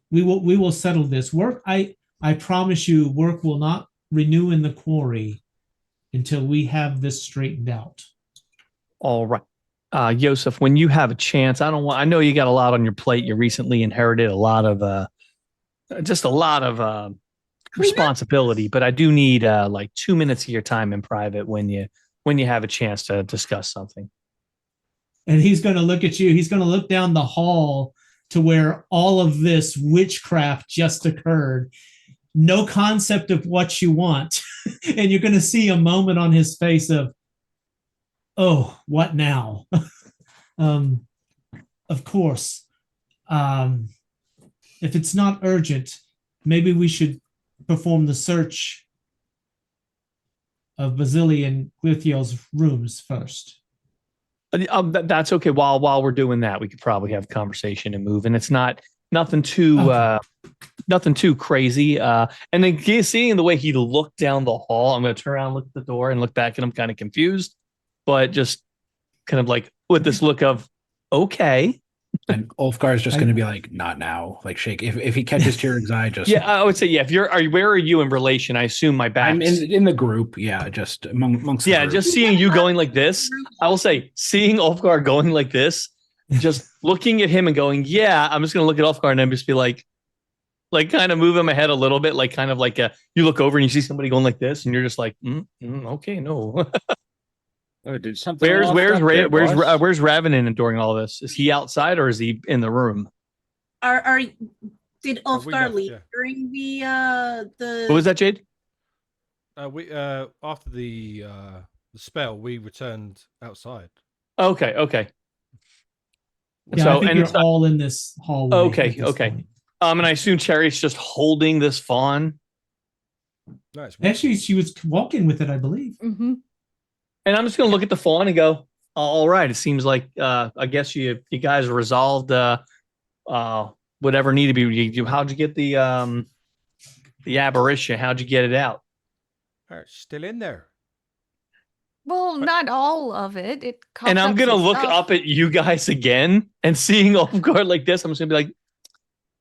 We will settle this. Work, I promise you, work will not renew in the quarry until we have this straightened out. All right. Yosef, when you have a chance, I know you got a lot on your plate. You recently inherited a lot of responsibility, but I do need like 2 minutes of your time in private when you have a chance to discuss something. And he's going to look at you. He's going to look down the hall to where all of this witchcraft just occurred. No concept of what you want. And you're going to see a moment on his face of, oh, what now? Of course. If it's not urgent, maybe we should perform the search of Basili and Glithiel's rooms first. That's okay. While we're doing that, we could probably have a conversation and move. And it's not Nothing too nothing too crazy. And then seeing the way he looked down the hall, I'm going to turn around, look at the door, and look back, and I'm kind of confused, but just kind of like with this look of okay. And Ulfgar is just going to be like, not now, like shake. If he catches Tyrig's eye, just yeah, I would say yeah. If you're, where are you in relation? I assume my back. I'm in the group. Yeah, just amongst. Yeah, just seeing you going like this. I will say, seeing Ulfgar going like this, just looking at him and going, yeah. I'm just going to look at Ulfgar and then just be like kind of moving my head a little bit, like kind of like you look over and you see somebody going like this, and you're just like, okay, no. Did something? Where's boss? Ravenin during all this? Is he outside or is he in the room? Did we Ulfgar left, leave yeah. during the What was that, Jade? We after the spell, we returned outside. Okay. Yeah, I think you're all in this hallway. Okay. And I assume Cherry's just holding this fawn. No, it's Actually, she was walking with it, I believe. Mm-hmm. And I'm just gonna look at the fawn and go, all right. It seems like I guess you guys resolved whatever needed to be. How'd you get the aberration? How'd you get it out? It's still in there. Well, not all of it. It and I'm gonna look stuff. up at you guys again and seeing Ulfgar like this, I'm just gonna be like,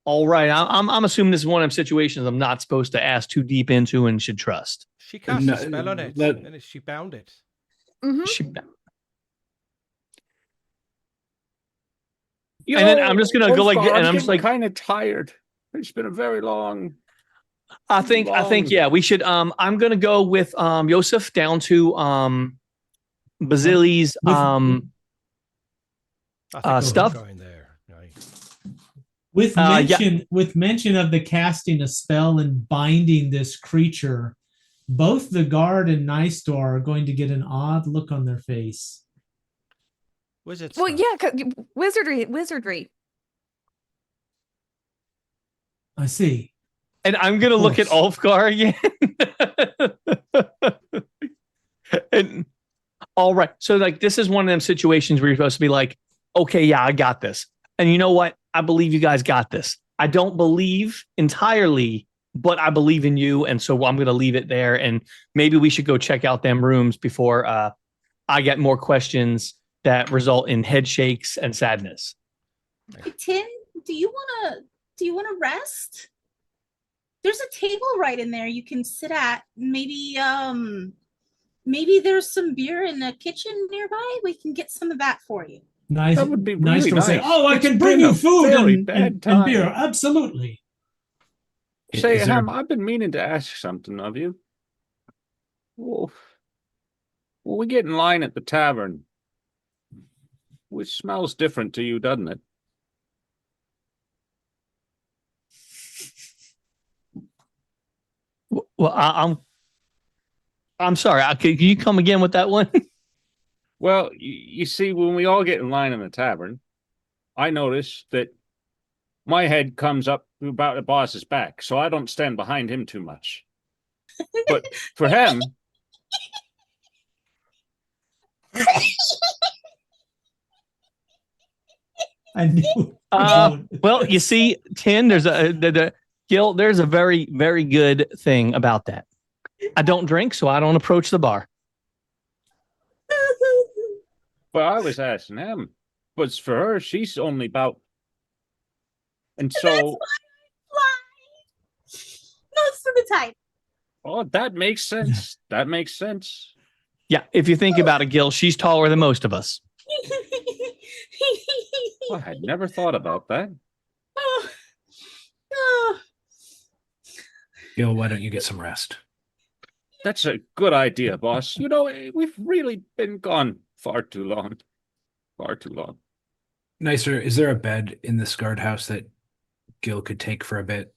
all right. I'm assuming this is one of them situations I'm not supposed to ask too deep into and should trust. She cast a spell on it, and she bound it. Mm-hmm. And then I'm just gonna go like, and I'm just like, kind of tired. It's been a very long. I think, yeah, we should. I'm gonna go with Yosef down to Basili's stuff. Going there. Right. With mention of the casting a spell and binding this creature, both the guard and Nystor are going to get an odd look on their face. Wizard Well, stuff. yeah, wizardry. I see. And I'm gonna look at Ulfgar again. And all right, so like this is one of them situations where you're supposed to be like, okay, yeah, I got this. And you know what? I believe you guys got this. I don't believe entirely, but I believe in you, and so I'm gonna leave it there. And maybe we should go check out them rooms before I get more questions that result in head shakes and sadness. Hey, Tim, do you wanna rest? There's a table right in there you can sit at. Maybe there's some beer in the kitchen nearby. We can get some of that for you. Nice. That would be nice really to nice. say, oh, I It's can bring been you a food very and bad time. beer. Absolutely. Say, Is there- Ham, I've been meaning to ask something of you. Well, when we get in line at the tavern, which smells different to you, doesn't it? Well, I'm sorry. Can you come again with that one? Well, you see, when we all get in line in the tavern, I notice that my head comes up about the boss's back, so I don't stand behind him too much. But for him, I knew. Well, you see, Tin, there's Gil, there's a very, very good thing about that. I don't drink, so I don't approach the bar. but I was asking him. But for her, she's only about. And That's so. why I fly most of the time. Oh, that makes sense. That makes sense. Yeah, if you think about it, Gil, she's taller than most of us. I had never thought about that. Gil, why don't you get some rest? That's a good idea, boss. You know, we've really been gone far too long. Far too long. Nicer, is there a bed in this guardhouse that Gil could take for a bit?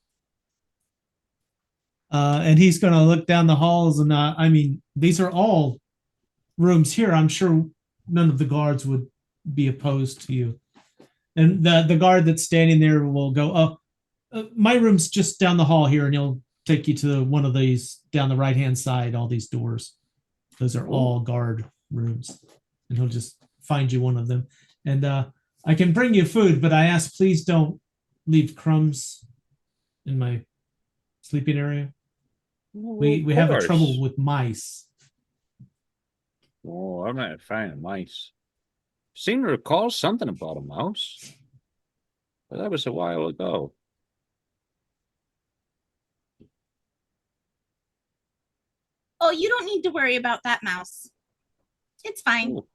And he's going to look down the halls, and I mean, these are all rooms here. I'm sure none of the guards would be opposed to you. And the guard that's standing there will go, my room's just down the hall here, and he'll take you to one of these down the right-hand side, all these doors. Those are all guard rooms. And he'll just find you one of them. And I can bring you food, but I ask, please don't leave crumbs in my sleeping area? We Of have a course. trouble with mice. Oh, I'm not a fan of mice. Seem to recall something about a mouse, but that was a while ago. Oh, you don't need to worry about that mouse. It's fine. Ooh.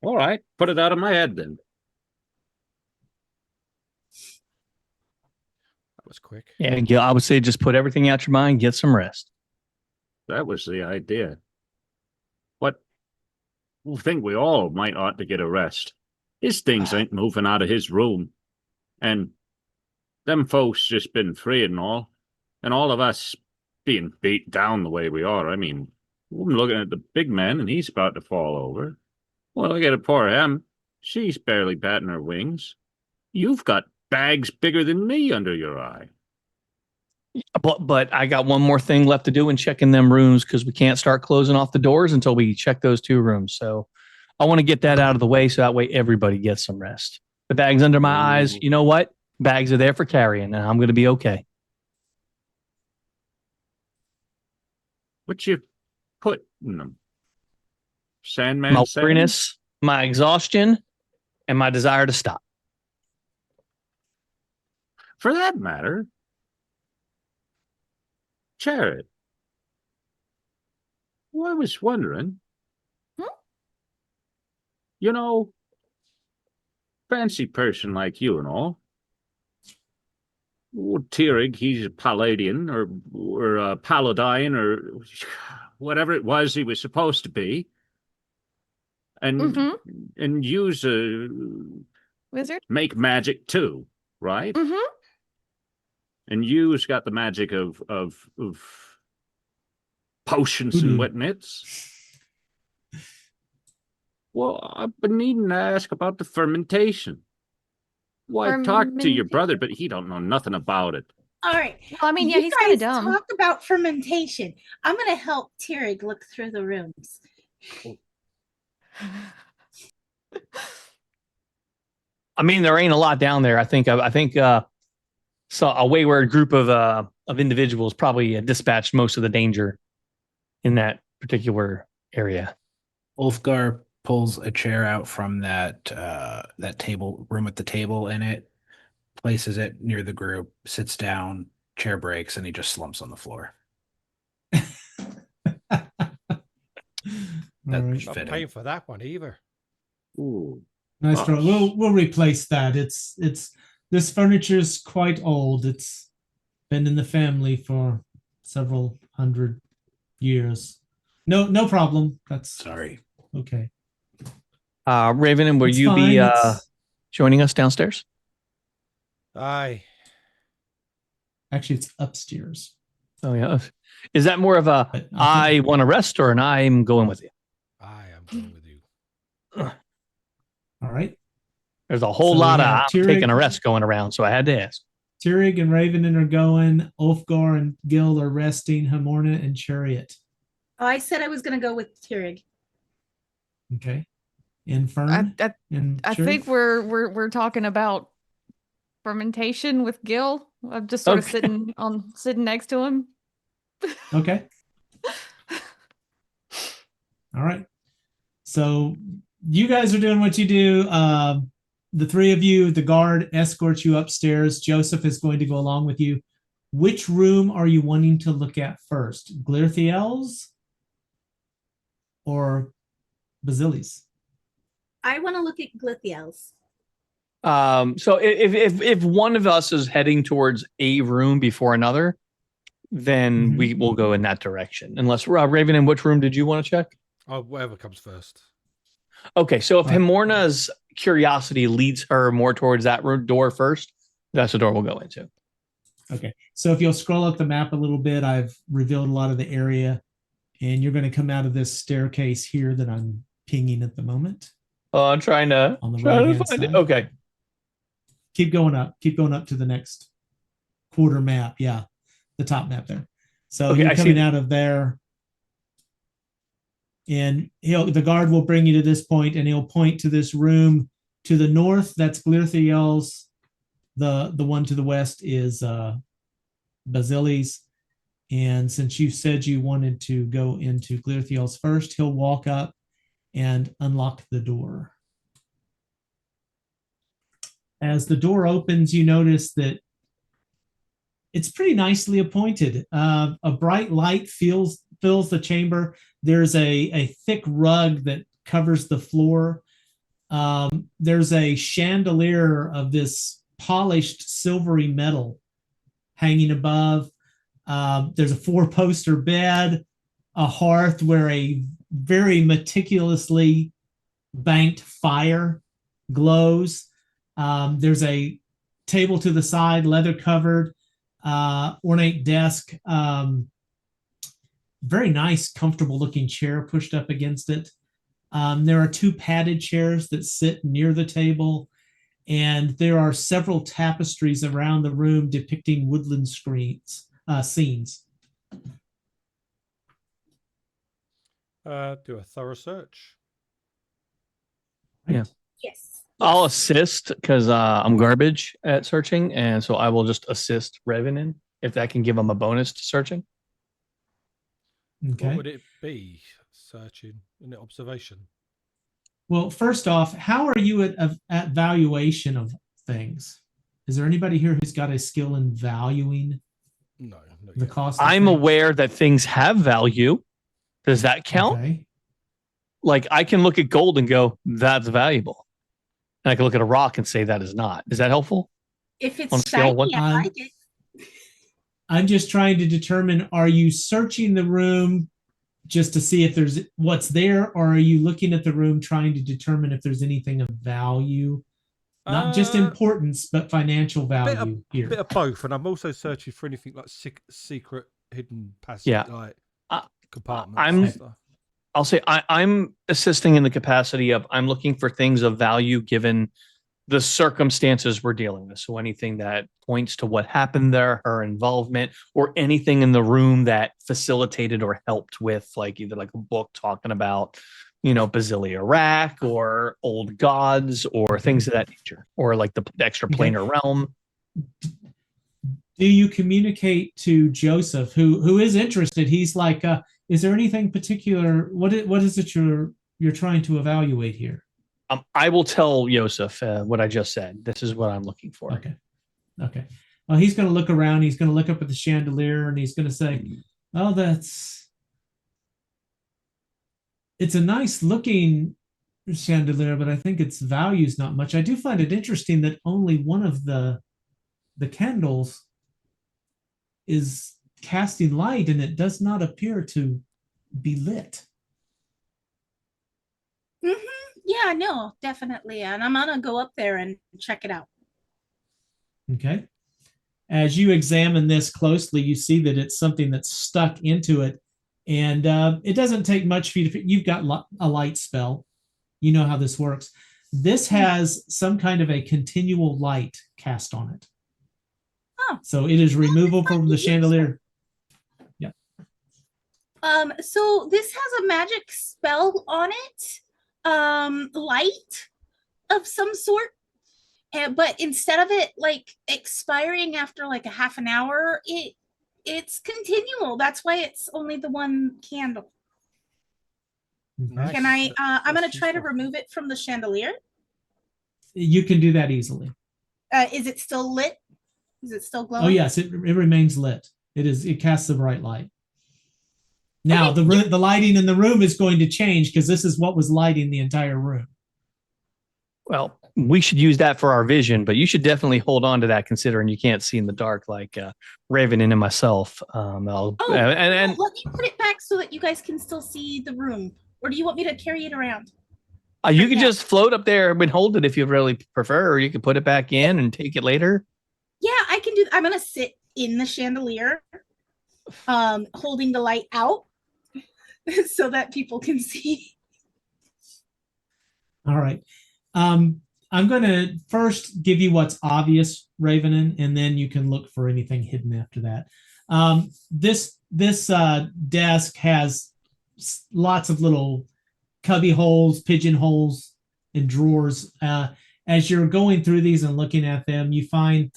All right, put it out of my head then. That was quick. Yeah, Gil, I would say just put everything out your mind, get some rest. That was the idea. But I think we all might ought to get a rest. His things ain't moving out of his room. And them folks just been free and all of us being beat down the way we are. I mean, I'm looking at the big man and he's about to fall over. Well, look at poor Em. She's barely batting her wings. You've got bags bigger than me under your eye. But I got one more thing left to do in checking them rooms because we can't start closing off the doors until we check those 2 rooms. So I want to get that out of the way so that way everybody gets some rest. The bags under my eyes, you know what? Bags are there for carrying, and I'm going to be okay. What you put in them? Sandman My sand? weariness, my exhaustion, and my desire to stop. For that matter, Jared, well, I was wondering, you know, fancy person like you and all, Tierig, he's a Palladian or a Paladine or whatever it was he was supposed to be. And use a Wizard? make magic too, right? And you's got the magic of potions and whatnots. Well, I've been needing to ask about the fermentation. Well, I talked to your brother, but he don't know nothing about it. All right. Well, I mean, yeah, You he's kind of guys dumb. talk about fermentation. I'm going to help Tierig look through the rooms. I mean, there ain't a lot down there. I think so a wayward group of individuals probably dispatched most of the danger in that particular area. Ulfgar pulls a chair out from that table room with the table in it, places it near the group, sits down, chair breaks, and he just slumps on the floor. That's Not fitting. paying for that one either. Ooh. Nice draw. We'll replace that. It's this furniture's quite old. It's been in the family for several hundred years. No problem. That's Sorry. okay. Raven, and will It's you fine, be it's- joining us downstairs? Aye. Actually, it's upstairs. Oh yeah. Is that more of a But I want to rest or an I'm going with you? I am going with you. All right. There's a whole So we lot of have I'm Tierig- taking a rest going around, so I had to ask. Tierig and Ravenin are going. Ulfgar and Guild are resting. Hamorna and Chariot. Oh, I said I was going to go with Tierig. Okay. And Fern. and I Chariot? think we're talking about fermentation with Gil. I'm just sort of Okay. sitting next to him. Okay. All right. So you guys are doing what you do. The 3 of you, the guard escorts you upstairs. Joseph is going to go along with you. Which room are you wanting to look at first? Glirthiel's or Basili's? I want to look at Glithiel's. So if one of us is heading towards a room before another, then we will go in that direction. Unless Raven, in which room did you want to check? Oh, whatever comes first. Okay, so if Right. Hamorna's curiosity leads her more towards that door first, that's the door we'll go into. Okay. So if you'll scroll up the map a little bit, I've revealed a lot of the area, and you're going to come out of this staircase here that I'm pinging at the moment. Oh, I'm trying to On the find right-hand it. side. Okay. Keep going up to the next quarter map. Yeah, the top map there. So Okay, you're I see coming it. out of there, and the guard will bring you to this point, and he'll point to this room To the north, that's Glirthiel's. The one to the west is Basili's. And since you said you wanted to go into Glirthiel's first, he'll walk up and unlock the door. As the door opens, you notice that it's pretty nicely appointed. A bright light fills the chamber. There's a thick rug that covers the floor. There's a chandelier of this polished silvery metal hanging above. There's a 4-poster bed, a hearth where a very meticulously banked fire glows. There's a table to the side, leather covered, ornate desk, very nice, comfortable looking chair pushed up against it. There are 2 padded chairs that sit near the table, and there are several tapestries around the room depicting woodland scenes. Do a thorough search. Yeah. Yes. I'll assist because I'm garbage at searching, and so I will just assist Revenant if that can give him a bonus to searching. Okay. What would it be? Searching in observation. Well, first off, how are you at valuation of things? Is there anybody here who's got a skill in valuing No. the cost of I'm things? aware that things have value. Does that count? Okay. Like I can look at gold and go, that's valuable. And I can look at a rock and say that is not. Is that helpful? If On it's a scale of shiny, one- I like it. I'm just trying to determine, are you searching the room just to see if there's what's there, or are you looking at the room trying to determine if there's anything of value? Not just importance, but financial value A here. bit of both, and I'm also searching for anything like secret, hidden passage, Yeah. like Uh, compartments. I'm- and stuff. I'll say I'm assisting in the capacity of I'm looking for things of value given the circumstances we're dealing with. So anything that points to what happened there, her involvement, or anything in the room that facilitated or helped with, like either like a book talking about, Basilia Rack or old gods or things of that nature, or like the extra planar realm. Do you communicate to Joseph, who is interested? He's like, is there anything particular? What is it you're trying to evaluate here? I will tell Yosef what I just said. This is what I'm looking for. Okay. Well, he's going to look around. He's going to look up at the chandelier, and he's going to say, "Oh, it's a nice looking chandelier, but I think its value is not much. I do find it interesting that only one of the candles is casting light, and it does not appear to be lit." Yeah, no, definitely. And I'm gonna go up there and check it out. Okay. As you examine this closely, you see that it's something that's stuck into it, and it doesn't take much for you to. You've got a light spell. You know how this works. This has some kind of a continual light cast on it. Oh. So it is removable from the chandelier. Yeah. So this has a magic spell on it. Light of some sort. But instead of it like expiring after like a half an hour, it's continual. That's why it's only the one candle. Nice. Can I I'm gonna That's try to useful. remove it from the chandelier. You can do that easily. Is it still lit? Is it still glowing? Oh yes, it remains lit. It casts a bright light. Now Okay. the lighting in the room is going to change because this is what was lighting the entire room. Well, we should use that for our vision, but you should definitely hold on to that considering you can't see in the dark like Raven and myself. And Well, let me put it back so that you guys can still see the room. Or do you want me to carry it around? you can Yeah. just float up there and hold it if you really prefer, or you can put it back in and take it later. Yeah, I can do. I'm gonna sit in the chandelier, holding the light out, so that people can see. All right. I'm going to first give you what's obvious, Ravenin, and then you can look for anything hidden after that. This desk has lots of little cubby holes, pigeonholes, and drawers. as you're going through these and looking at them, you find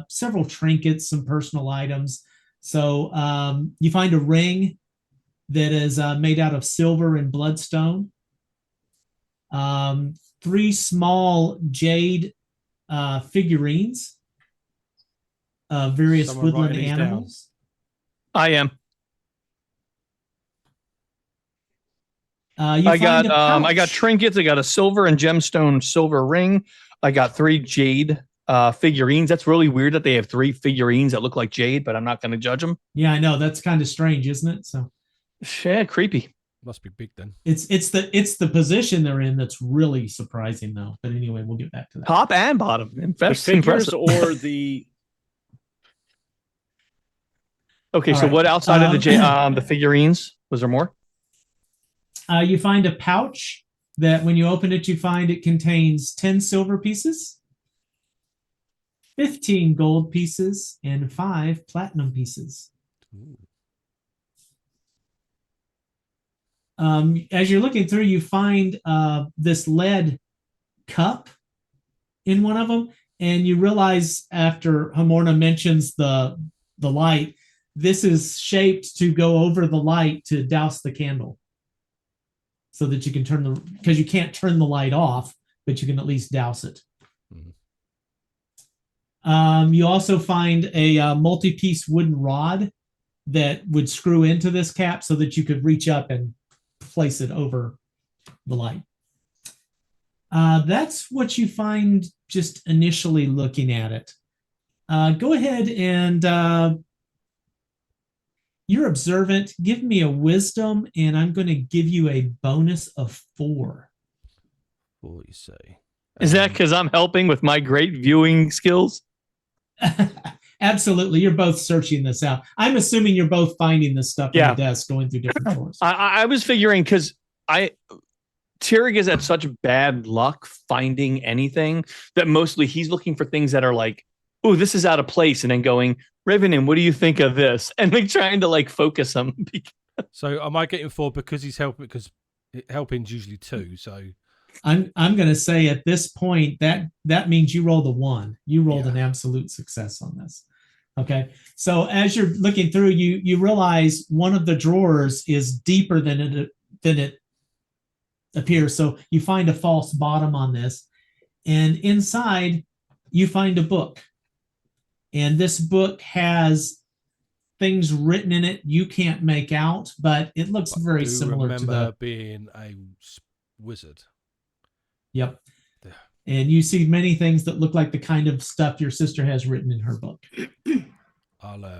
several trinkets, some personal items. So you find a ring that is made out of silver and bloodstone. 3 small jade figurines of various Someone woodland writing these down? animals. I am. You I find got a I got pouch. trinkets. I got a silver and gemstone silver ring. I got 3 jade figurines. That's really weird that they have 3 figurines that look like jade, but I'm not going to judge them. Yeah, I know, that's kind of strange, isn't it? So Yeah, creepy. Must be big then. it's the position they're in that's really surprising, though. But anyway, we'll get back to that. Top and bottom. The figures or the Okay, All so right. what outside of the figurines? Was there more? You find a pouch that when you open it, you find it contains 10 silver pieces, 15 gold pieces, and 5 platinum pieces. Ooh. As you're looking through, you find this lead cup in one of them, and you realize after Hamorna mentions the light, this is shaped to go over the light to douse the candle, so that you can because you can't turn the light off, but you can at least douse it. Mm-hmm. You also find a multi-piece wooden rod that would screw into this cap so that you could reach up and place it over the light. That's what you find just initially looking at it. Go ahead and you're observant. Give me a wisdom, and I'm going to give you a bonus of 4. What you say? Is that because I'm helping with my great viewing skills? Absolutely. You're both searching this out. I'm assuming you're both finding this stuff on the desk, going through different drawers. I was figuring because Tyrig has had such bad luck finding anything that mostly he's looking for things that are like, oh, this is out of place, and then going, Revenant, what do you think of this? And like trying to like focus him. So am I getting 4 because he's helping? Because helping's usually 2. So I'm going to say at this point that means you rolled a 1. You rolled an absolute success on this. Okay. So as you're looking through, you realize one of the drawers is deeper than it appears. So you find a false bottom on this, and inside you find a book. And this book has things written in it you can't make out, but it looks very similar to the being a wizard. Yep. And you see many things that look like the kind of stuff your sister has written in her book.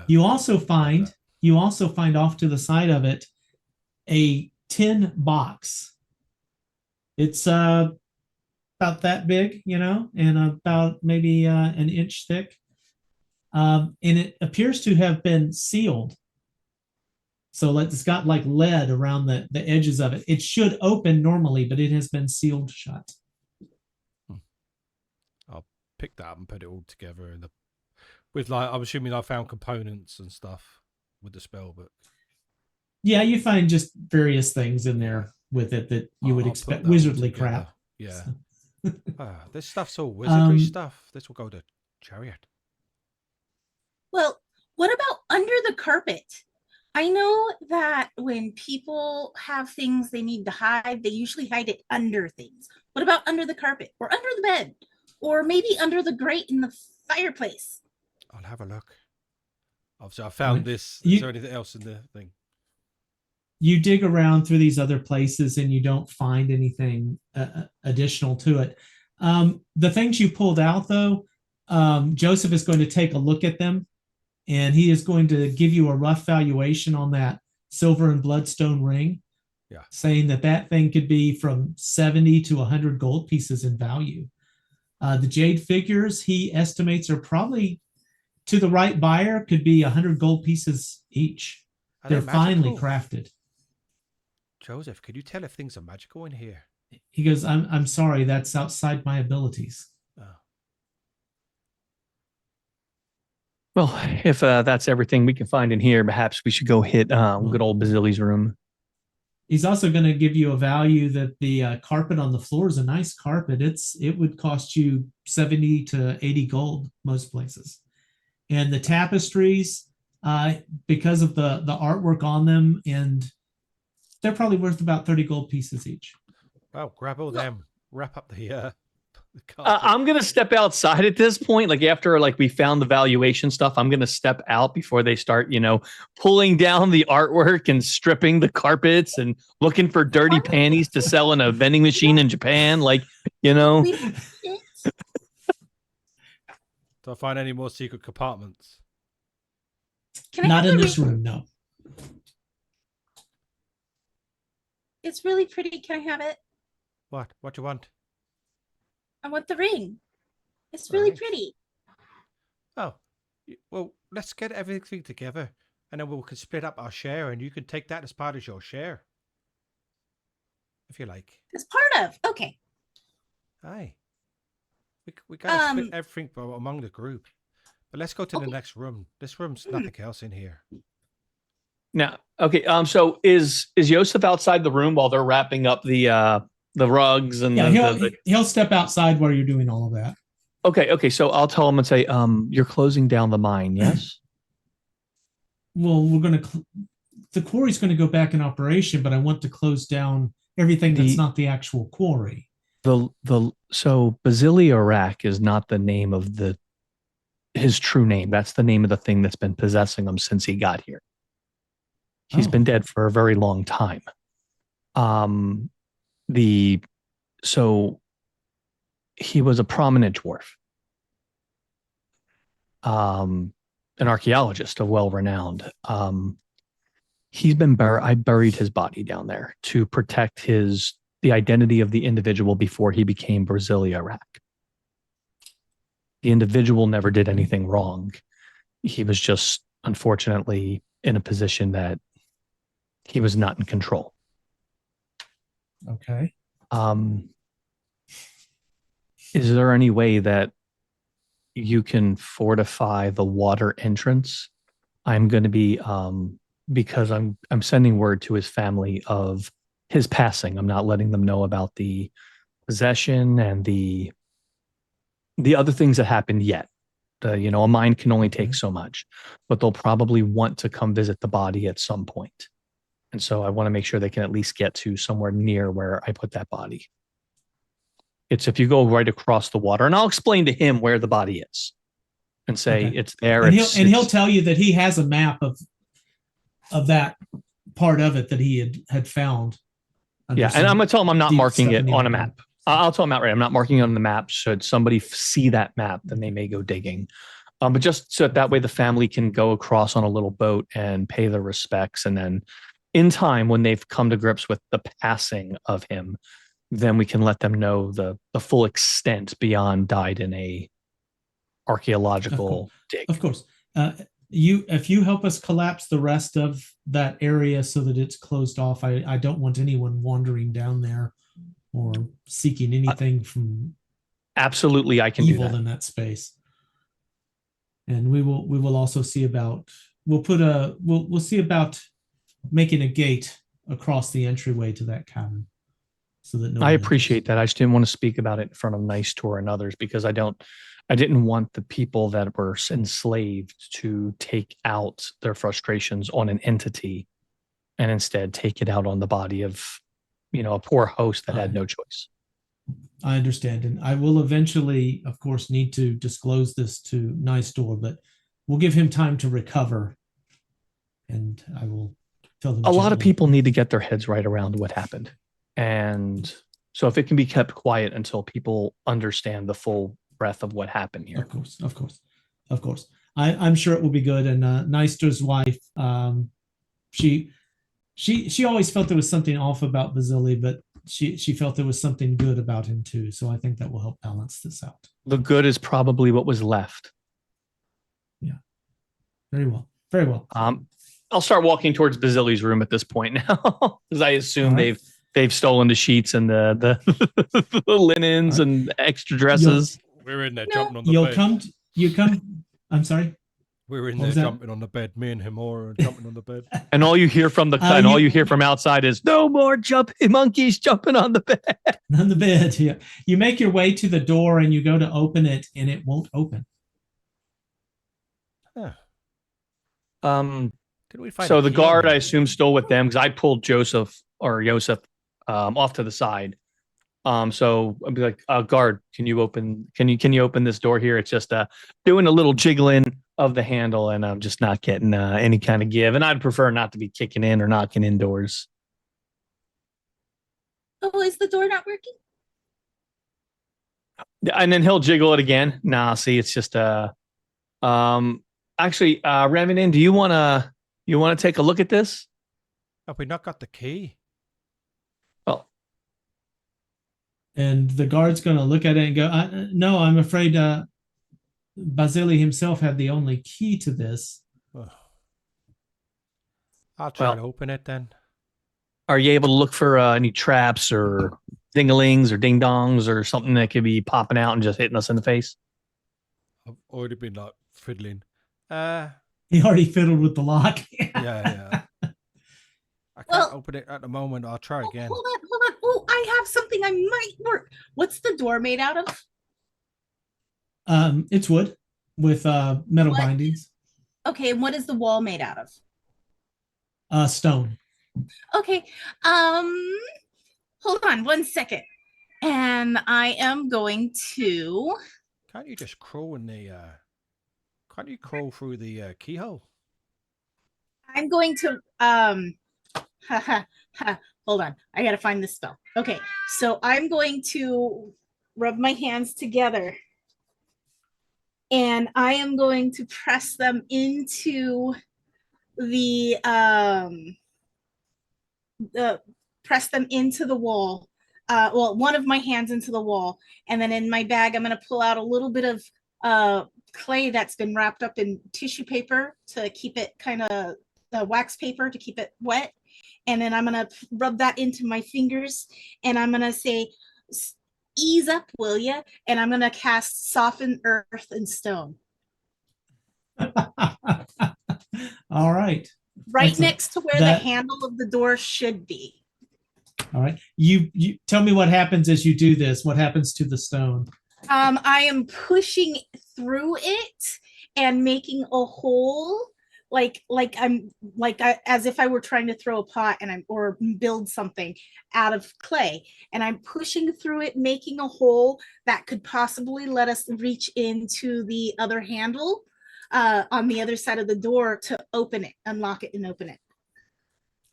You also find off to the side of it a tin box. It's about that big, and about maybe an inch thick. And it appears to have been sealed. So it's got like lead around the edges of it. It should open normally, but it has been sealed shut. I'll pick that up and put it all together with I'm assuming I found components and stuff with the spell book. Yeah, you find just various things in there with it that you would expect, wizardly crap. Yeah. This stuff's all wizardry stuff. This will go to Chariot. Well, what about under the carpet? I know that when people have things they need to hide, they usually hide it under things. What about under the carpet or under the bed or maybe under the grate in the fireplace? I'll have a look. Obviously, I found this. Is there anything else in the thing? You dig around through these other places and you don't find anything additional to it. The things you pulled out, though, Joseph is going to take a look at them, and he is going to give you a rough valuation on that silver and bloodstone ring, saying that thing could be from 70 to 100 gold pieces in value. The jade figures he estimates are probably, to the right buyer, could be 100 gold pieces each. They're finely crafted. Joseph, could you tell if things are magical in here? He goes, I'm sorry, that's outside my abilities. Well, if that's everything we can find in here, perhaps we should go hit good old Basili's room. He's also going to give you a value that the carpet on the floor is a nice carpet. It would cost you 70 to 80 gold most places. And the tapestries, because of the artwork on them, and they're probably worth about 30 gold pieces each. Well, grab all them. Wrap up the I'm gonna step outside at this point. Like after we found the valuation stuff, I'm gonna step out before they start, pulling down the artwork and stripping the carpets and looking for dirty panties to sell in a vending machine in Japan. Don't find any more secret compartments. Not in this room, no. It's really pretty. Can I have it? What? What do you want? I want the ring. It's really Right. pretty. Oh, well, let's get everything together, and then we can split up our share, and you can take that as part of your share, if you like. It's part of. Okay. Aye. We gotta split Um, everything among the group. But let's go to the Okay. next room. This room's nothing else in here. Now, okay. So is Yosef outside the room while they're wrapping up the rugs and Yeah, he'll step outside while you're doing all of that. Okay. So I'll tell him and say, you're closing down the mine, yes? Well, the quarry's going to go back in operation, but I want to close down everything that's not the actual quarry. So Basilia Rack is not the name of his true name. That's the name of the thing that's been possessing him since he got here. He's been dead for a very long time. So he was a prominent dwarf, an archaeologist, of well-renowned. He's been buried. I buried his body down there to protect the identity of the individual before he became Basilia Rack. The individual never did anything wrong. He was just, unfortunately, in a position that he was not in control. Okay. Is there any way that you can fortify the water entrance? I'm going to be because I'm sending word to his family of his passing. I'm not letting them know about the possession and the other things that happened yet. A mind can only take so much, but they'll probably want to come visit the body at some point. And so I want to make sure they can at least get to somewhere near where I put that body. It's if you go right across the water, and I'll explain to him where the body is and say it's there. And he'll tell you that he has a map of that part of it that he had found. Yeah, and I'm going to tell him I'm not marking it on a map. I'll tell him outright, I'm not marking it on the map. Should somebody see that map, then they may go digging. But just so that way the family can go across on a little boat and pay their respects. And then in time, when they've come to grips with the passing of him, then we can let them know the full extent beyond died in a archaeological dig. Of course. If you help us collapse the rest of that area so that it's closed off, I don't want anyone wandering down there or seeking anything from absolutely I can evil do that. In that space. And we will also see about we'll see about making a gate across the entryway to that cavern. So that I appreciate that. I just didn't want to speak about it in front of Nice Tour and others because I didn't want the people that were enslaved to take out their frustrations on an entity and instead take it out on the body of, a poor host that had no choice. I understand. And I will eventually, of course, need to disclose this to Nice Door, but we'll give him time to recover. And I will tell them. A lot of people need to get their heads right around what happened. And so if it can be kept quiet until people understand the full breadth of what happened here. Of course. I'm sure it will be good. And Neister's wife, she always felt there was something off about Vasily, but she felt there was something good about him too. So I think that will help balance this out. The good is probably what was left. Yeah. Very well. Very well. I'll start walking towards Basily's room at this point now, because I assume they've stolen the sheets and the linens and extra dresses. We're in there jumping on the bed. You come. I'm sorry. We were in What there was that? jumping on the bed. Me and Himora are jumping on the bed. And all you hear from all you hear from outside is no more monkeys jumping on the bed. On the bed, yeah. You make your way to the door and you go to open it, and it won't open. Huh. Did we find So a the key guard, on I it? assume, still with them because I pulled Joseph off to the side. So I'd be like, guard, can you open this door here? It's just doing a little jiggling of the handle, and I'm just not getting any kind of give. And I'd prefer not to be kicking in or knocking indoors. Oh, is the door not working? And then he'll jiggle it again. Nah, see, it's just actually, Revenant, do you wanna take a look at this? Have we not got the key? Well, And the guard's going to look at it and go, no, I'm afraid Basili himself had the only key to this. I'll try to open it then. are you able to look for any traps or dingalings or ding dongs or something that could be popping out and just hitting us in the face? I've already been like fiddling. He already fiddled with the lock. Yeah. I can't open it at the moment. I'll try again. Hold on. Oh, I have something I might work. What's the door made out of? It's wood with metal What? bindings. Okay, and what is the wall made out of? Stone. Okay. Hold on 1 second. And I am going to. Can't you just crawl in the? Can't you crawl through the keyhole? I'm going to hold on. I gotta find this spell. Okay, so I'm going to rub my hands together. And I am going to press them into the wall. One of my hands into the wall, and then in my bag, I'm going to pull out a little bit of clay that's been wrapped up in tissue paper to keep it kind of wax paper to keep it wet, and then I'm going to rub that into my fingers, and I'm going to say, "Ease up, will ya?" And I'm going to cast Soften Earth and Stone. All right. Right Excellent. next to where the handle of the door should be. All right. You tell me what happens as you do this. What happens to the stone? I am pushing through it and making a hole, as if I were trying to throw a pot or build something out of clay, and I'm pushing through it, making a hole that could possibly let us reach into the other handle on the other side of the door to open it, unlock it, and open it.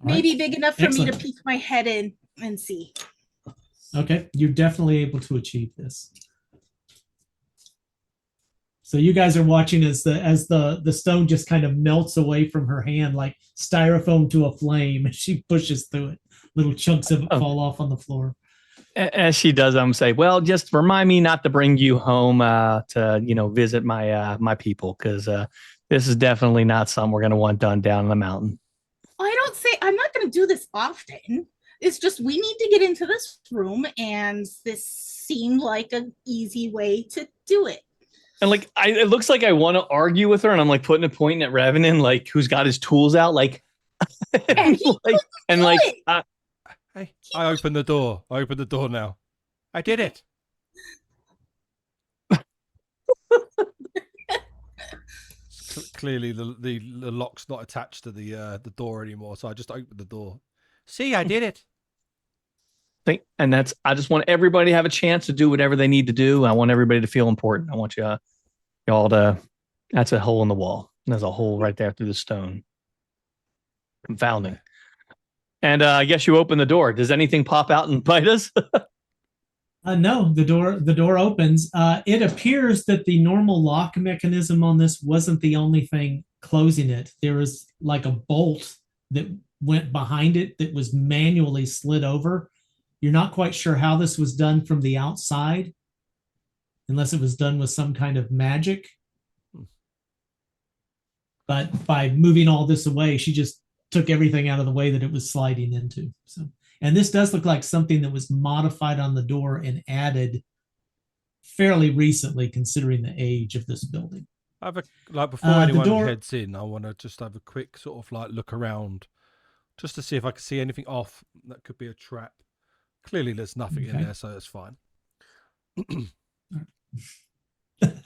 Maybe big enough for me to peek my head in and see. Okay, you're definitely able to achieve this. So you guys are watching as the stone just kind of melts away from her hand like styrofoam to a flame as she pushes through it. Little chunks of it fall off on the floor. As she does, I'm say, well, just remind me not to bring you home to visit my people, because this is definitely not something we're going to want done down in the mountain. I'm not going to do this often. It's just we need to get into this room, and this seemed like an easy way to do it. And it looks like I want to argue with her, and I'm like pointing at Revenant, like who's got his tools out, like, Hey, I opened the door. I opened the door now. I did it. Clearly, the lock's not attached to the door anymore, so I just opened the door. See, I did it. And I just want everybody to have a chance to do whatever they need to do. I want everybody to feel important. I want y'all to. That's a hole in the wall. There's a hole right there through the stone. Confounding. And I guess you open the door. Does anything pop out and bite us? No, the door opens. It appears that the normal lock mechanism on this wasn't the only thing closing it. There was like a bolt that went behind it that was manually slid over. You're not quite sure how this was done from the outside, unless it was done with some kind of magic. But by moving all this away, she just took everything out of the way that it was sliding into. So, and this does look like something that was modified on the door and added fairly recently, considering the age of this building. Before The anyone door- heads in, I want to just have a quick sort of like look around, just to see if I can see anything off that could be a trap. Clearly, there's nothing in Okay. there, so that's fine.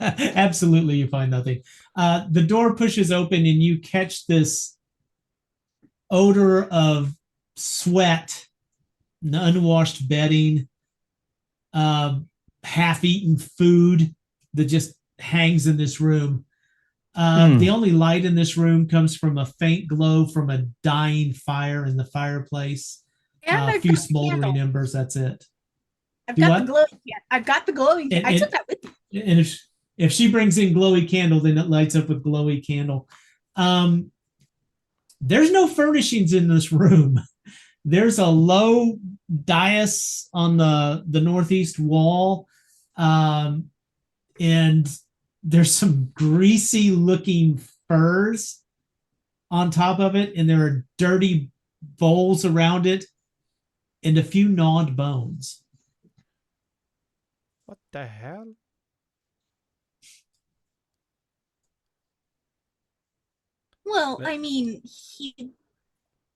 Absolutely, you find nothing. The door pushes open, and you catch this odor of sweat, unwashed bedding, half-eaten food that just hangs in this room. The only light in this room comes from a faint glow from a dying fire in the fireplace. And A few smoldering embers. That's it. I've Do got what? the glowing. I've got the glowing. I took that with me. And if she brings in glowy candle, then it lights up with glowy candle. There's no furnishings in this room. There's a low dais on the northeast wall, and there's some greasy looking furs on top of it, and there are dirty bowls around it and a few gnawed bones. What the hell? Well, I mean,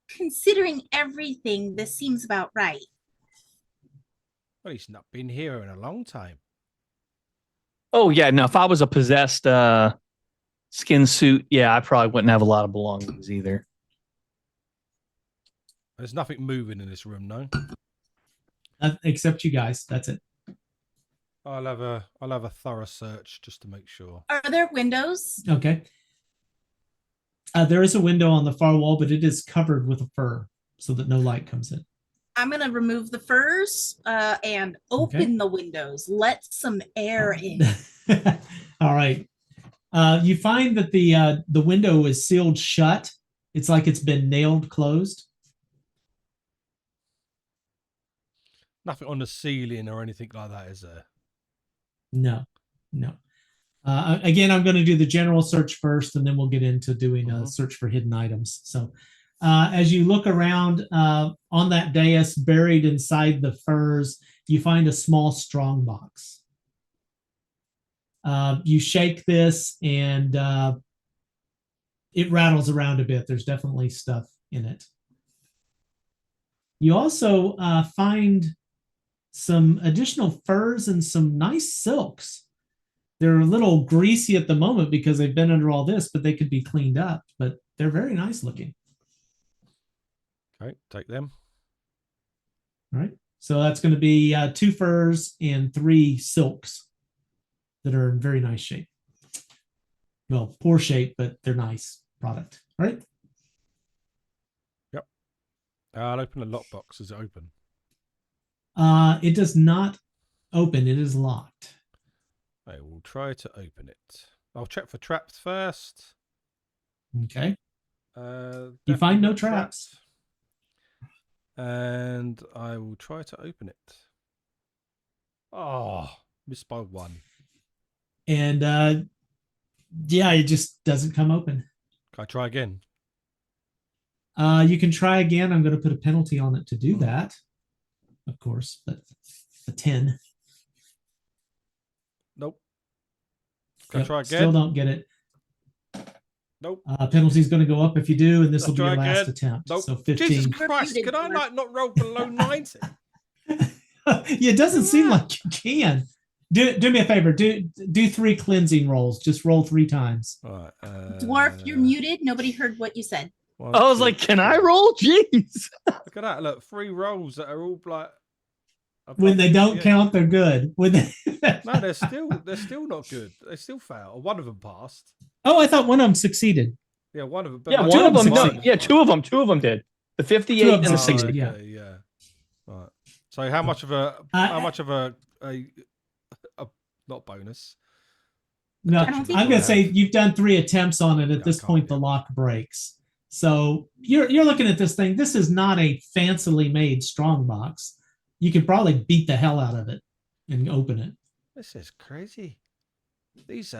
considering everything, this seems about right. Well, he's not been here in a long time. Oh yeah, no. If I was a possessed skin suit, yeah, I probably wouldn't have a lot of belongings either. There's nothing moving in this room, no. Except you guys. That's it. I'll have a thorough search just to make sure. Are there windows? Okay. There is a window on the far wall, but it is covered with a fur so that no light comes in. I'm gonna remove the furs and open the windows. Let some air in. All right. You find that the window is sealed shut. It's like it's been nailed closed. Nothing on the ceiling or anything like that, is there? No. Again, I'm going to do the general search first, and then we'll get into doing a search for hidden items. So as you look around on that dais, buried inside the furs, you find a small strong box. You shake this, and it rattles around a bit. There's definitely stuff in it. You also find some additional furs and some nice silks. They're a little greasy at the moment because they've been under all this, but they could be cleaned up. But they're very nice looking. Okay, take them. All right. So that's going to be 2 furs and 3 silks that are in very nice shape. Well, poor shape, but they're nice product. All right. Yep. I'll open the lockbox. Is it open? It does not open. It is locked. I will try to open it. I'll check for traps first. Okay. You find no traps. And I will try to open it. Oh, missed by 1. And yeah, it just doesn't come open. Can I try again? You can try again. I'm going to put a penalty on it to do that, of course, but a 10. Nope. Can I try again? Still don't get it. Nope. Penalty is going to go up if you do, and this will be Try your last again. attempt. Nope. So 15. Jesus Christ, can I not roll below 90? Yeah, it doesn't seem like you can. Do me a favor. Do 3 cleansing rolls. Just roll 3 times. All right. Dwarf, you're muted. Nobody heard what you said. I was like, can I roll? Jeez. Look at that. Look, 3 rolls that are all like. When they don't count, they're good. When they No, they're still not good. They still fail. One of them passed. Oh, I thought one of them succeeded. Yeah, one of them. Yeah, one of them. No, yeah, two of them did. The 58 and the 60. Yeah. Right. So how much of a not bonus? No, I'm going to say you've done 3 attempts on it. At this point, the lock breaks. So you're looking at this thing. This is not a fancily made strong box. You could probably beat the hell out of it and open it. This is crazy. These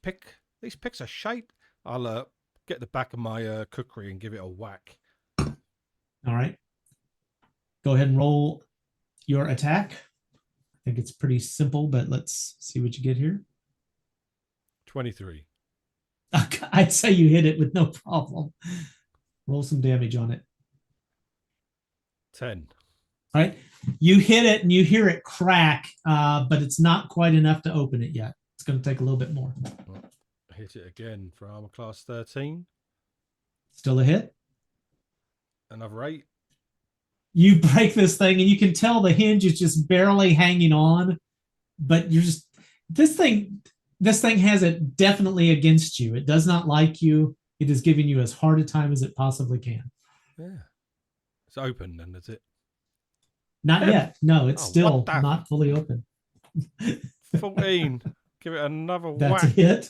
picks are shite. I'll get the back of my cookery and give it a whack. All right. Go ahead and roll your attack. I think it's pretty simple, but let's see what you get here. 23. I'd say you hit it with no problem. Roll some damage on it. 10. All right. You hit it and you hear it crack, but it's not quite enough to open it yet. It's going to take a little bit more. Hit it again for armor class 13. Still a hit. Another 8. You break this thing and you can tell the hinge is just barely hanging on, but you're just this thing has it definitely against you. It does not like you. It is giving you as hard a time as it possibly can. Yeah. It's open then, is it? Not yet. No, it's Oh, still what the- not fully open. 14. Give it another That's whack. a hit.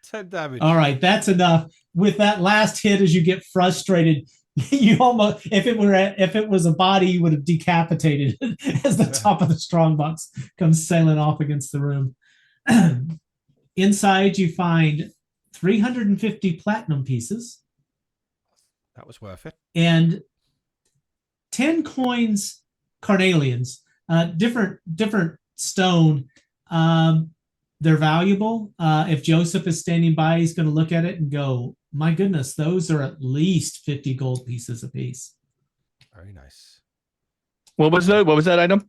10 damage. All right, that's enough. With that last hit, as you get frustrated, you almost if it was a body, you would have decapitated it as the top of the strongbox comes sailing off against the room. Inside, you find 350 platinum pieces. That was worth it. And 10 coins, carnelians, different stone. They're valuable. If Joseph is standing by, he's going to look at it and go, my goodness, those are at least 50 gold pieces apiece. Very nice. What was that item?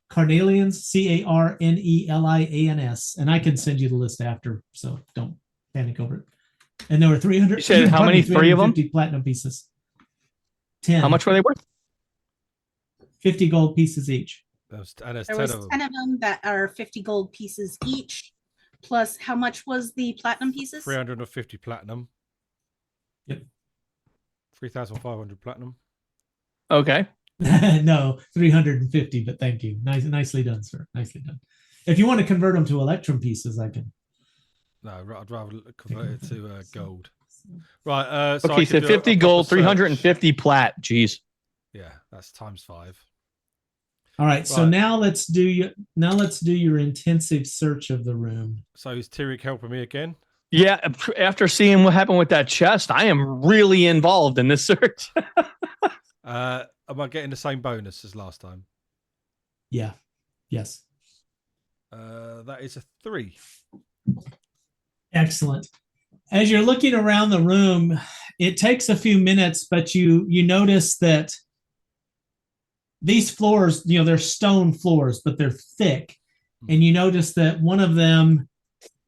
Carnelians, Carnelians, and I can send you the list after, so don't panic over it. And there were 300. You said how many? 3 of them? 350 platinum pieces. 10. How much were they worth? 50 gold pieces each. And there's There 10 was of them. 10 of them that are 50 gold pieces each. Plus, how much was the platinum pieces? 350 platinum. Yep. 3,500 platinum. Okay. No, 350, but thank you. Nicely done, sir. Nicely done. If you want to convert them to electrum pieces, I can. No, I'd rather convert it to gold. Right. So Okay, so 50 gold, 350 plat. Jeez. Yeah, that's times 5. All right. So Right. now let's do your intensive search of the room. So is Tyrick helping me again? Yeah, after seeing what happened with that chest, I am really involved in this search. Am I getting the same bonus as last time? Yeah. Yes. That is a 3. Excellent. As you're looking around the room, it takes a few minutes, but you notice that these floors, they're stone floors, but they're thick. And you notice that one of them,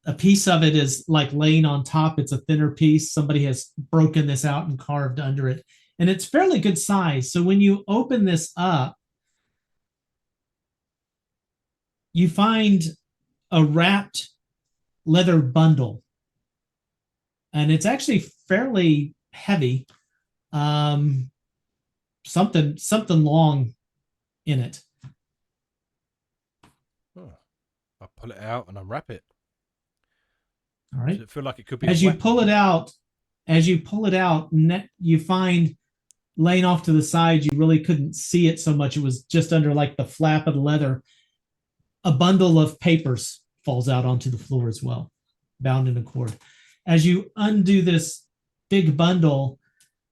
a piece of it is like laying on top. It's a thinner piece. Somebody has broken this out and carved under it. And it's fairly good size. So when you open this up, you find a wrapped leather bundle. And it's actually fairly heavy. Something long in it. Oh. I pull it out and unwrap it. All right. Does it feel like it could be As a you weapon? pull it out, you find laying off to the side, you really couldn't see it so much. It was just under like the flap of the leather. A bundle of papers falls out onto the floor as well, bound in a cord. As you undo this big bundle,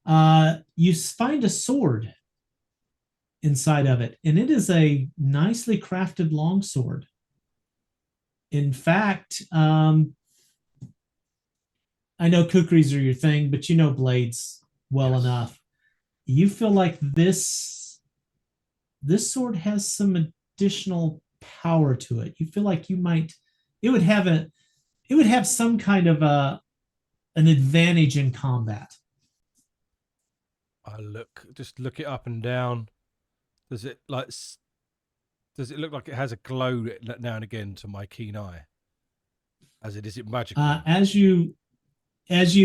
you find a sword inside of it, and it is a nicely crafted longsword. In fact, I know kukris are your thing, but you know blades well enough. You feel like this sword has some additional power to it. You feel like it would have some kind of an advantage in combat. I just look it up and down. Does it look like it has a glow now and again to my keen eye? Is it magical? As you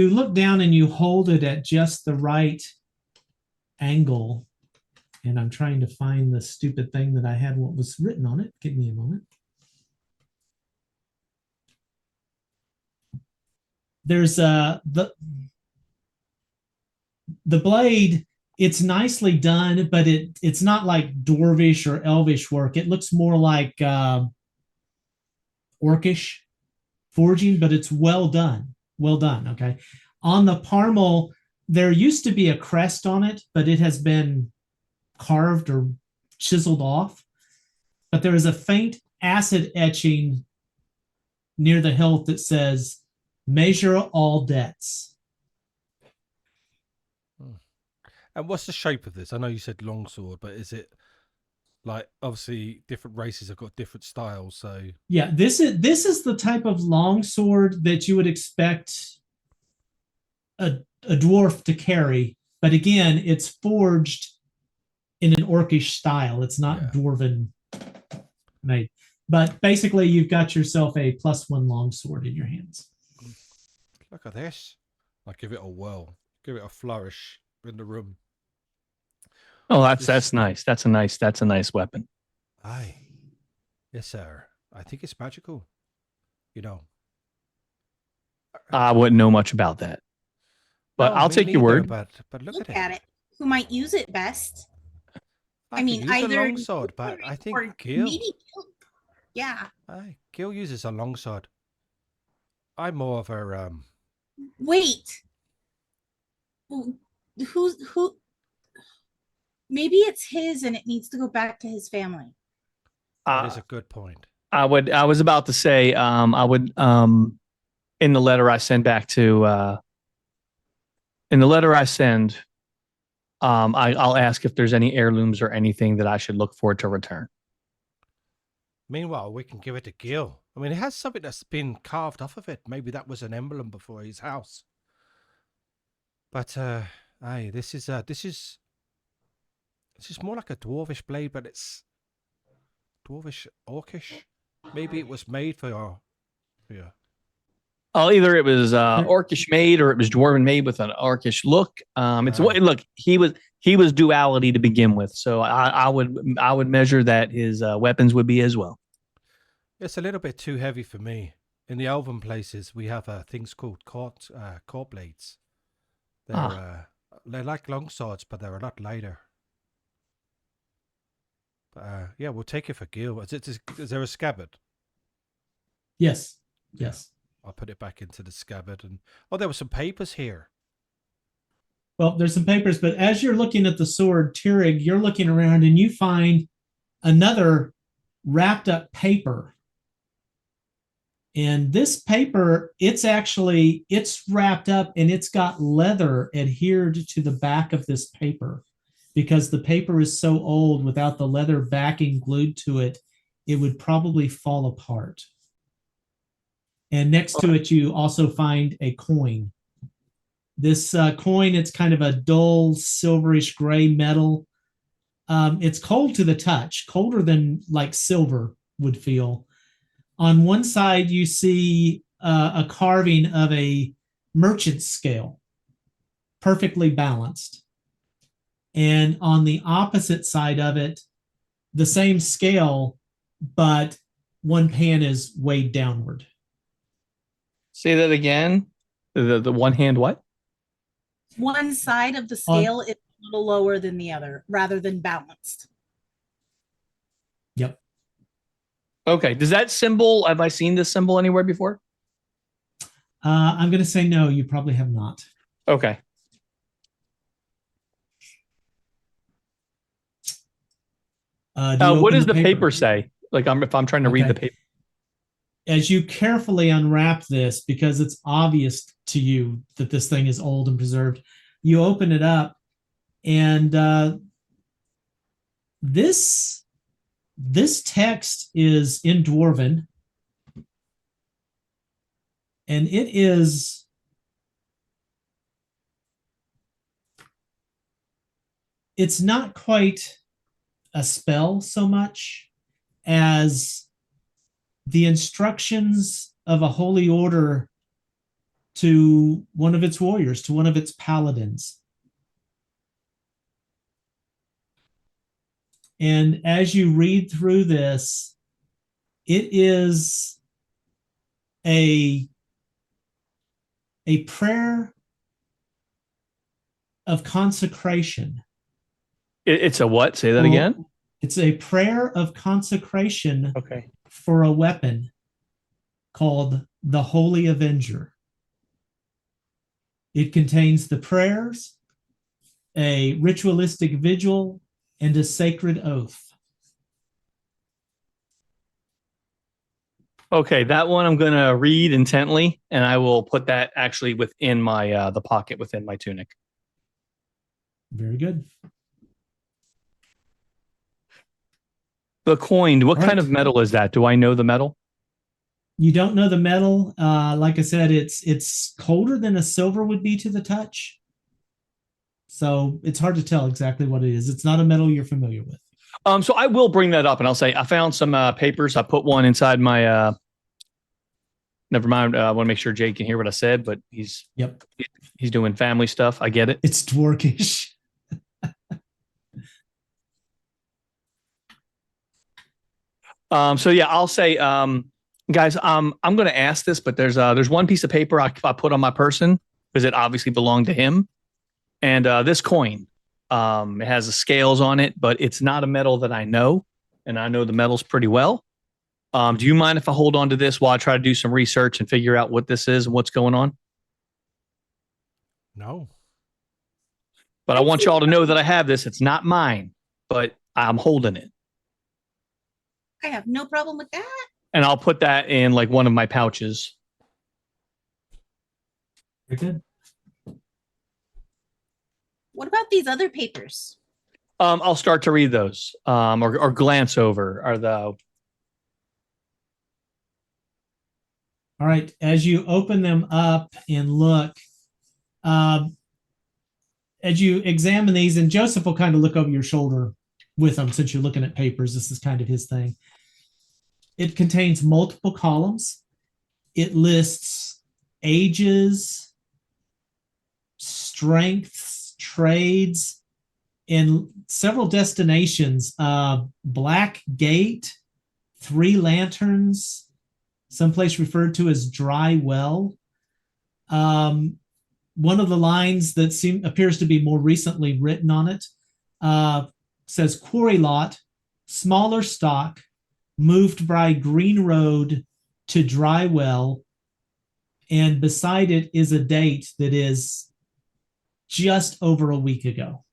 look down and you hold it at just the right angle, and I'm trying to find the stupid thing that I had what was written on it. Give me a moment. There's the blade. It's nicely done, but it's not like dwarvish or elvish work. It looks more like orcish forging, but it's well done. Well done. Okay. On the parmel, there used to be a crest on it, but it has been carved or chiseled off. But there is a faint acid etching near the hilt that says Measure all debts. And what's the shape of this? I know you said longsword, but is it like obviously different races have got different styles? So Yeah, this is the type of longsword that you would expect a dwarf to carry, but again, it's forged in an orcish style. It's not dwarven made. But basically, you've got yourself a +1 longsword in your hands. look at this. I give it a whirl, give it a flourish in the room. Oh, that's nice. That's a nice weapon. Aye, yes, sir. I think it's magical. You know, I wouldn't know much about that, but no, I'll me take your neither, word. But Look at it. Who might use it best? I I can mean, use a either longsword, but I think or Gil. maybe Gil. Yeah. Aye, Gil uses a longsword. I'm more of a Wait. Who? Maybe it's his, and it needs to go back to his family. That is a good point. I was about to say, I would, in the letter I send back to, in the letter I send, I'll ask if there's any heirlooms or anything that I should look for to return. Meanwhile, we can give it to Gil. I mean, it has something that's been carved off of it. Maybe that was an emblem before his house. But aye, this is more like a dwarvish blade, but it's dwarvish orcish. Maybe it was made for your Oh, either it was orcish made or it was dwarven made with an orcish look. It's Right. look, he was duality to begin with, so I would measure that his weapons would be as well. It's a little bit too heavy for me. In the elven places, we have things called court blades. They're like long swords, but they're a lot lighter. But yeah, we'll take it for Gil. Is there a scabbard? Yes. Yes. I'll put it back into the scabbard. And there were some papers here. Well, there's some papers, but as you're looking at the sword, Tirig, you're looking around and you find another wrapped up paper. And this paper, it's wrapped up and it's got leather adhered to the back of this paper because the paper is so old without the leather backing glued to it, it would probably fall apart. And next to it, you also find a coin. This coin, it's kind of a dull silverish gray metal. It's cold to the touch, colder than like silver would feel. On one side, you see a carving of a merchant scale, perfectly balanced. And on the opposite side of it, the same scale, but one pan is weighed downward. Say that again. The one hand what? One side of the scale is a little lower than the other, rather than balanced. Yep. Okay. Does that symbol, have I seen this symbol anywhere before? I'm going to say no, you probably have not. Okay. What does the paper say? Like if I'm trying to read the paper. As you carefully unwrap this, because it's obvious to you that this thing is old and preserved, you open it up, and this text is in Dwarven, and it's not quite a spell so much as the instructions of a holy order to one of its warriors, to one of its paladins. And as you read through this, it is a prayer of consecration. It's a what? Say that again. It's a prayer of consecration. Okay. For a weapon called the Holy Avenger. It contains the prayers, a ritualistic vigil, and a sacred oath. Okay, that one I'm gonna read intently, and I will put that actually within my the pocket within my tunic. Very good. The coin. What All kind right. of metal is that? Do I know the metal? You don't know the metal. Like I said, it's colder than a silver would be to the touch. So it's hard to tell exactly what it is. It's not a metal you're familiar with. So I will bring that up, and I'll say I found some papers. I put one inside my. Never mind. I want to make sure Jake can hear what I said, but he's doing family stuff. I get it. It's dwarkish. So yeah, I'll say, guys, I'm going to ask this, but there's one piece of paper I put on my person because it obviously belonged to him, and this coin, it has the scales on it, but it's not a metal that I know, and I know the metals pretty well. Do you mind if I hold on to this while I try to do some research and figure out what this is and what's going on? No. But I want y'all to know that I have this. It's not mine, but I'm holding it. I have no problem with that. And I'll put that in like one of my pouches. Very good. What about these other papers? I'll start to read those or glance over. All right. As you open them up and look, as you examine these, and Joseph will kind of look over your shoulder with them since you're looking at papers. This is kind of his thing. It contains multiple columns. It lists ages, strengths, trades, and several destinations. Black Gate, 3 Lanterns, someplace referred to as Dry Well. One of the lines that appears to be more recently written on it says quarry lot, smaller stock, moved by Green Road to Dry Well, and beside it is a date that is just over a week ago.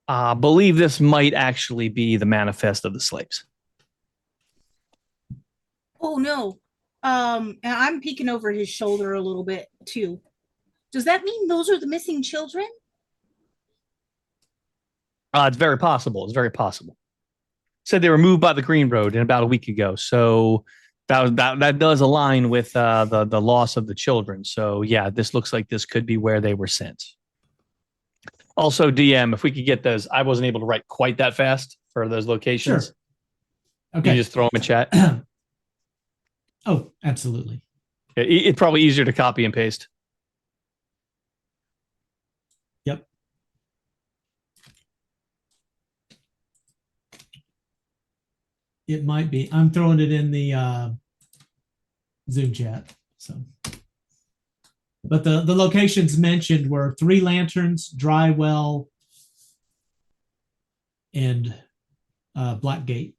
I believe this might actually be the manifest of the slaves. Oh no. And I'm peeking over his shoulder a little bit too. Does that mean those are the missing children? It's very possible. It's very possible. Said they were moved by the Green Road in about a week ago. So that does align with the loss of the children. So yeah, this looks like this could be where they were sent. Also, DM, if we could get those, I wasn't able to write quite that fast for those locations. Sure. Okay. You just throw them in chat. Oh, absolutely. It's probably easier to copy and paste. Yep. It might be. I'm throwing it in the Zoom chat. So, but the locations mentioned were 3 Lanterns, Dry Well, and Black Gate.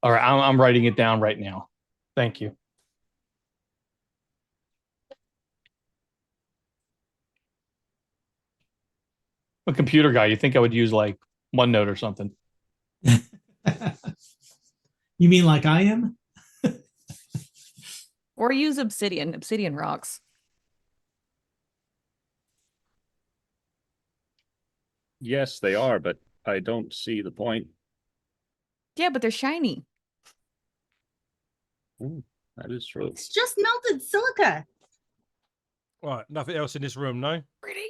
All right, I'm writing it down right now. Thank you. A computer guy, you think I would use like OneNote or something? You mean like I am? Or use obsidian. Obsidian rocks. Yes, they are, but I don't see the point. Yeah, but they're shiny. Ooh, that is true. It's just melted silica. Right, nothing else in this room, no? Pretty.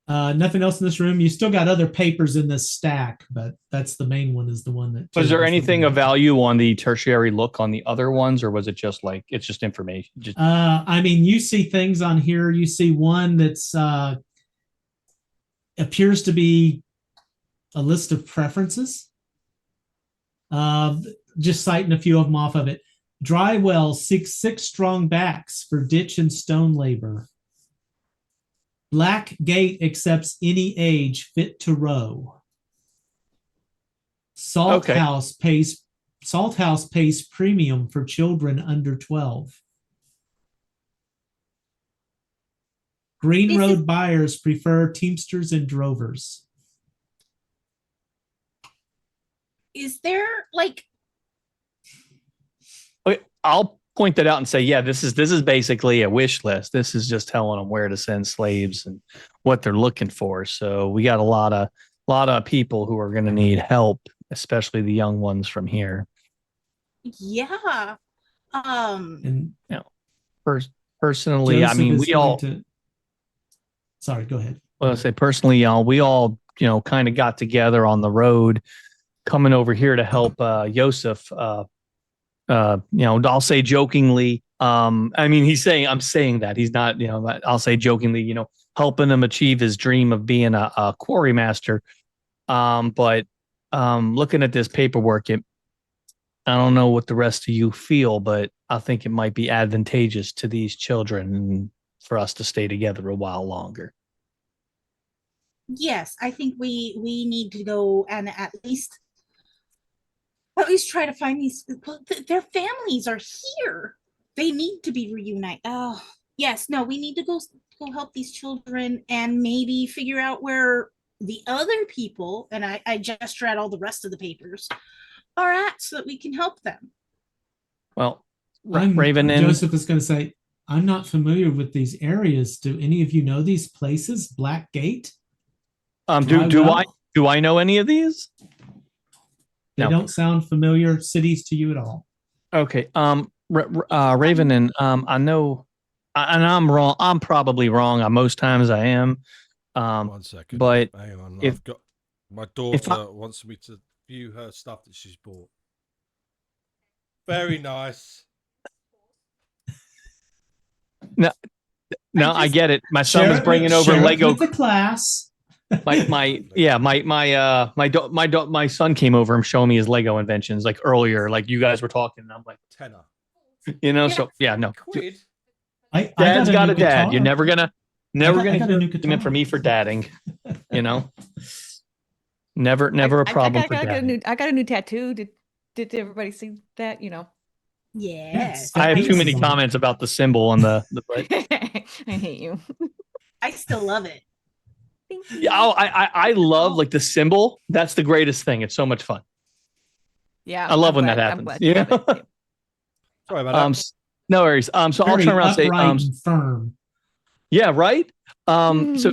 Nothing else in this room. You still got other papers in this stack, but that's the main one is the one that. Was there anything of value on the tertiary look on the other ones, or was it just like it's just information? I mean, you see things on here. You see one that's appears to be a list of preferences. Just citing a few of them off of it. Dry Well seeks 6 strong backs for ditch and stone labor. Black Gate accepts any age fit to row. Salt House pays premium for children under 12. Green Road buyers prefer Teamsters and Drovers. is there like Okay, I'll point that out and say, yeah, this is basically a wish list. This is just telling them where to send slaves and what they're looking for. So we got a lot of people who are going to need help, especially the young ones from here. yeah. And Personally, I Joseph mean, is we going all. to. Sorry, go ahead. Well, I say personally, y'all, we all, kind of got together on the road coming over here to help Yosef. I'll say jokingly. I mean, I'm saying that he's not, I'll say jokingly, helping him achieve his dream of being a quarry master. But looking at this paperwork, I don't know what the rest of you feel, but I think it might be advantageous to these children for us to stay together a while longer. Yes, I think we need to go and at least try to find these. Their families are here. They need to be reunited. Oh, yes. No, we need to go help these children and maybe figure out where the other people, and I gesture at all the rest of the papers, are at so that we can help them. Well, Raven and Joseph is going to say, I'm not familiar with these areas. Do any of you know these places? Black Gate? Do I know any of these? They don't sound familiar cities to you at all. Okay. Raven and I know, and I'm wrong. I'm probably wrong. Most times I am. 1 second. But hang on, if, I've got my daughter wants me to view her stuff that she's bought. Very nice. No, I get it. My son was bringing over Lego. With the class. My son came over and showing me his Lego inventions like earlier, like you guys were talking. And I'm like, tenner. So yeah, no. Quid. Dad's got a dad. You're never gonna hear guitar for me for dadding. Never a problem for dadding. I got a new tattoo. Did everybody see that? Yes. I have too many comments about the symbol on the I hate you. I still love it. Yeah, I love like the symbol. That's the greatest thing. It's so much fun. Yeah, I love when that happens. Yeah. Sorry about that. No worries. So I'll turn around and say, firm. Yeah, right. So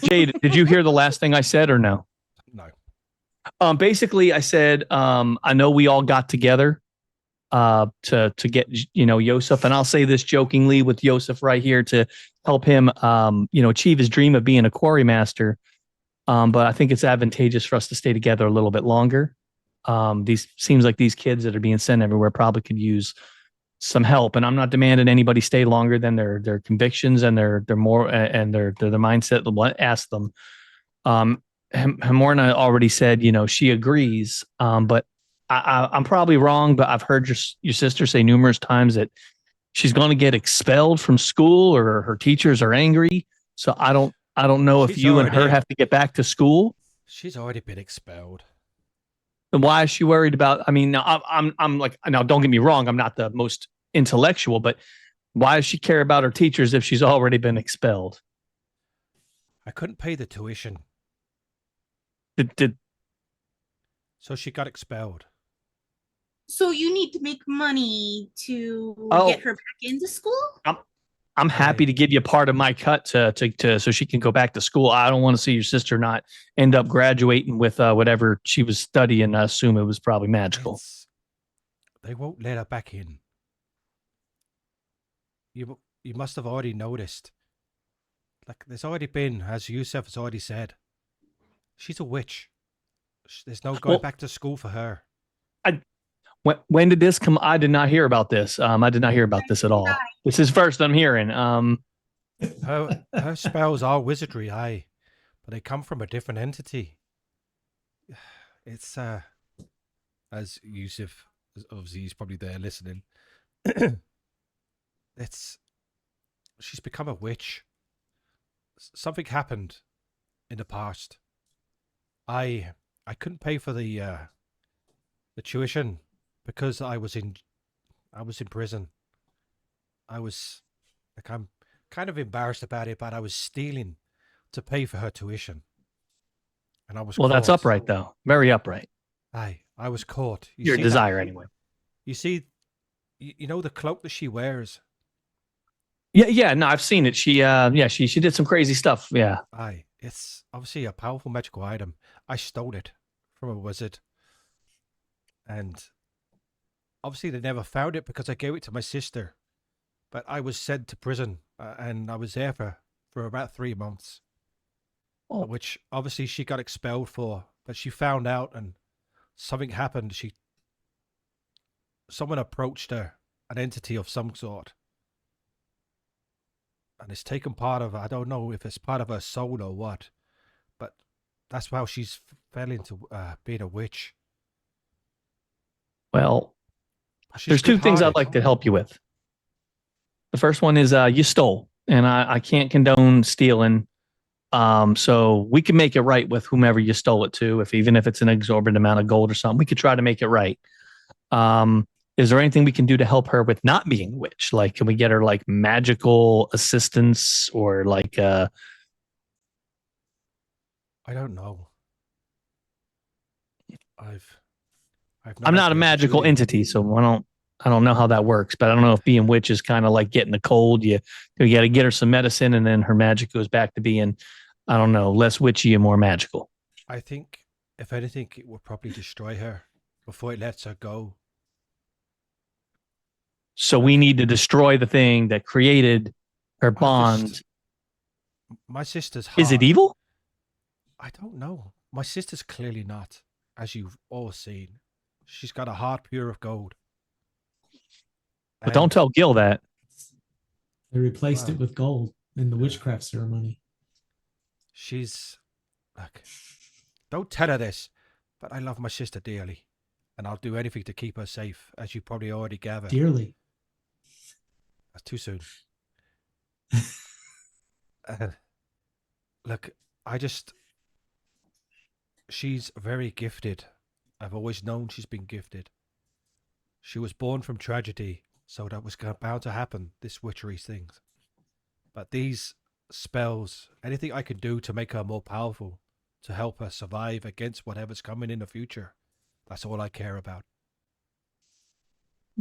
Jade, did you hear the last thing I said or no? No. Basically, I said, I know we all got together to get Yosef, and I'll say this jokingly with Yosef right here to help him achieve his dream of being a quarry master. But I think it's advantageous for us to stay together a little bit longer. Seems like these kids that are being sent everywhere probably could use some help, and I'm not demanding anybody stay longer than their convictions and their more and their mindset. Ask them. Hamorna already said, she agrees. But I'm probably wrong, but I've heard your sister say numerous times that she's going to get expelled from school or her teachers are angry. So I don't know if you and her have to get back to school. She's already been expelled. Then why is she worried about? I mean, I'm like, now don't get me wrong, I'm not the most intellectual, but why does she care about her teachers if she's already been expelled? I couldn't pay the tuition. So she got expelled. So you need to make money to get her back into school? I'm happy to give you part of my cut to so she can go back to school. I don't want to see your sister not end up graduating with whatever she was studying. I assume it was probably magical. They won't let her back in. You must have already noticed. Like there's already been, as Yusuf has already said, she's a witch. There's no going back to school for her. When did this come? I did not hear about this. I did not hear about this at all. This is first I'm hearing. Her spells are wizardry, aye, but they come from a different entity. It's as Yusuf, obviously he's probably there listening. She's become a witch. Something happened in the past. I couldn't pay for the tuition because I was in prison. I'm kind of embarrassed about it, but I was stealing to pay for her tuition. And I was Well, that's upright though. Very upright. I I was caught. Your see desire, anyway. You see, you know the cloak that she wears? Yeah. No, I've seen it. She did some crazy stuff. Yeah. Aye, it's obviously a powerful magical item. I stole it from a wizard. And obviously they never found it because I gave it to my sister. But I was sent to prison, and I was there for about 3 months. Oh. Which obviously she got expelled for. But she found out and something happened. Someone approached her, an entity of some sort. And it's taken part of her. I don't know if it's part of her soul or what. But that's how she's fell into being a witch. Well, She's there's two things I'd good-hearted. like to help you with. The first one is you stole, and I can't condone stealing. So we can make it right with whomever you stole it to, even if it's an exorbitant amount of gold or something. We could try to make it right. Is there anything we can do to help her with not being a witch? Like, can we get her like magical assistance or like I don't know. I'm not a magical entity, so I don't know how that works, but I don't know if being witch is kind of like getting a cold. You got to get her some medicine, and then her magic goes back to being, I don't know, less witchy and more magical. I think, if anything, it will probably destroy her before it lets her go. So we need to destroy the thing that created her bond. My sister's heart. Is it evil? I don't know. My sister's clearly not, as you've all seen. She's got a heart pure of gold. But don't tell Gil that. They replaced it with gold in the witchcraft ceremony. She's look. Don't tell her this, but I love my sister dearly, and I'll do anything to keep her safe, as you probably already gathered. Dearly. That's too soon. Look, she's very gifted. I've always known she's been gifted. She was born from tragedy, so that was bound to happen, this witchery things. But these spells, anything I can do to make her more powerful, to help her survive against whatever's coming in the future, that's all I care about.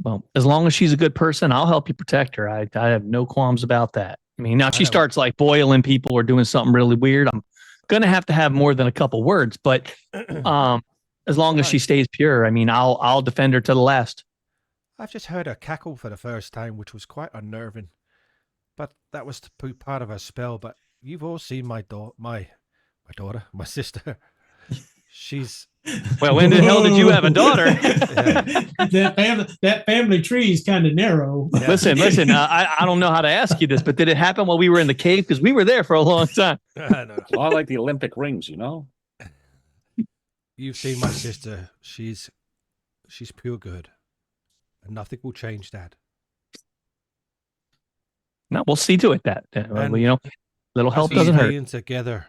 Well, as long as she's a good person, I'll help you protect her. I have no qualms about that. I mean, now if she starts like boiling people or doing something really weird, I'm going to have more than a couple words, but as long as she stays pure, I mean, I'll defend her to the last. I've just heard her cackle for the first time, which was quite unnerving. But that was part of her spell. But you've all seen my daughter, my sister. She's well. When the hell did you have a daughter? That family tree is kind of narrow. Yeah. Listen. I don't know how to ask you this, but did it happen while we were in the cave? Because we were there for a long time. No. Well, like the Olympic rings, you know. You've seen my sister. She's pure good. And nothing will change that. No, we'll see to it that little help doesn't hurt. Together,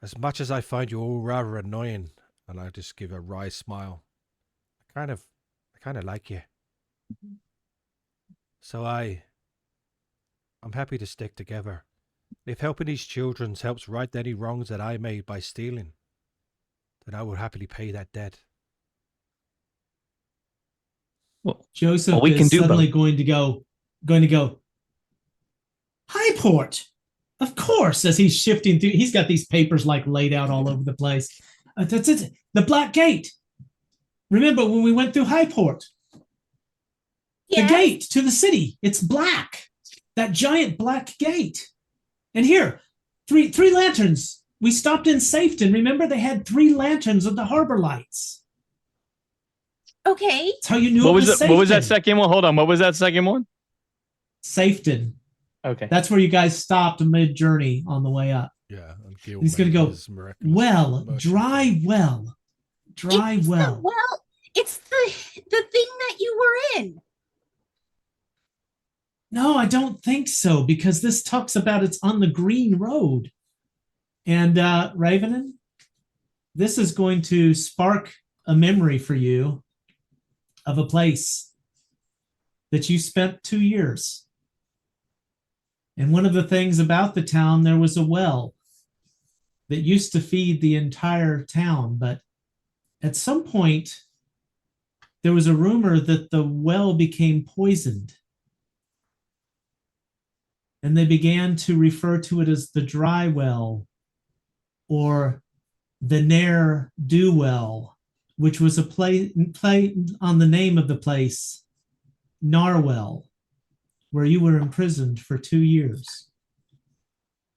as much as I find you all rather annoying, and I just give a wry smile, I kind of like you. So I'm happy to stick together. If helping these children helps right any wrongs that I made by stealing, then I will happily pay that debt. Well, Joseph is suddenly going to go. Highport, of course. As he's shifting through, he's got these papers like laid out all over the place. That's it. The Black Gate. Remember when we went through Highport? Yes. The gate to the city. It's black. That giant black gate. And here, three lanterns. We stopped in Safeton. Remember, they had 3 lanterns of the harbor lights. Okay. That's how you knew what was that second one? Hold on. What was that second one? Safeton. Okay. That's where you guys stopped mid-journey on the way up. Yeah. He's going to go, dry well. It's the thing that you were in. No, I don't think so, because this talks about it's on the green road. And Ravenin, this is going to spark a memory for you of a place that you spent 2 years. And one of the things about the town, there was a well that used to feed the entire town, but at some point, there was a rumor that the well became poisoned. And they began to refer to it as the dry well or the ne'er do well, which was a play on the name of the place, Narwell, where you were imprisoned for 2 years.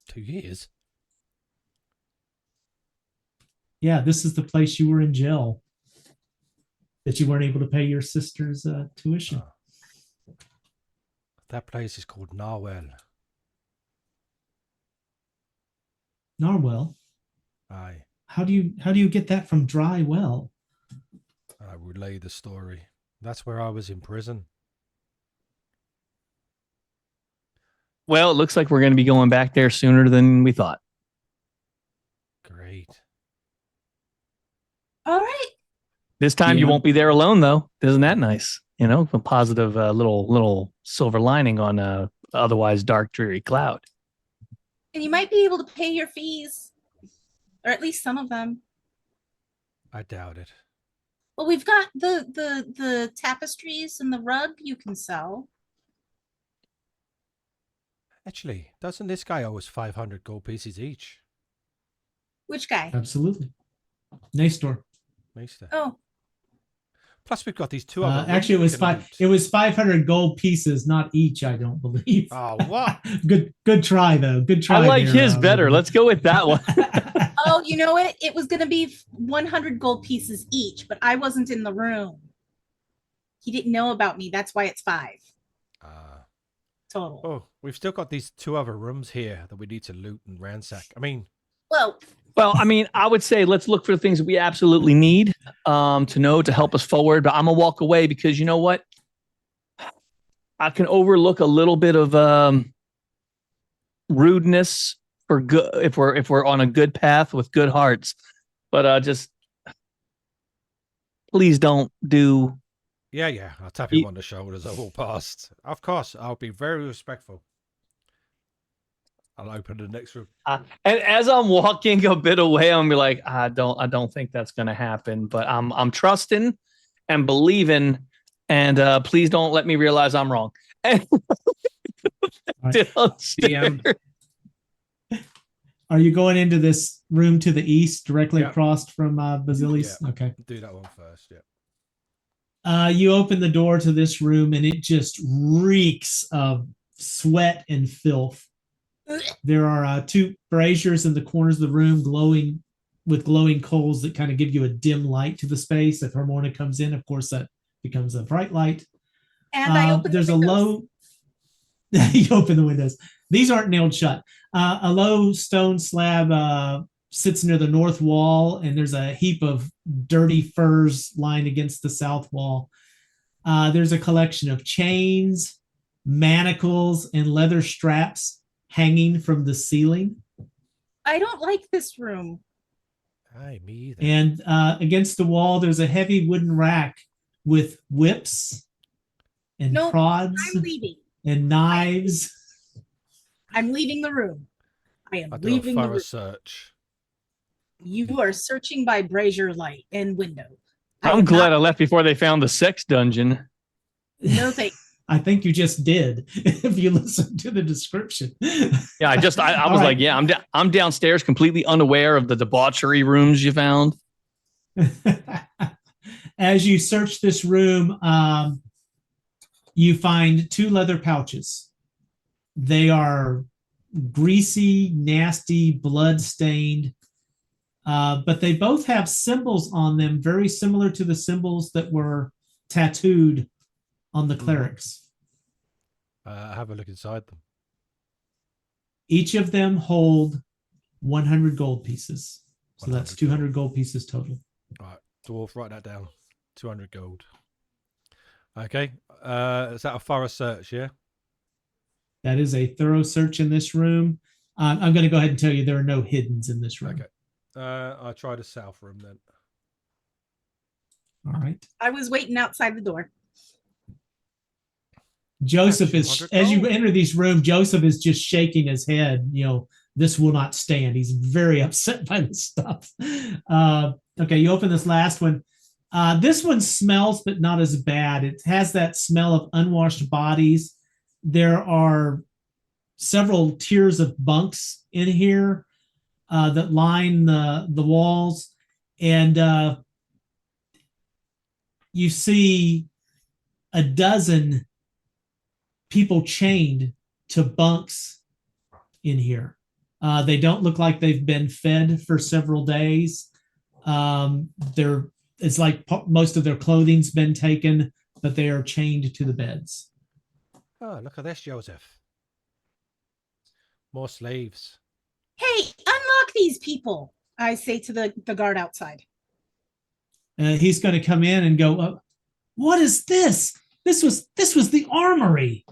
2 years? Yeah, this is the place you were in jail, that you weren't able to pay your sister's tuition. That place is called Narwell. Narwell? Aye. How do you get that from dry well? I relay the story. That's where I was in prison. Well, it looks like we're going to be going back there sooner than we thought. Great. All right. This time you Yeah. won't be there alone, though. Isn't that nice? You know, a positive little silver lining on a otherwise dark, dreary cloud. And you might be able to pay your fees, or at least some of them. I doubt it. Well, we've got the tapestries and the rug you can sell. Actually, doesn't this guy owe us 500 gold pieces each? Which guy? Absolutely. Nestor. Maester. Oh, Plus, we've got these two other. rooms Actually, it we was can five. loot. It was 500 gold pieces, not each. I don't believe. Oh, what? Good try though. Good try. I like there, his better. Let's go with that one. oh, you know what? It was going to be 100 gold pieces each, but I wasn't in the room. He didn't know about me. That's why it's 5 total. Oh, we've still got these two other rooms here that we need to loot and ransack. I mean, Well, Well, I mean, I would say let's look for the things that we absolutely need to know to help us forward. But I'm gonna walk away because you know what? I can overlook a little bit of rudeness for good if we're on a good path with good hearts. But just please don't do. yeah, I'll tap him on the shoulders at all past. Of course, I'll be very respectful. I'll open the next room. And as I'm walking a bit away, I'm gonna be like, I don't think that's gonna happen. But I'm trusting and believing, and please don't let me realize I'm wrong. And DM. Are you going into this room to the east, directly Yeah. across from Basilis? Yeah. Okay. Do that one first, yeah. You open the door to this room, and it just reeks of sweat and filth. There are 2 braziers in the corners of the room, glowing with glowing coals that kind of give you a dim light to the space. If Hermona comes in, of course, that becomes a bright light. and I opened There's the a windows. low. You open the windows. These aren't nailed shut. A low stone slab sits near the north wall, and there's a heap of dirty furs lying against the south wall. There's a collection of chains, manacles, and leather straps hanging from the ceiling. I don't like this room. Aye, me either. And against the wall, there's a heavy wooden rack with whips and Nope, prods I'm leaving. and knives. I'm leaving the room. I am I'll do a leaving the thorough room. search. You are searching by brazier light and window. I'm glad I left before they found the sex dungeon. No, thank I think you just did, if you listen to the description. Yeah, I was All like, right. yeah, I'm downstairs, completely unaware of the debauchery rooms you found. As you search this room, you find 2 leather pouches. They are greasy, nasty, blood-stained, but they both have symbols on them very similar to the symbols that were tattooed on the clerics. Have a look inside them. Each of them hold 100 gold pieces. So that's 100 200 gold pieces total. All right, dwarf, write that down. 200 gold. Okay. Is that a thorough search, yeah? That is a thorough search in this room. I'm going to go ahead and tell you there are no hiddens in this room. Okay. I'll try the south room then. All right. I was waiting outside the door. Joseph That's is, 200 as you gold. enter this room, Joseph is just shaking his head. You know, this will not stand. He's very upset by this stuff. Okay, you open this last one. This one smells, but not as bad. It has that smell of unwashed bodies. There are several tiers of bunks in here that line the walls, and you see a dozen people chained to bunks in here. They don't look like they've been fed for several days. It's like most of their clothing's been taken, but they are chained to the beds. Oh, look at this, Joseph. More slaves. Hey, unlock these people, I say to the guard outside. He's going to come in and go, what is this? This was the armory.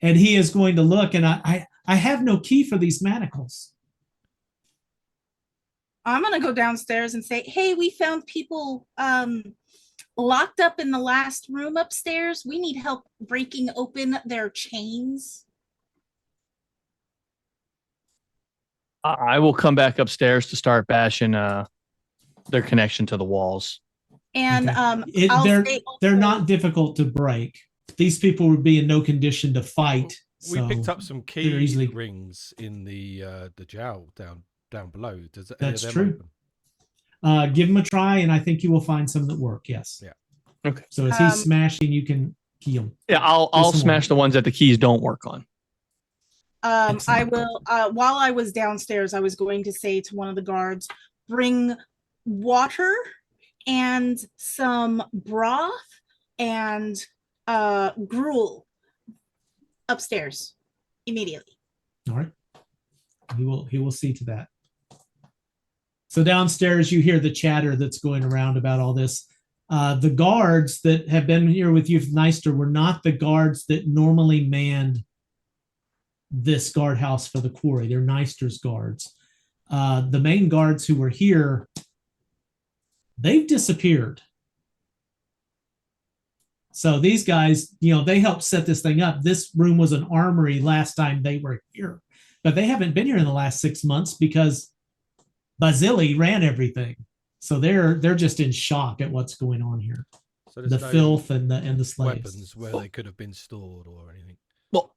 And he is going to look, and I have no key for these manacles. I'm going to go downstairs and say, hey, we found people locked up in the last room upstairs. We need help breaking open their chains. I will come back upstairs to start bashing their connection to the walls. And okay. They're not difficult to break. These people would be in no condition to fight. We so picked up some key rings in the jowl down below. Does that's true? Give them a try, and I think you will find some that work. Yes. Yeah. Okay. So as he's smashing, you can key them. Yeah, I'll smash the ones that the keys don't work on. I will. While I was downstairs, I was going to say to one of the guards, bring water and some broth and gruel upstairs immediately. All right. He will see to that. So downstairs, you hear the chatter that's going around about all this. The guards that have been here with you, Neister, were not the guards that normally manned this guardhouse for the quarry. They're Neister's guards. The main guards who were here, they've disappeared. So these guys, they helped set this thing up. This room was an armory last time they were here, but they haven't been here in the last 6 months because Basili ran everything. So they're just in shock at what's going on here. So the filth and the slaves. Weapons where they could have been stored or anything. Well,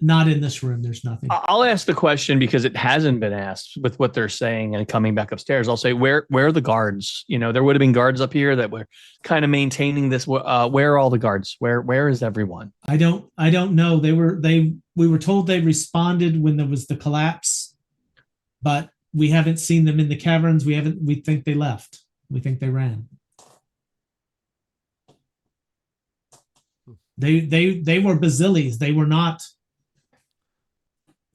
not in this room. There's nothing. I'll ask the question because it hasn't been asked with what they're saying and coming back upstairs. I'll say, where are the guards? There would have been guards up here that were kind of maintaining this. Where are all the guards? Where is everyone? I don't know. We were told they responded when there was the collapse, but we haven't seen them in the caverns. We think they left. We think they ran. They were Basilis. They were not.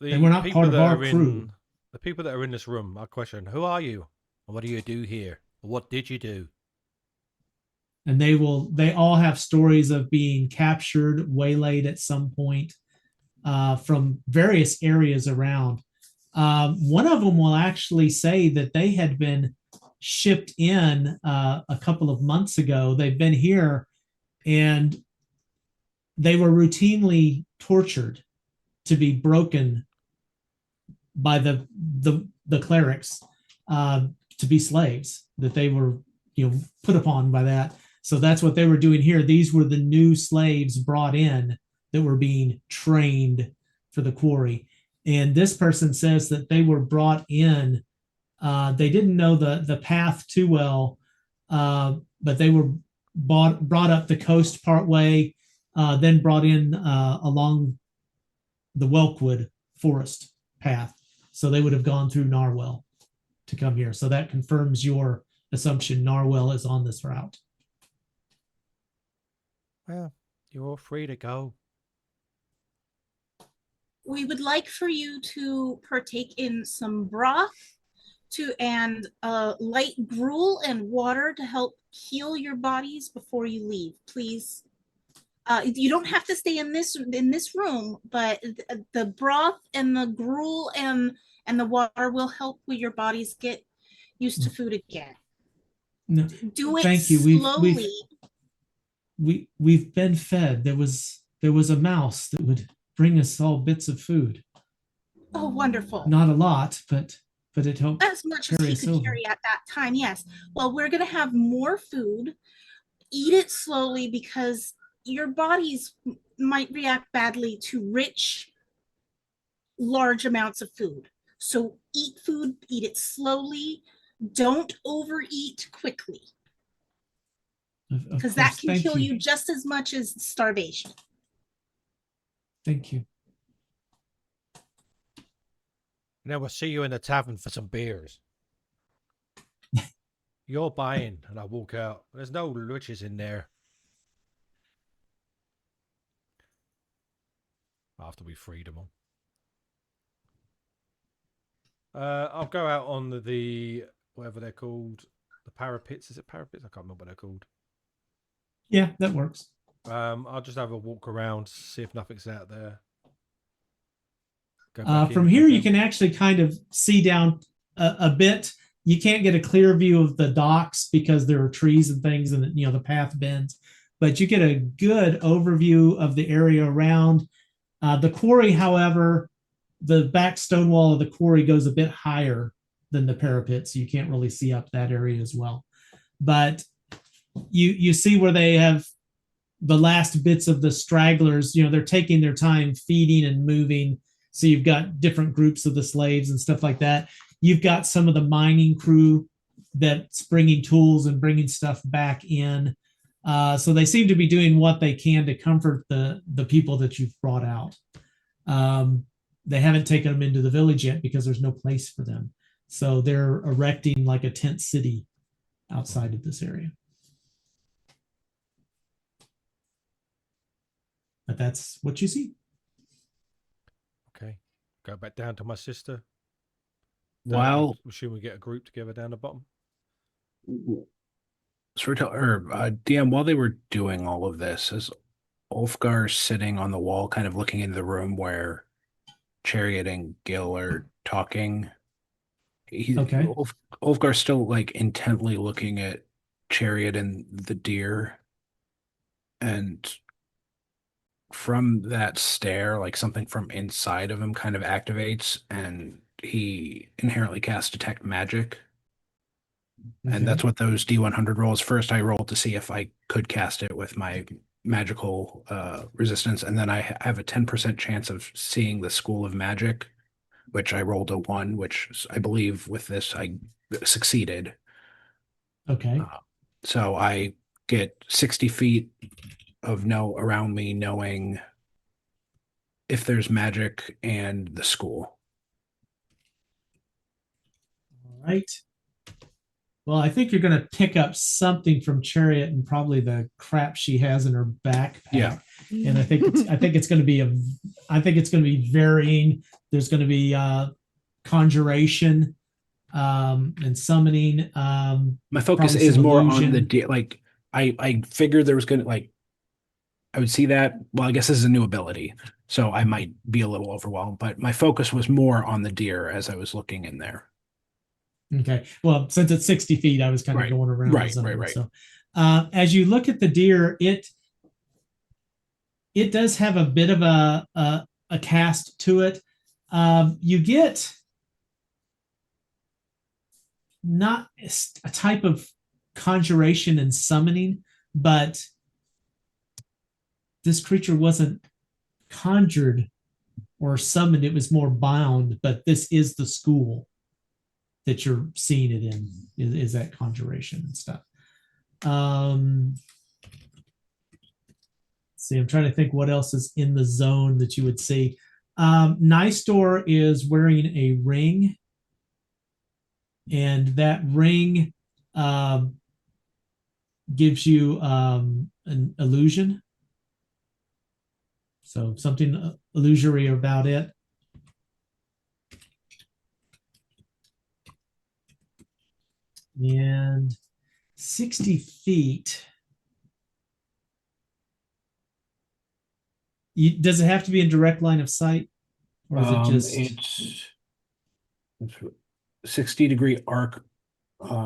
They were not part of our crew. The people that are in this room, I question, who are you? And what do you do here? What did you do? And they all have stories of being captured, waylaid at some point from various areas around. One of them will actually say that they had been shipped in a couple of months ago. They've been here and they were routinely tortured to be broken by the clerics to be slaves, that they were put upon by that. So that's what they were doing here. These were the new slaves brought in that were being trained for the quarry. And this person says that they were brought in. They didn't know the path too well, but they were brought up the coast part way, then brought in along the Whelkwood forest path. So they would have gone through Narwhal to come here. So that confirms your assumption. Narwhal is on this route. Well, you're all free to go. We would like for you to partake in some broth and light gruel and water to help heal your bodies before you leave. Please. You don't have to stay in this room, but the broth and the gruel and the water will help with your bodies get used to food again. No, do it thank you. slowly. We've been fed. There was a mouse that would bring us all bits of food. Oh, wonderful. Not a lot, but but it helped as much as carry he us could over. carry at that time. Yes. Well, we're going to have more food. Eat it slowly because your bodies might react badly to rich, large amounts of food. So eat food, eat it slowly. Don't overeat quickly because that can kill you just as much as starvation. Thank you. Now we'll see you in the tavern for some beers. You're buying, and I walk out. There's no riches in there. After we freed them all. I'll go out on the whatever they're called, the parapets. Is it parapets? I can't remember what they're called. Yeah, that works. I'll just have a walk around, see if nothing's out there. From here, you can actually kind of see down a bit. You can't get a clear view of the docks because there are trees and things, and the path bends. But you get a good overview of the area around. The quarry, however, the back stone wall of the quarry goes a bit higher than the parapet, so you can't really see up that area as well. But you see where they have the last bits of the stragglers. They're taking their time feeding and moving. So you've got different groups of the slaves and stuff like that. You've got some of the mining crew that's bringing tools and bringing stuff back in. So they seem to be doing what they can to comfort the people that you've brought out. They haven't taken them into the village yet because there's no place for them. So they're erecting like a tent city outside of this area. But that's what you see. Okay. Go back down to my sister. While assume we get a group together down the bottom. DM, while they were doing all of this, is Ulfgar sitting on the wall, kind of looking into the room where Chariot and Gil are talking? Okay. Ulfgar's still like intently looking at Chariot and the deer, and from that stare, like something from inside of him kind of activates, and he inherently casts Detect Magic. Okay. And that's what those D100 rolls. First, I rolled to see if I could cast it with my magical resistance, and then I have a 10% chance of seeing the School of Magic, which I rolled a 1, which I believe with this I succeeded. Okay. So I get 60 feet of around me, knowing if there's magic and the school. All right. Well, I think you're going to pick up something from Chariot and probably the crap she has in her backpack. Yeah. And I think it's going to be varying. There's going to be conjuration and summoning. My focus is more on the like I figured there was going to I would see that. Well, I guess this is a new ability, so I might be a little overwhelmed, but my focus was more on the deer as I was looking in there. Okay. Well, since it's 60 feet, I was kind of going around. Right. So as you look at the deer, it does have a bit of a cast to it. You get not a type of conjuration and summoning, but this creature wasn't conjured or summoned. It was more bound, but this is the school that you're seeing it in, is that conjuration and stuff. See, I'm trying to think what else is in the zone that you would see. Nistor is wearing a ring, and that ring gives you an illusion. So something illusory about it. And 60 feet. Does it have to be in direct line of sight? Or is it just... It's 60-degree arc.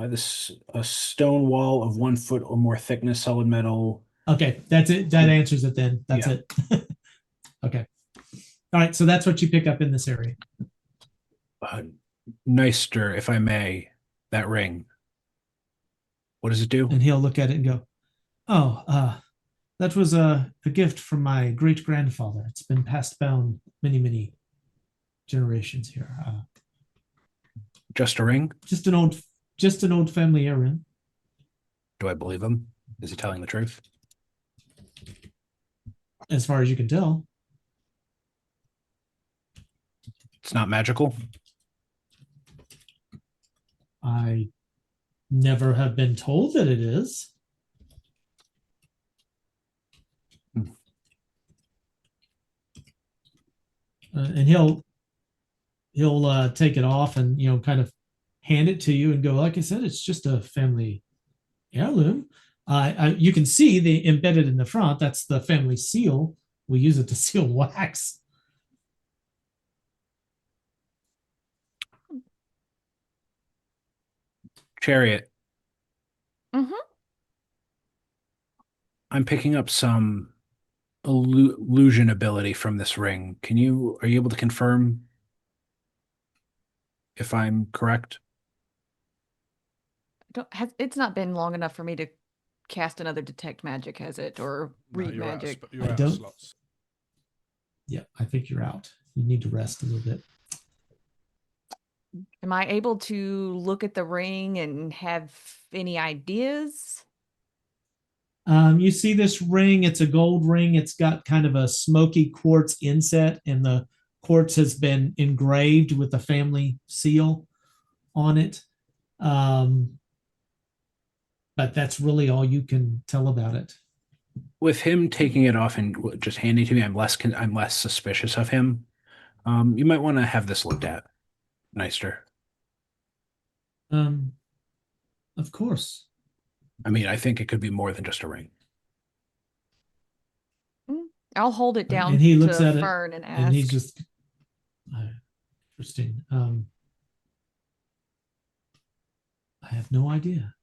This a stone wall of 1 foot or more thickness, solid metal. Okay, that's it. That answers it then. That's it. Okay. All right, so that's what you pick up in this area. Neister, if I may, that ring. What does it do? And he'll look at it and go, "Oh, that was a gift from my great grandfather. It's been passed down many generations here. Just a ring? Just an old family heirloom." Do I believe him? Is he telling the truth? As far as you can tell. It's not magical? I never have been told that it is. And he'll take it off and kind of hand it to you and go, like I said, it's just a family heirloom. You can see the embedded in the front. That's the family seal. We use it to seal wax. Chariot. Mm-hmm. I'm picking up some illusion ability from this ring. Are you able to confirm if I'm correct? It's not been long enough for me to cast another detect magic, has it? Or read magic? You're out of slots. Yeah, I think you're out. You need to rest a little bit. Am I able to look at the ring and have any ideas? You see this ring, it's a gold ring. It's got kind of a smoky quartz inset, and the quartz has been engraved with the family seal on it. But that's really all you can tell about it. With him taking it off and just handing it to me, I'm less suspicious of him. You might want to have this looked at, Neister. Of course. I mean, I think it could be more than just a ring. I'll hold it down and he looks to at Fern it, and ask. and he's just interesting. I have no idea.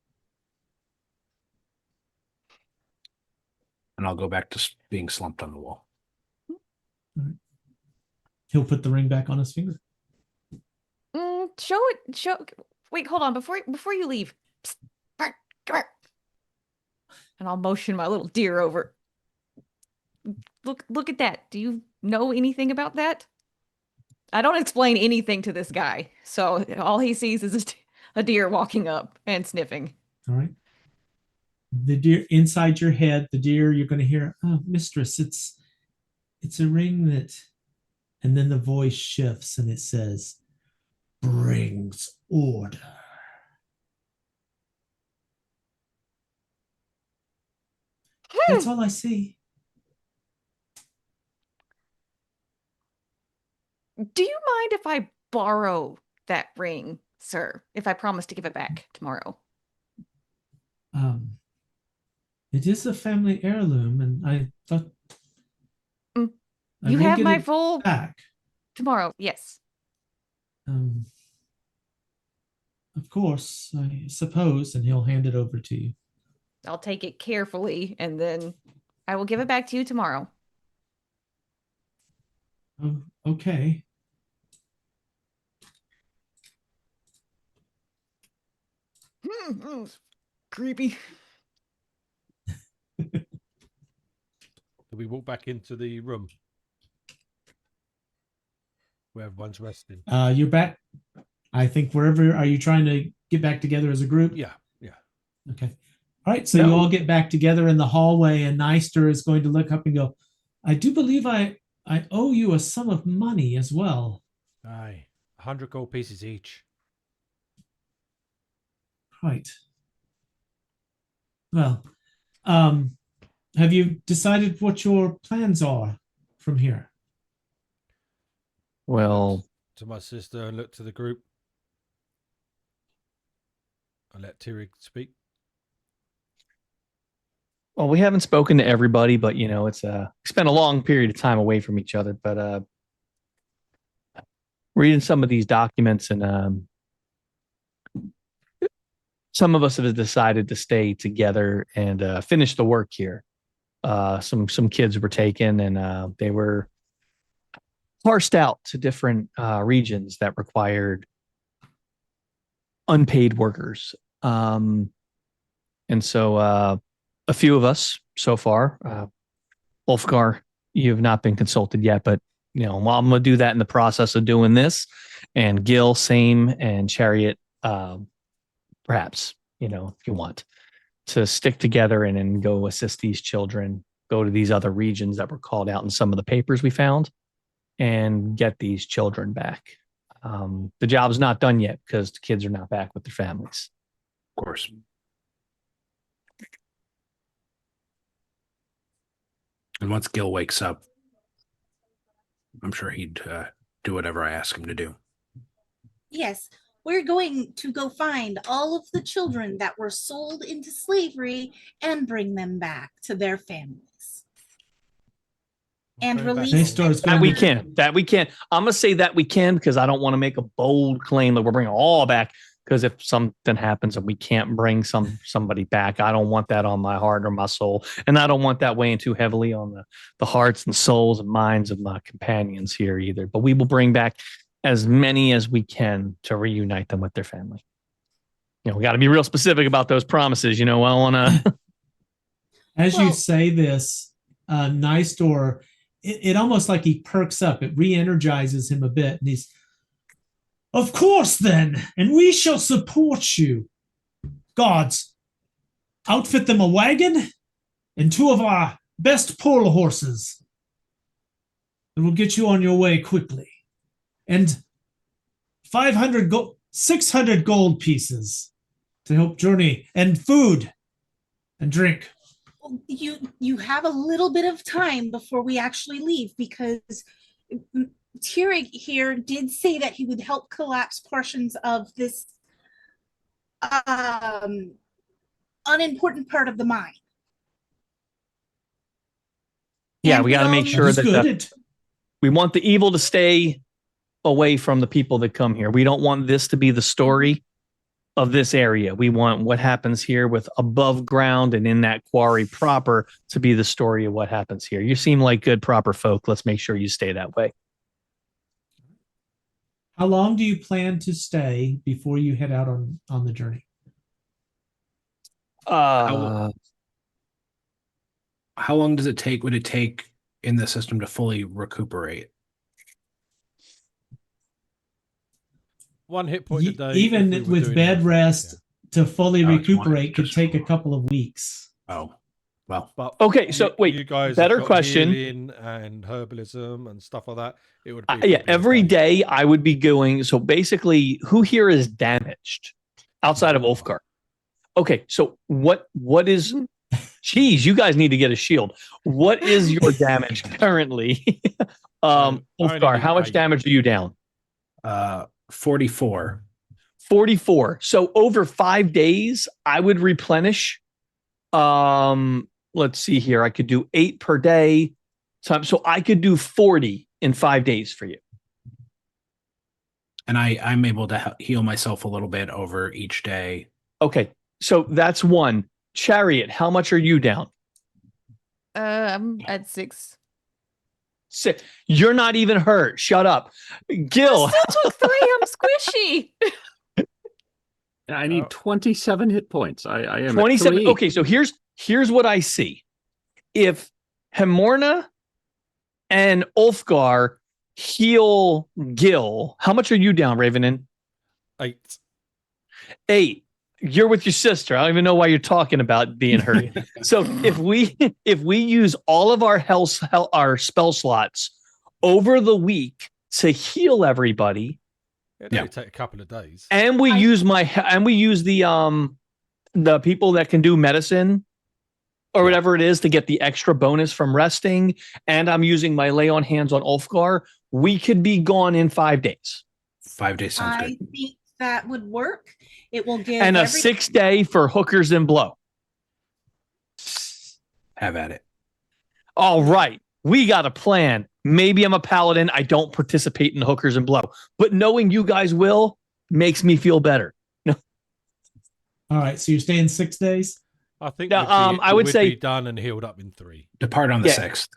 And I'll go back to being slumped on the wall. Right. He'll put the ring back on his finger. Show it. Wait, hold on. Before you leave. Psst, Fern, come here. And I'll motion my little deer over. Look at that. Do you know anything about that? I don't explain anything to this guy. So all he sees is a deer walking up and sniffing. All right. The deer inside your head, the deer, you're going to hear, "Oh, mistress, it's a ring that," and then the voice shifts and it says, "brings order." That's all I see. Do you mind if I borrow that ring, sir? If I promise to give it back tomorrow? It is a family heirloom, and I thought you have my full back tomorrow. Yes. Of course, I suppose, and he'll hand it over to you. I'll take it carefully, and then I will give it back to you tomorrow. Oh, okay. Creepy. We walk back into the room where everyone's resting. You're back. I think wherever, are you trying to get back together as a group? Yeah. Okay. All right. So you all get back together in the hallway, and Neister is going to look up and go, "I do believe I owe you a sum of money as well." Aye, 100 gold pieces each. Right. Well, have you decided what your plans are from here? Well, To my sister and look to the group. I let Tyrig speak. well, we haven't spoken to everybody, but it's we spent a long period of time away from each other. But reading some of these documents, and some of us have decided to stay together and finish the work here. Some kids were taken, and they were parsed out to different regions that required unpaid workers. And so a few of us so far, Ulfgar, you have not been consulted yet, but well, I'm going to do that in the process of doing this. And Gil, same, and Chariot, perhaps, if you want to stick together and then go assist these children, go to these other regions that were called out in some of the papers we found, and get these children back. The job's not done yet because the kids are not back with their families. Of course. And once Gil wakes up, I'm sure he'd do whatever I ask him to do. Yes, we're going to go find all of the children that were sold into slavery and bring them back to their families. And release that we can. I'm gonna say that we can because I don't want to make a bold claim that we're bringing all back. Because if something happens and we can't bring somebody back, I don't want that on my heart or my soul, and I don't want that weighing too heavily on the hearts and souls and minds of my companions here either. But we will bring back as many as we can to reunite them with their family. We got to be real specific about those promises. I want to. As you say this, Nystor, it almost like he perks up. It re-energizes him a bit, and he's, "Of course, then, and we shall support you. Guards, outfit them a wagon and 2 of our best pole horses. And we'll get you on your way quickly. And 600 gold pieces to help journey, and food and drink." You have a little bit of time before we actually leave, because Tirig here did say that he would help collapse portions of this unimportant part of the mine. Yeah, And we got to make sure that we want the evil to stay away from the people that come here. We don't want this to be the story of this area. We want what happens here with above ground and in that quarry proper to be the story of what happens here. You seem like good, proper folk. Let's make sure you stay that way. How long do you plan to stay before you head out on the journey? How long would it take in the system to fully recuperate? 1 hit point a day. Even with bed rest, to fully recuperate could take a couple of weeks. Oh, well. But okay, so wait, you guys better have got question. healing and herbalism and stuff like that. It would be every day I would be going. So basically, who here is damaged outside of Ulfgar? Okay, so what is? Geez, you guys need to get a shield. What is your damage currently? Ulfgar, how much damage are you down? 44. 44. So over 5 days, I would replenish. Let's see here. I could do 8 per day. So I could do 40 in 5 days for you. And I'm able to heal myself a little bit over each day. Okay. So that's 1. Chariot, how much are you down? I'm at 6. 6. You're not even hurt. Shut up. Gil. I still took 3. I'm squishy. I need 27 hit points. I am 27. At 3. Okay, so here's what I see. If Hemorna and Ulfgar heal Gil, how much are you down, Ravenin? 8. 8. You're with your sister. I don't even know why you're talking about being hurt. So if we use all of our spell slots over the week to heal everybody, it'll only take a couple of days. And we use the people that can do medicine or whatever it is to get the extra bonus from resting, and I'm using my lay on hands on Ulfgar, we could be gone in 5 days. 5 days sounds good. I think that would work. It will give and a 6-day for hookers and blow. Have at it. All right. We got a plan. Maybe I'm a paladin. I don't participate in hookers and blow, but knowing you guys will makes me feel better. No. All right. So you're staying 6 days? I think I would say be done and healed up in 3. Depart on the 6th.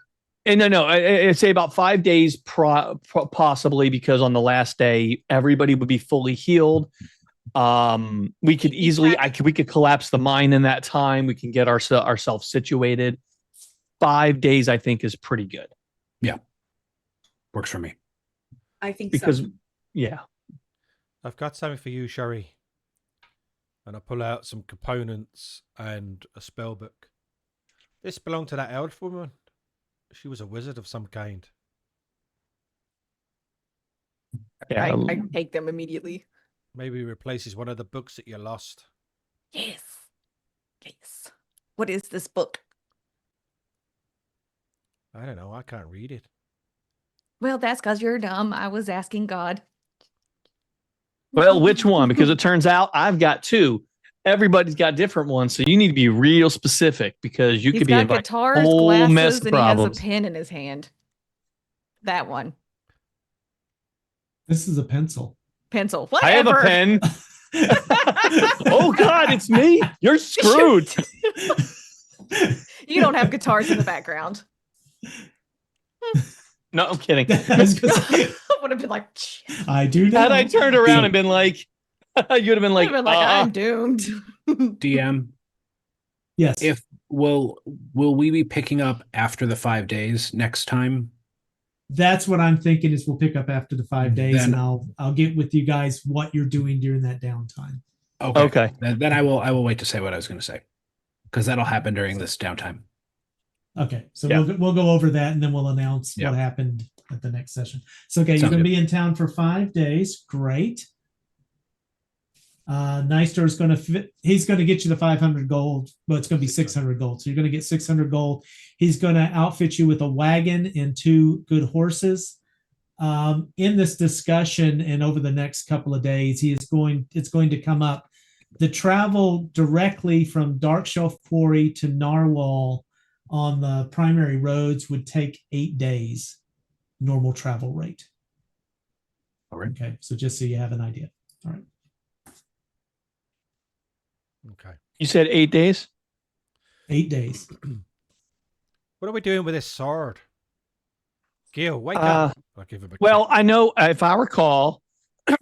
And no, I'd say about 5 days possibly, because on the last day, everybody would be fully healed. We could easily, we could collapse the mine in that time. We can get ourselves situated. 5 days, I think, is pretty good. Yeah. Works for me. I think Because, so. yeah. I've got something for you, Sherry. And I pull out some components and a spell book. This belonged to that elf woman. She was a wizard of some kind. Yeah. I take them immediately. Maybe replaces one of the books that you lost. Yes. Yes. What is this book? I don't know. I can't read it. Well, that's because you're dumb. I was asking God. Well, which one? Because it turns out I've got two. Everybody's got different ones, so you need to be real specific because you He's could be got inviting guitars, a whole mess glasses, of and he has a problems. pen in his hand. That one. This is a pencil. Pencil. I have a Whatever. pen. Oh God, it's me. You're screwed. You don't have guitars in the background. No, I'm kidding. I was gonna say, I would have been like, shit. I do know. Had I turned around and been like, you'd have been I like, would have been like, I'm doomed. DM, Yes. if will we be picking up after the 5 days next time? That's what I'm thinking is we'll pick up after the 5 days, Then- and I'll get with you guys what you're doing during that downtime. Okay. Then I will wait to say what I was going to say, because that'll happen during this downtime. Okay, so Yeah. we'll go over that, and then we'll announce Yeah. what happened at the next session. So okay, you're Sounds going to good. be in town for 5 days. Great. Nystor is going to fit. He's going to get you the 500 gold. Well, it's going to be 600 gold. So you're going to get 600 gold. He's going to outfit you with a wagon and 2 good horses. In this discussion and over the next couple of days, it's going to come up. The travel directly from Darkshelf Quarry to Narwhal on the primary roads would take 8 days, normal travel rate. All right. Okay, so just so you have an idea. All right. Okay. you said 8 days? 8 days. What are we doing with this sword? Gil, wake up. I'll give him a Well, kick. I know if I recall,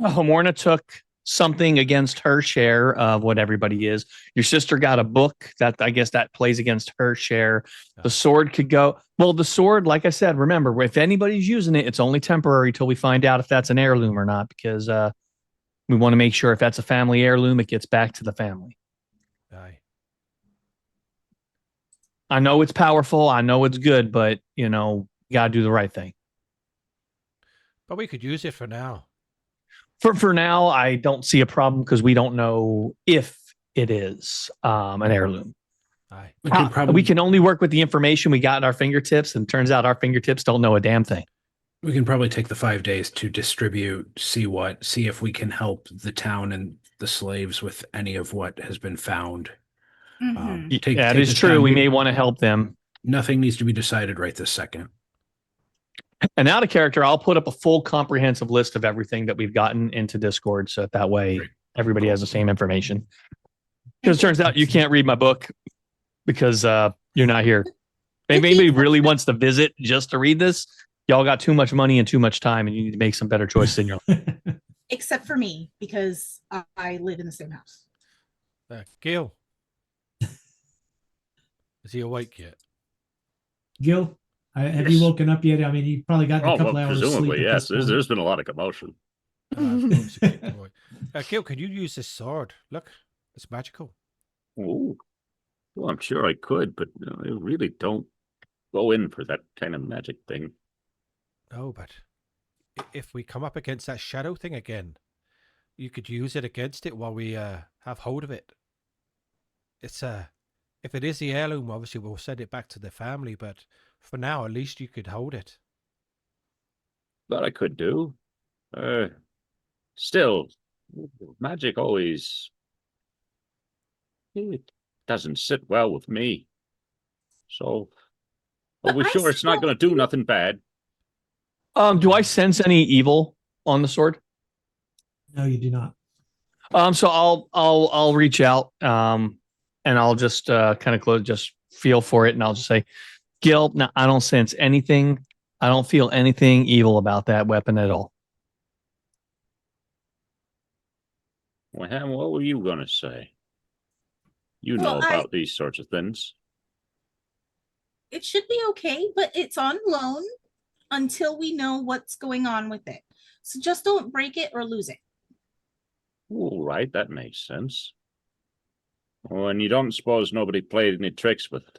Homorna took something against her share of what everybody is. Your sister got a book that I guess that plays against her share. The sword could go. Well, the sword, like I said, remember, if anybody's using it, it's only temporary till we find out if that's an heirloom or not, because we want to make sure if that's a family heirloom, it gets back to the family. Aye. I know it's powerful. I know it's good, but you got to do the right thing. But we could use it for now. For now, I don't see a problem because we don't know if it is an heirloom. Aye. We can only work with the information we got at our fingertips, and it turns out our fingertips don't know a damn thing. We can probably take the 5 days to distribute, see if we can help the town and the slaves with any of what has been found. Mhm. That is this true. time. We may want to help them. Nothing needs to be decided right this second. And out of character, I'll put up a full comprehensive list of everything that we've gotten into Discord, so that way Great. everybody has the same information. Because it turns out you can't read my book because you're not here. If anybody really wants to visit just to read this, y'all got too much money and too much time, and you need to make some better choices in your life. Except for me, because I live in the same house. Gil. Is he awake yet? Gil, have Yes. you woken up yet? I mean, you've probably gotten a couple hours presumably, sleep. yes. There's been a lot of commotion. Obviously kept him awake. Gil, can you use this sword? Look, it's magical. Oh, well, I'm sure I could, but I really don't go in for that kind of magic thing. No, but if we come up against that shadow thing again, you could use it against it while we have hold of it. It's if it is the heirloom, obviously we'll send it back to the family, but for now, at least you could hold it. That I could do. Still, magic always it doesn't sit well with me. So, are we But I sure it's not still going to do nothing bad? Do I sense any evil on the sword? No, you do not. So I'll reach out and I'll just kind of just feel for it, and I'll just say, Gil, no, I don't sense anything. I don't feel anything evil about that weapon at all. Well, Ham, what were you gonna say? You know about these sorts of things. It should be okay, but it's on loan until we know what's going on with it. So just don't break it or lose it. All right, that makes sense. Oh, and you don't suppose nobody played any tricks with it?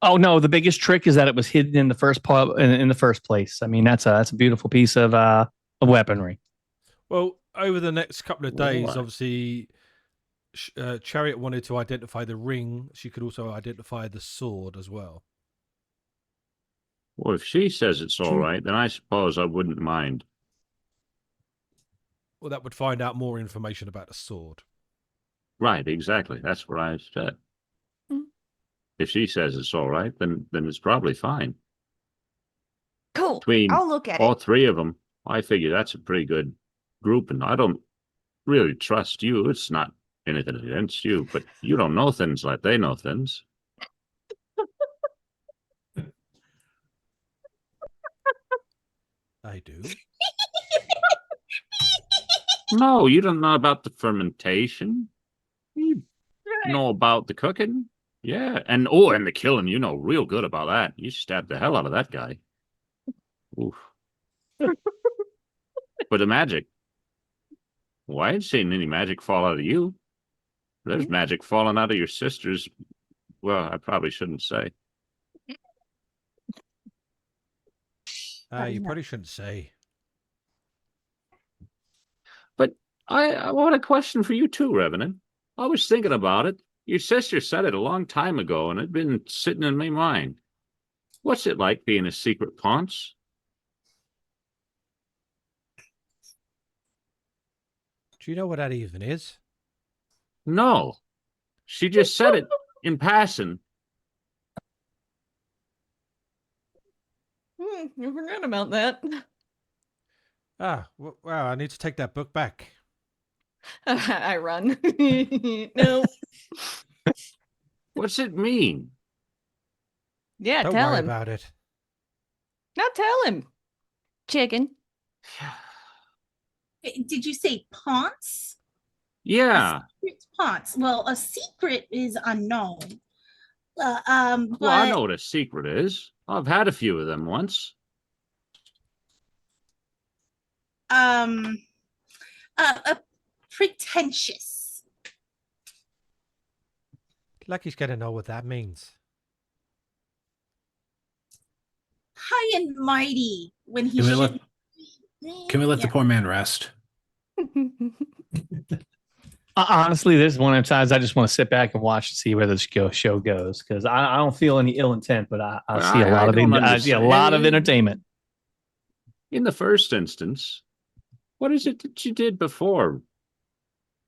Oh no, the biggest trick is that it was hidden in the first in the first place. I mean, that's a beautiful piece of weaponry. Well, over the next couple of days, Right. obviously, Chariot wanted to identify the ring. She could also identify the sword as well. Well, if she says it's all True. right, then I suppose I wouldn't mind. Well, that would find out more information about the sword. Right, exactly. That's what I said. Hmm. If she says it's all right, then it's probably fine. Cool. Between I'll look at all it. three of them, I figure that's a pretty good group, and I don't really trust you. It's not anything against you, but you don't know things like they know things. I do. No, you don't know about the fermentation. You know about the cooking. Yeah, and the killing. You know real good about that. You stabbed the hell out of that guy. Oof. But the magic. Well, I ain't seen any magic fall out of you. There's magic falling out of your sisters. Well, I probably shouldn't say. You probably shouldn't say. But I want a question for you too, Revenant. I was thinking about it. Your sister said it a long time ago, and it'd been sitting in my mind. What's it like being a secret Ponce? Do you know what that even is? No. She just said it in passing. You forgot about that. Wow, I need to take that book back. I run. No. What's it mean? Yeah, Don't tell worry him. about it. Now tell him. Chicken. Did you say Ponce? Yeah. It's Ponce. Well, a secret is unknown. Well, I But know what a secret is. I've had a few of them once. pretentious. Lucky's gonna know what that means. High and mighty when he Can we should. let the poor man rest? Honestly, this is one of the times I just want to sit back and watch and see where this show goes because I don't feel any ill intent, but I Well, see a lot of I I see a lot of understand. entertainment. In the first instance, what is it that you did before?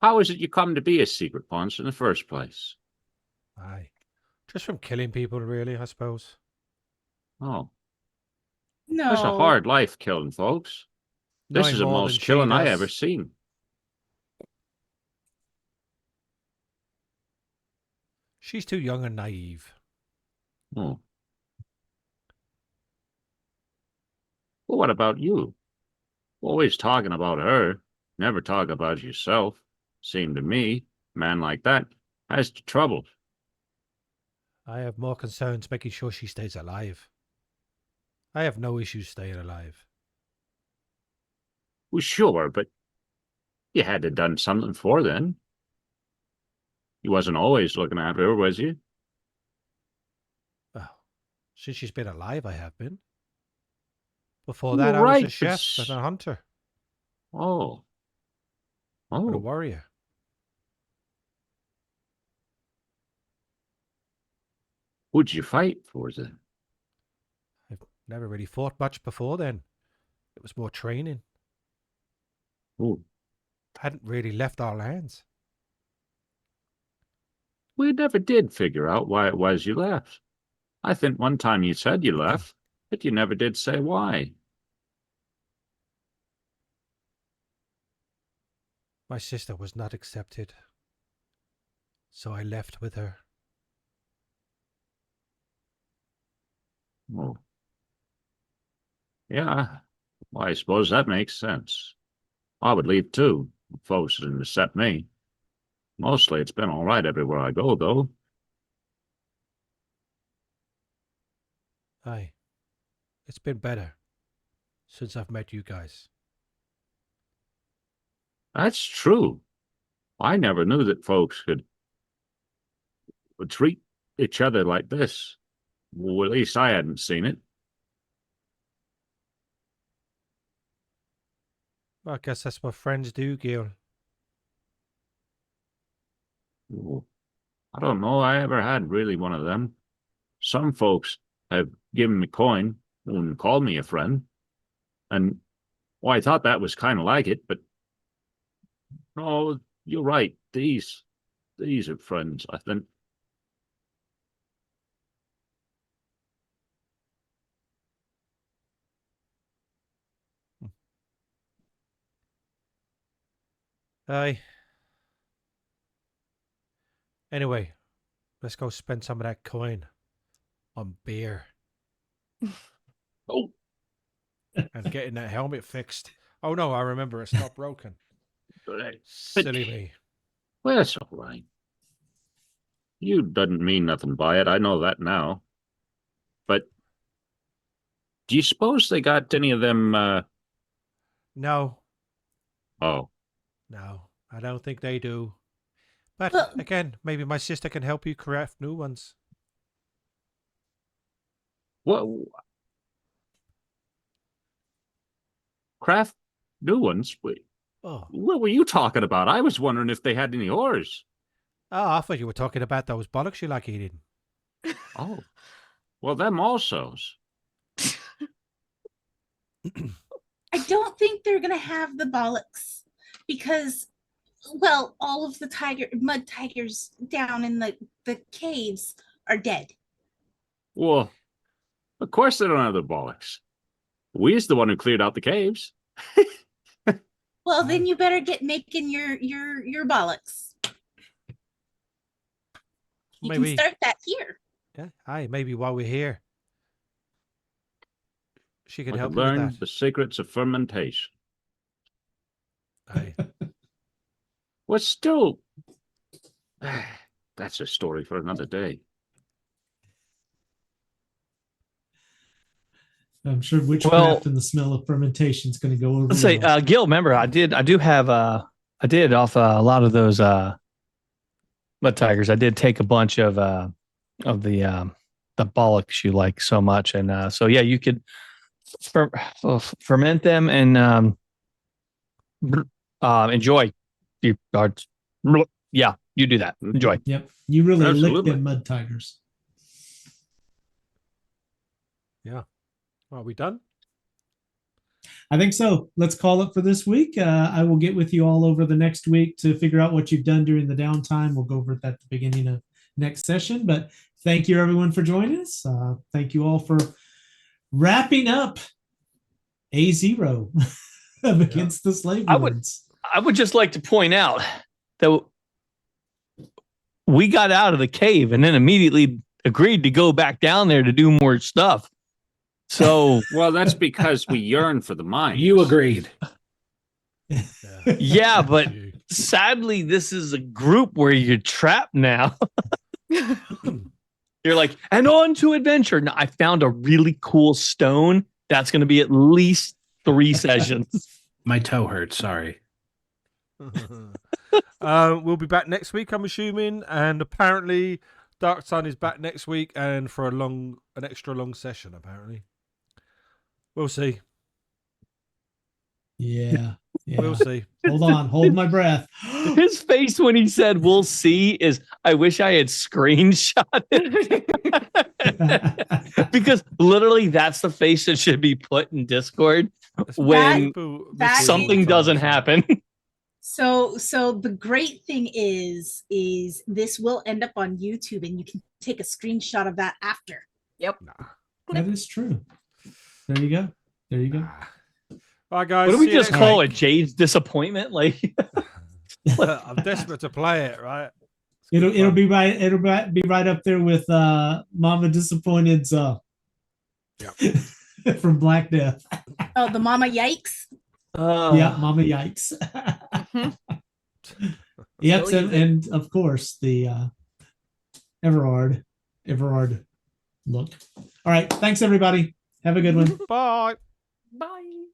How is it you come to be a secret Ponce in the first place? Aye. Just from killing people, really, I suppose. Oh, No. that's a hard life killing folks. This Knowing is the more than most she killing I does. ever seen. She's too young and naive. Oh. Well, what about you? Always talking about her, never talk about yourself. Seemed to me, a man like that has trouble. I have more concerns making sure she stays alive. I have no issues staying alive. Well, sure, but you had to done something for then. You wasn't always looking after her, was you? Well, since she's been alive, I have been. Before that, I was Right, a but chef and a hunter Oh. and a Oh. warrior. Who'd you fight for then? I've never really fought much before then. It was more training. Oh. Hadn't really left our lands. We never did figure out why it was you left. I think one time you said you left, but you never did say why. My sister was not accepted. So I left with her. Oh. Yeah, well, I suppose that makes sense. I would leave too. folks that intercept me. Mostly it's been all right everywhere I go, though. Aye. It's been better since I've met you guys. That's true. I never knew that folks would treat each other like this. Well, at least I hadn't seen it. Well, I guess that's what friends do, Gil. Well, I don't know. I ever had really one of them. Some folks have given me coin and called me a friend. And, well, I thought that was kind of like it, but no, you're right. These are friends, I think. Aye. Anyway, let's go spend some of that coin on beer. Oh. And getting that helmet fixed. Oh no, I remember it's not broken. Silly me. Well, it's all right. You doesn't mean nothing by it. I know that now. But do you suppose they got any of them? No. Oh. No, I don't think they do. But Well- again, maybe my sister can help you craft new ones. What? Craft new ones? Wait, Oh. what were you talking about? I was wondering if they had any ores. Oh, I thought you were talking about those bollocks you like eating. Oh. Well, them also. I don't think they're gonna have the bollocks because, well, all of the mud tigers down in the caves are dead. Well, of course they don't have the bollocks. We's the one who cleared out the caves. Well, then you better get making your bollocks. You Maybe. can start that here. Yeah, aye, maybe while we're here, she can I help could you with learn that. the secrets of fermentation. Aye. Well, still, that's a story for another day. I'm sure witchcraft Well- and the smell of fermentation is going to go over. Let's say, well. Gil, remember, I did have, I did off a lot of those, mud tigers. I did take a bunch of the bollocks you like so much. And, so yeah, you could ferment them and, enjoy. Yeah, you do that. Enjoy. Yep, you really licked Absolutely. them mud tigers. Are we done? I think so. Let's call it for this week. I will get with you all over the next week to figure out what you've done during the downtime. We'll go over it at the beginning of next session. But thank you, everyone, for joining us. Thank you all for wrapping up A0 against the slave I would- lords. I would just like to point out that we got out of the cave and then immediately agreed to go back down there to do more stuff. So Well, that's because we yearn for the mines. You agreed. yeah, but sadly, this is a group where you're trapped now. You're like, and on to adventure. Now, I found a really cool stone. That's going to be at least 3 sessions. My toe hurts. Sorry. We'll be back next week, I'm assuming, and apparently Dark Sun is back next week and for an extra long session. Apparently, we'll see. Yeah. We'll see. Hold on. Hold my breath. His face when he said "we'll see" is, I wish I had screenshot it. Because literally that's the face that should be put in Discord when that something is- doesn't happen. So the great thing is this will end up on YouTube and you can take a screenshot of that after. That is true. There you go. There you go. All right, guys. What do we see you just next call week. it? Jade's disappointment? Like, I'm desperate to play it. Right. It'll be right. Be right up there with Mama Disappointed's from Black Death. Oh, the mama yikes. Yeah, Mama Yikes. Yep, Believe it. and of course the Everard look. All right, thanks everybody. Have a good one. Bye. Bye.